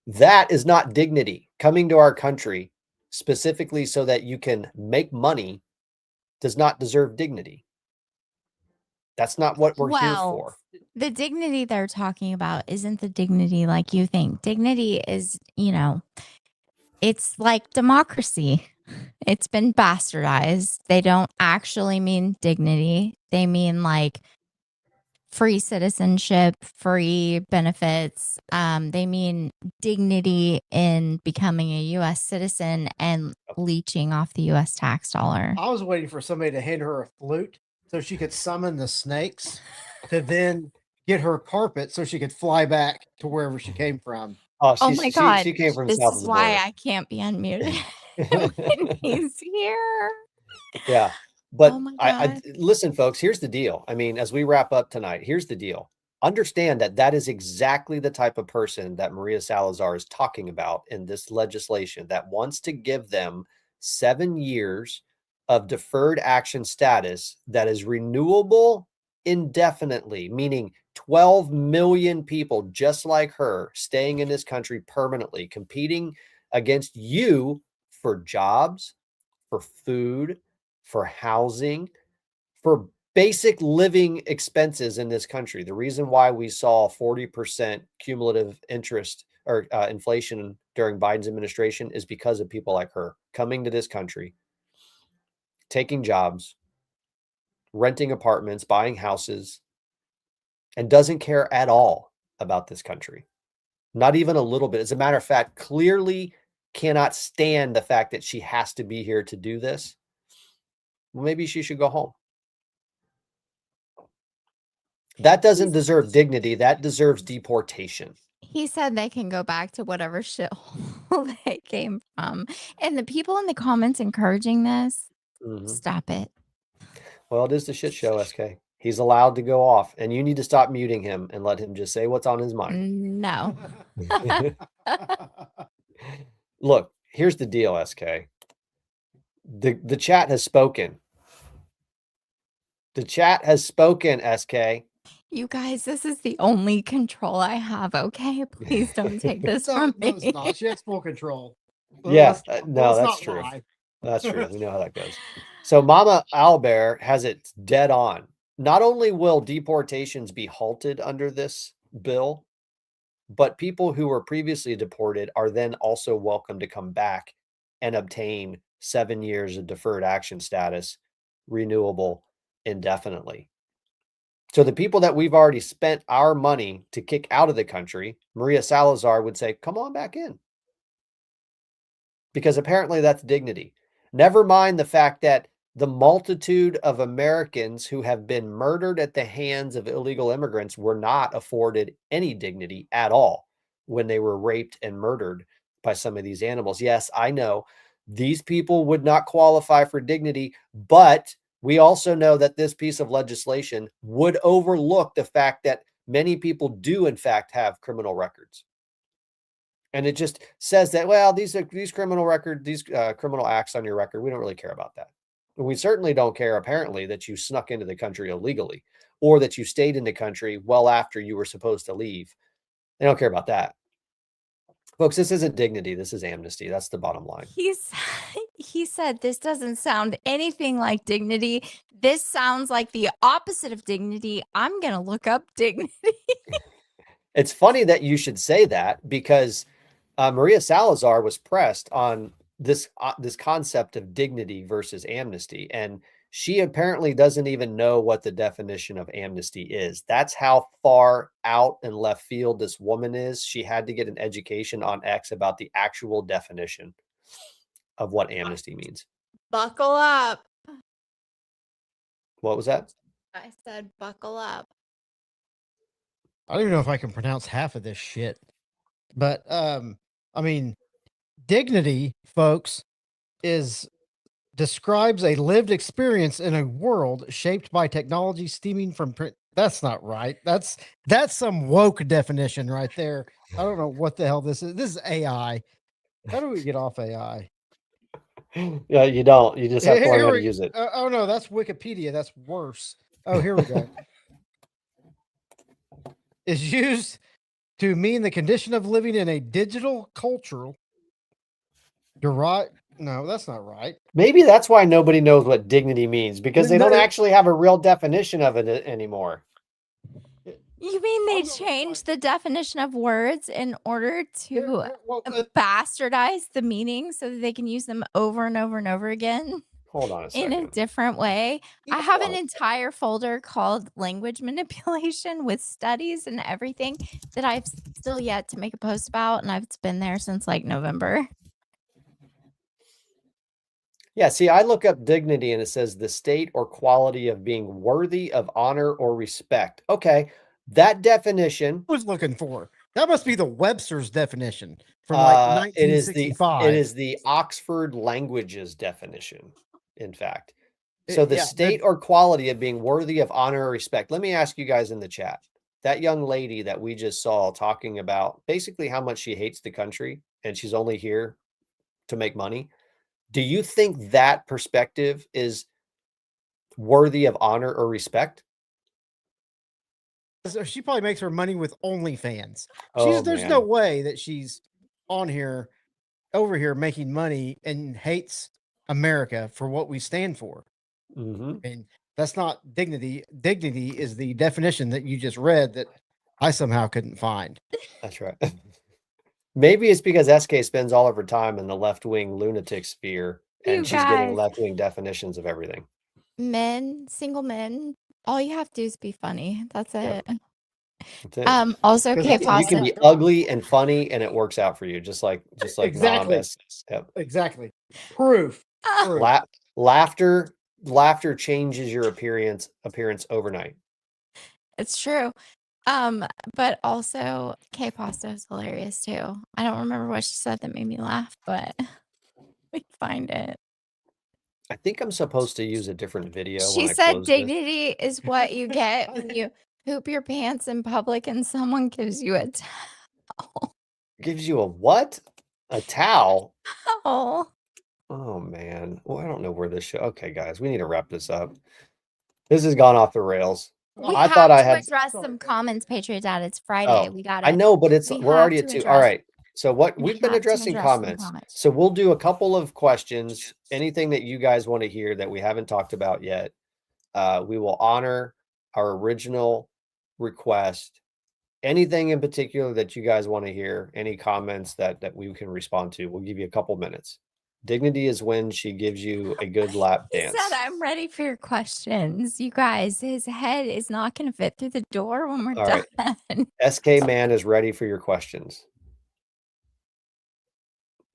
That is not dignity. Coming to our country specifically so that you can make money does not deserve dignity. That's not what we're here for. The dignity they're talking about isn't the dignity like you think. Dignity is, it's like democracy. It's been bastardized. They don't actually mean dignity. They mean like free citizenship, free benefits. They mean dignity in becoming a U.S. citizen and leeching off the U.S. tax dollar. I was waiting for somebody to hand her a flute so she could summon the snakes to then get her carpet so she could fly back to wherever she came from. Oh, my God. She came from This south of is the why border. I can't be unmuted when he's here. Yeah. But Oh my I God. listen, folks, here's the deal. I mean, as we wrap up tonight, here's the deal. Understand that that is exactly the type of person that Maria Salazar is talking about in this legislation that wants to give them 7 years of deferred action status that is renewable indefinitely, meaning 12 million people just like her staying in this country permanently, competing against you for jobs, for food, for housing, for basic living expenses in this country. The reason why we saw 40% cumulative interest or inflation during Biden's administration is because of people like her coming to this country, taking jobs, renting apartments, buying houses, and doesn't care at all about this country. Not even a little bit. As a matter of fact, clearly cannot stand the fact that she has to be here to do this. Well, maybe she should go home. That doesn't deserve dignity. That deserves deportation. He said they can go back to whatever shithole they came from. And the people in the comments encouraging this, stop it. Well, it is the shit show, SK. He's allowed to go off, and you need to stop muting him and let him just say what's on his mind. No. Look, here's the deal, SK. The chat has spoken. The chat has spoken, SK. You guys, this is the only control I have, okay? Please don't take this from me. No, it's not. She has full control. Yeah, Let's no, that's not true. lie. That's true. We know how that goes. So Mama Owlbear has it dead on. Not only will deportations be halted under this bill, but people who were previously deported are then also welcome to come back and obtain 7 years of deferred action status, renewable indefinitely. So the people that we've already spent our money to kick out of the country, Maria Salazar would say, come on back in. Because apparently that's dignity. Never mind the fact that the multitude of Americans who have been murdered at the hands of illegal immigrants were not afforded any dignity at all when they were raped and murdered by some of these animals. Yes, I know these people would not qualify for dignity, but we also know that this piece of legislation would overlook the fact that many people do in fact have criminal records. And it just says that, well, these criminal record, these criminal acts on your record, we don't really care about that. And we certainly don't care, apparently, that you snuck into the country illegally or that you stayed in the country well after you were supposed to leave. They don't care about that. Folks, this isn't dignity. This is amnesty. That's the bottom line. He said this doesn't sound anything like dignity. This sounds like the opposite of dignity. I'm going to look up dignity. It's funny that you should say that because Maria Salazar was pressed on this concept of dignity versus amnesty, and she apparently doesn't even know what the definition of amnesty is. That's how far out and left field this woman is. She had to get an education on X about the actual definition of what amnesty means. Buckle up. What was that? I said buckle up. I don't even know if I can pronounce half of this shit. But I mean, dignity, folks, describes a lived experience in a world shaped by technology stemming from print. That's not right. That's some woke definition right there. I don't know what the hell this is. This is AI. How do we get off AI? Yeah, you don't. You just have to learn how to use it. Oh no, that's Wikipedia. That's worse. Oh, here we go. Is used to mean the condition of living in a digital cultural derived. No, that's not right. Maybe that's why nobody knows what dignity means, because they don't No. actually have a real definition of it anymore. You mean they changed the definition of words in order to bastardize the meaning so that they can use them over and over and over again? Hold on a In a second. different way. I have an entire folder called language manipulation with studies and everything that I've still yet to make a post about, and it's been there since like November. Yeah, see, I look up dignity and it says the state or quality of being worthy of honor or respect. Okay, that definition. I was looking for. That must be the Webster's definition from like 1965. It is the Oxford Languages definition, in fact. So the state or quality of being worthy of honor or respect. Let me ask you guys in the chat. That young lady that we just saw talking about basically how much she hates the country and she's only here to make money. Do you think that perspective is worthy of honor or respect? She probably makes her money with OnlyFans. There's Man. no way that she's over here making money and hates America for what we stand for. Mm-hmm. I mean, that's not dignity. Dignity is the definition that you just read that I somehow couldn't find. That's right. Maybe it's because SK spends all of her time in the left-wing lunatic sphere and she's getting left-wing definitions of everything. Men, single men, all you have to do is be funny. That's it. That's it. Also, you can be ugly and funny and it works out for you, just like exactly. Yep. Exactly. Proof. Laughter changes your appearance overnight. It's true. But also K-Pasta is hilarious too. I don't remember what she said that made me laugh, but we find it. I think I'm supposed to use a different video. She said dignity is what you get when you poop your pants in public and someone gives you a towel. Gives you a what? A towel? Oh. Oh man. Well, I don't know where this show. Okay, guys, we need to wrap this up. This has gone off the rails. We have to address some comments, Patriot Dad. It's Friday. Oh, We got it. I know, but we're already at 2. All right. So we've been addressing comments. So we'll do a couple of questions. Anything that you guys want to hear that we haven't talked about yet. We will honor our original request. Anything in particular that you guys want to hear, any comments that we can respond to, we'll give you a couple minutes. Dignity is when she gives you a good lap dance. He said, I'm ready for your questions. You guys, his head is not going to fit through the door when we're done. Right. SK Man is ready for your questions.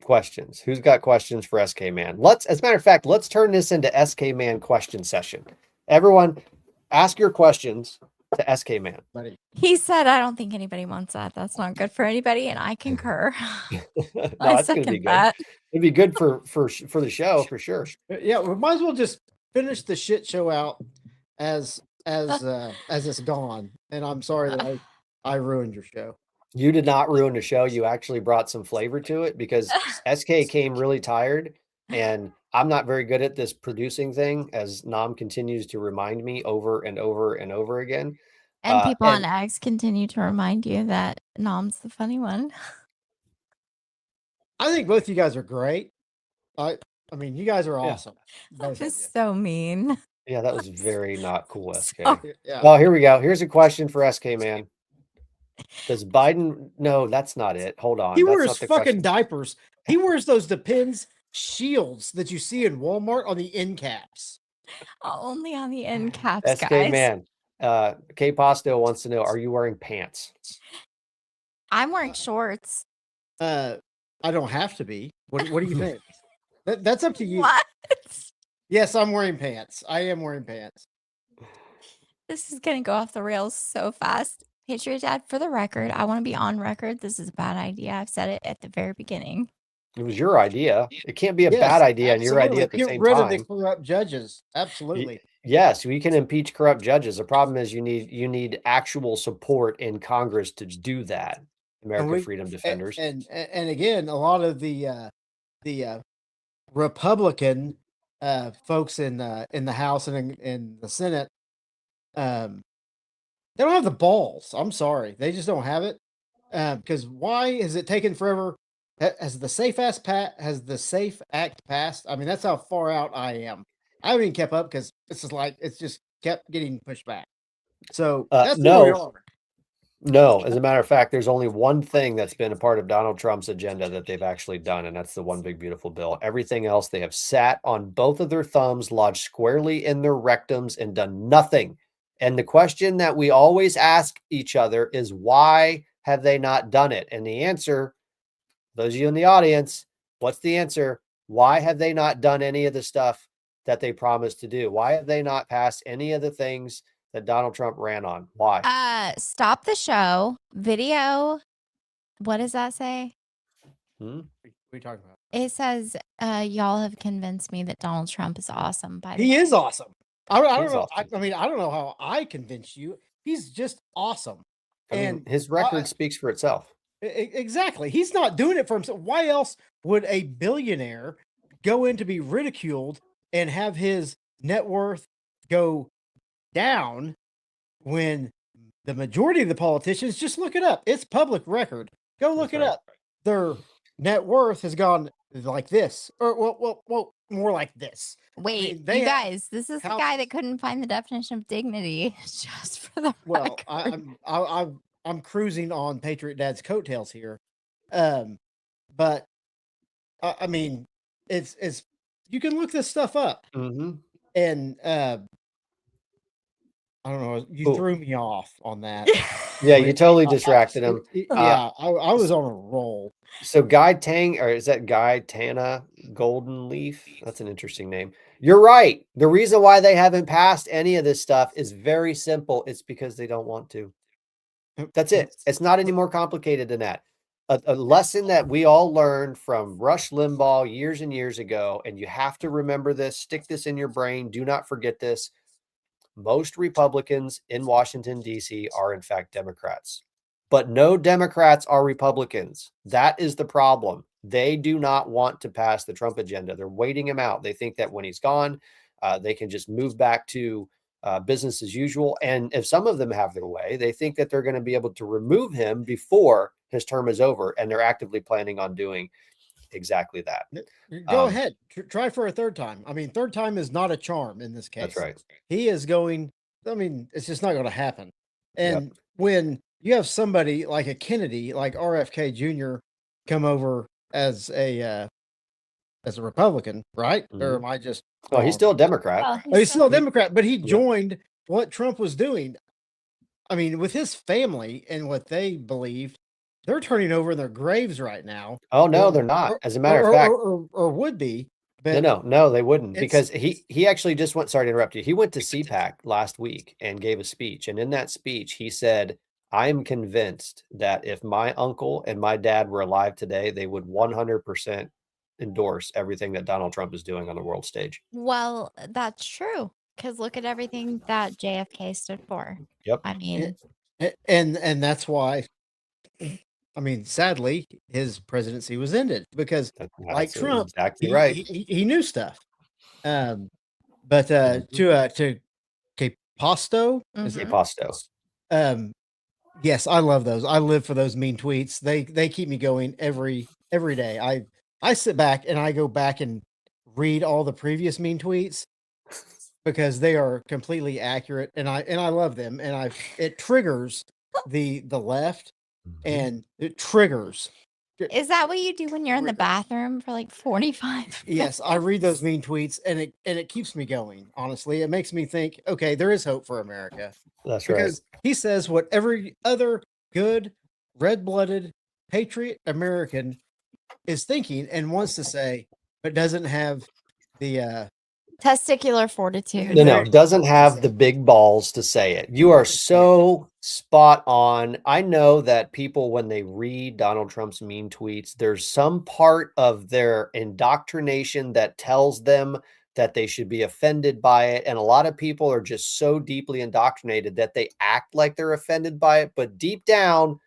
Questions. Who's got questions for SK Man? As a matter of fact, let's turn this into SK Man question session. Everyone, ask your questions to SK Man. He said, I don't think anybody wants that. That's not good for anybody, and I concur. No, that's going to be good. That. It'd be good for the show for sure. Yeah, we might as well just finish the shit show out as it's gone. And I'm sorry that I ruined your show. You did not ruin the show. You actually brought some flavor to it because SK came really tired, and I'm not very good at this producing thing, as Nom continues to remind me over and over and over again. And people on X continue to remind you that Nom's the funny one. I think both you guys are great. I mean, you guys are awesome. That was so mean. Yeah, that was very not cool, SK. Yeah. Well, here we go. Here's a question for SK Man. Does Biden? No, that's not it. Hold on. He wears fucking diapers. He wears those Depends shields that you see in Walmart on the end caps. Only on the end caps, SK guys. Man. K Pasto wants to know: are you wearing pants? I'm wearing shorts. I don't have to be. What do you think? That's up to you. What? Yes, I'm wearing pants. I am wearing pants. This is gonna go off the rails so fast. Patriot Dad, for the record, I want to be on record. This is a bad idea. I've said it at the very beginning. It was your idea. It can't be a bad idea and your idea at the same time. Get rid of the corrupt judges. Absolutely. Yes, we can impeach corrupt judges. The problem is you need actual support in Congress to do that. American Freedom Defenders. And again, a lot of the Republican folks in the House and in the Senate, they don't have the balls. I'm sorry, they just don't have it. Because why is it taken forever? Has the Safe Act passed? I mean, that's how far out I am. I haven't even kept up because it's just kept getting pushed back. So that's where we No, are. no. As a matter of fact, there's only one thing that's been a part of Donald Trump's agenda that they've actually done, and that's the one big beautiful bill. Everything else, they have sat on both of their thumbs, lodged squarely in their rectums, and done nothing. And the question that we always ask each other is, why have they not done it? And the answer, those of you in the audience, what's the answer? Why have they not done any of the stuff that they promised to do? Why have they not passed any of the things that Donald Trump ran on? Why? Stop the show. Video. What does that say? What are you talking about? It says, y'all have convinced me that Donald Trump is awesome. By the He way. is awesome. I don't He's know. awesome. I mean, I don't know how I convinced you. He's just awesome. I mean, his record speaks for itself. Exactly. He's not doing it for himself. Why else would a billionaire go in to be ridiculed and have his net worth go down when the majority of the politicians, just look it up. It's public record. Go look it up. Their net worth has gone like this, or well, more like this. Wait, you guys, this is the guy that couldn't find the definition of dignity. Just for the Well, record. I'm cruising on Patriot Dad's coattails here, but I mean, it's you can look this stuff up, and I don't know. You threw me off on that. Yeah, you totally distracted him. Yeah, I was on a roll. So Guy Tang, or is that Guy Tana Golden Leaf? That's an interesting name. You're right. The reason why they haven't passed any of this stuff is very simple. It's because they don't want to. That's it. It's not any more complicated than that. A lesson that we all learned from Rush Limbaugh years and years ago, and you have to remember this, stick this in your brain. Do not forget this. Most Republicans in Washington, D.C. are in fact Democrats, but no Democrats are Republicans. That is the problem. They do not want to pass the Trump agenda. They're waiting him out. They think that when he's gone, they can just move back to business as usual. And if some of them have their way, they think that they're going to be able to remove him before his term is over. And they're actively planning on doing exactly that. Go ahead. Try for a third time. I mean, third time is not a charm in this case. That's right. He is going, I mean, it's just not going to happen. And when you have somebody like a Kennedy, like RFK Jr. come over as a Republican, right? Or am I just... Oh, he's still a Democrat. He's still a Democrat, but he joined what Trump was doing. I mean, with his family and what they believed, they're turning over in their graves right now. Oh, no, they're not. As a matter of fact, or would be. But no, they wouldn't, because he actually just went, sorry to interrupt you. He went to CPAC last week and gave a speech. And in that speech, he said, I am convinced that if my uncle and my dad were alive today, they would 100% endorse everything that Donald Trump is doing on the world stage. Well, that's true. Because look at everything that JFK stood for. Yep. I mean, and that's why, I mean, sadly, his presidency was ended because, like Trump, exactly right. He knew stuff. But to Capasto, is it Capasto? Yes, I love those. I live for those mean tweets. They keep me going every day. I sit back and I go back and read all the previous mean tweets because they are completely accurate, and I love them, and it triggers the left, and it triggers. is that what you do when you're in the bathroom for like 45 minutes? Yes, I read those mean tweets, and it keeps me going. Honestly, it makes me think, okay, there is hope for America. That's right. Because he says what every other good, red-blooded patriot American is thinking and wants to say, but doesn't have the testicular fortitude. No, doesn't have the big balls to say it. You are so spot on. I know that people, when they read Donald Trump's mean tweets, there's some part of their indoctrination that tells them that they should be offended by it. And a lot of people are just so deeply indoctrinated that they act like they're offended by it. But deep down,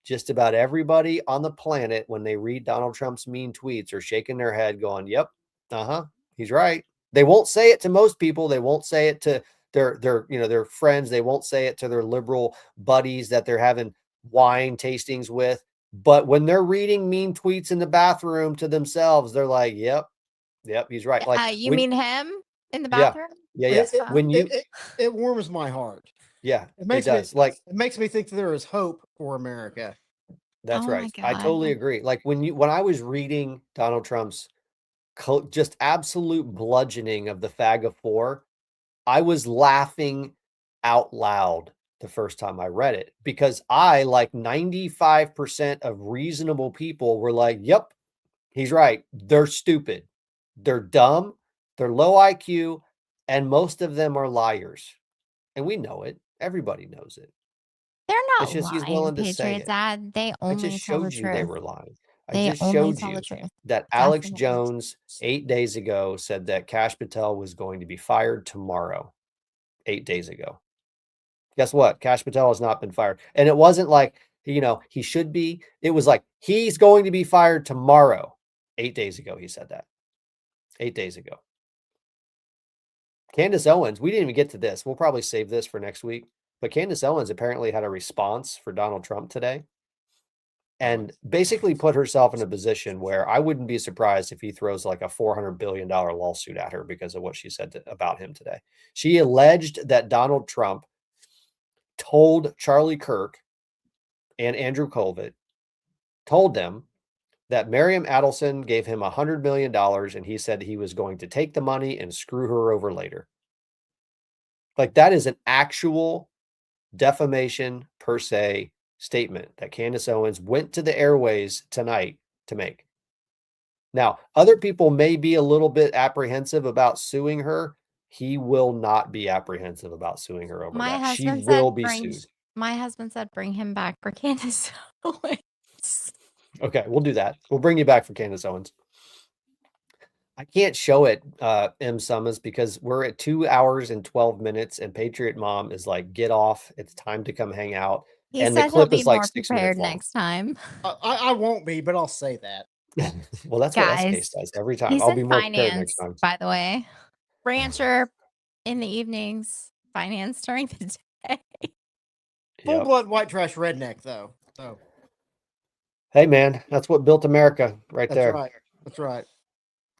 just about everybody on the planet, when they read Donald Trump's mean tweets, are shaking their head going, yep, he's right. They won't say it to most people. They won't say it to their friends. They won't say it to their liberal buddies that they're having wine tastings with. But when they're reading mean tweets in the bathroom to themselves, they're like, yep, he's right. Like, You mean him in the yeah, bathroom? yeah. When you, it warms my heart. yeah, It makes does. me Like, it makes me think there is hope for America. that's Oh my right. I God. totally agree. Like when I was reading Donald Trump's just absolute bludgeoning of the FAGA Four, I was laughing out loud the first time I read it, because I, like 95% of reasonable people, were like, yep, he's right. They're stupid. They're dumb. They're low IQ. And most of them are liars. And we know it. Everybody knows it. They're not It's just he's lying, willing to say Patriot it. Dad. They I only just tell the showed you they truth. were lying. I They just only showed tell you the truth. that Alex Definitely. Jones 8 days ago said that Kash Patel was going to be fired tomorrow. 8 days ago. Guess what? Kash Patel has not been fired. And it wasn't like, he should be. It was like, he's going to be fired tomorrow. 8 days ago, he said that. 8 days ago. Candace Owens, we didn't even get to this. We'll probably save this for next week. But Candace Owens apparently had a response for Donald Trump today and basically put herself in a position where I wouldn't be surprised if he throws like a $400 billion lawsuit at her because of what she said about him today. She alleged that Donald Trump told Charlie Kirk and Andrew Colvett, told them that Miriam Adelson gave him $100 million and he said he was going to take the money and screw her over later. Like, that is an actual defamation per se statement that Candace Owens went to the airways tonight to make. Now, other people may be a little bit apprehensive about suing her. He will not be apprehensive about suing her over that. She will be sued. My husband said bring him back for Candace Owens. Okay, we'll do that. We'll bring you back for Candace Owens. I can't show it, M. Summers, because we're at 2 hours and 12 minutes and Patriot Mom is like, get off. It's time to come hang out. He and said the clip he'll be is like more 6 prepared minutes long. next time. I won't be, but I'll say that. Well, that's Guys, what SK does every time. He's I'll in be more prepared next time. finance, by the way. Rancher in the evenings, finance during the day. Full blood white trash redneck, though. So. Hey, man, that's what built America right there. Right. That's right.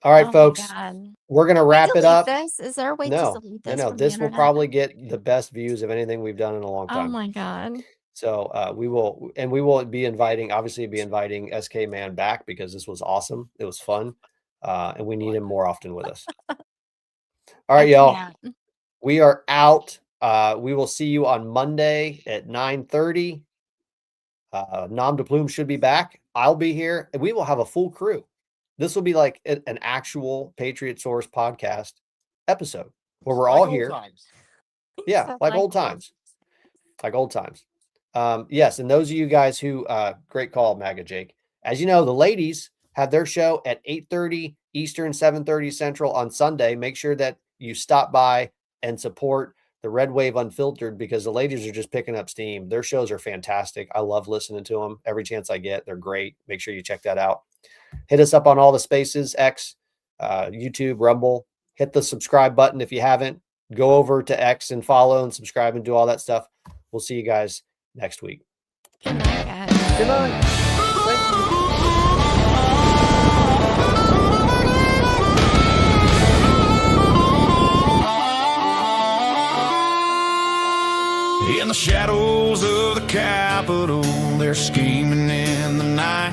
All right, Oh my folks, God. we're going to wrap it up. Is there a way to delete this? No, from the this will internet? probably get the best views of anything we've done in a long Oh time. my God. So we will be inviting SK Man back because this was awesome. It was fun. And we need him more often with us. All right, y'all. We are out. We will see you on Monday at 9:30. NomDePlume should be back. I'll be here and we will have a full crew. This will be like an actual Patriot Source podcast episode where we're all here. Yeah, like old times. Like old times. Yes, and those of you guys who great call, MAGA Jake. As you know, the ladies have their show at 8:30 Eastern, 7:30 Central on Sunday. Make sure that you stop by and support the Red Wave Unfiltered because the ladies are just picking up steam. Their shows are fantastic. I love listening to them every chance I get. They're great. Make sure you check that out. Hit us up on all the spaces, X, YouTube, Rumble. Hit the subscribe button if you haven't. Go over to X and follow and subscribe and do all that stuff. We'll see you guys next week. Good night, guys. Good night. In the shadows of the Capitol, they're scheming in the night,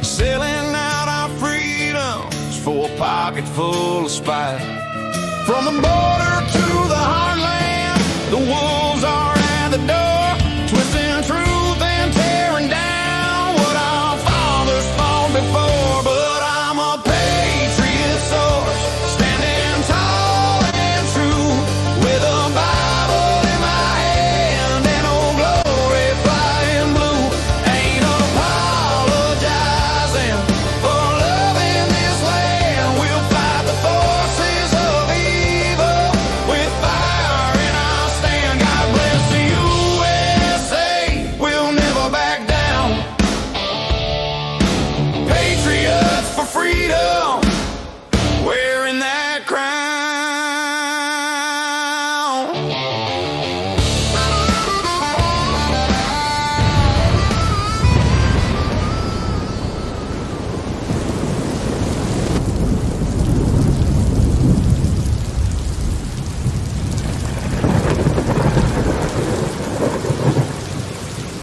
selling out our freedoms for a pocket full of spite. From the border to the heartland, the wolves are at the door, twisting truth and tearing down what our fathers fought before. But I'm a patriot source, standing tall and true, with a Bible in my hand and old glory flying blue. Ain't apologizing for loving this land. We'll fight the forces of evil with fire in our stand. God bless the USA, we'll never back down. Patriots for freedom, wearing that crown.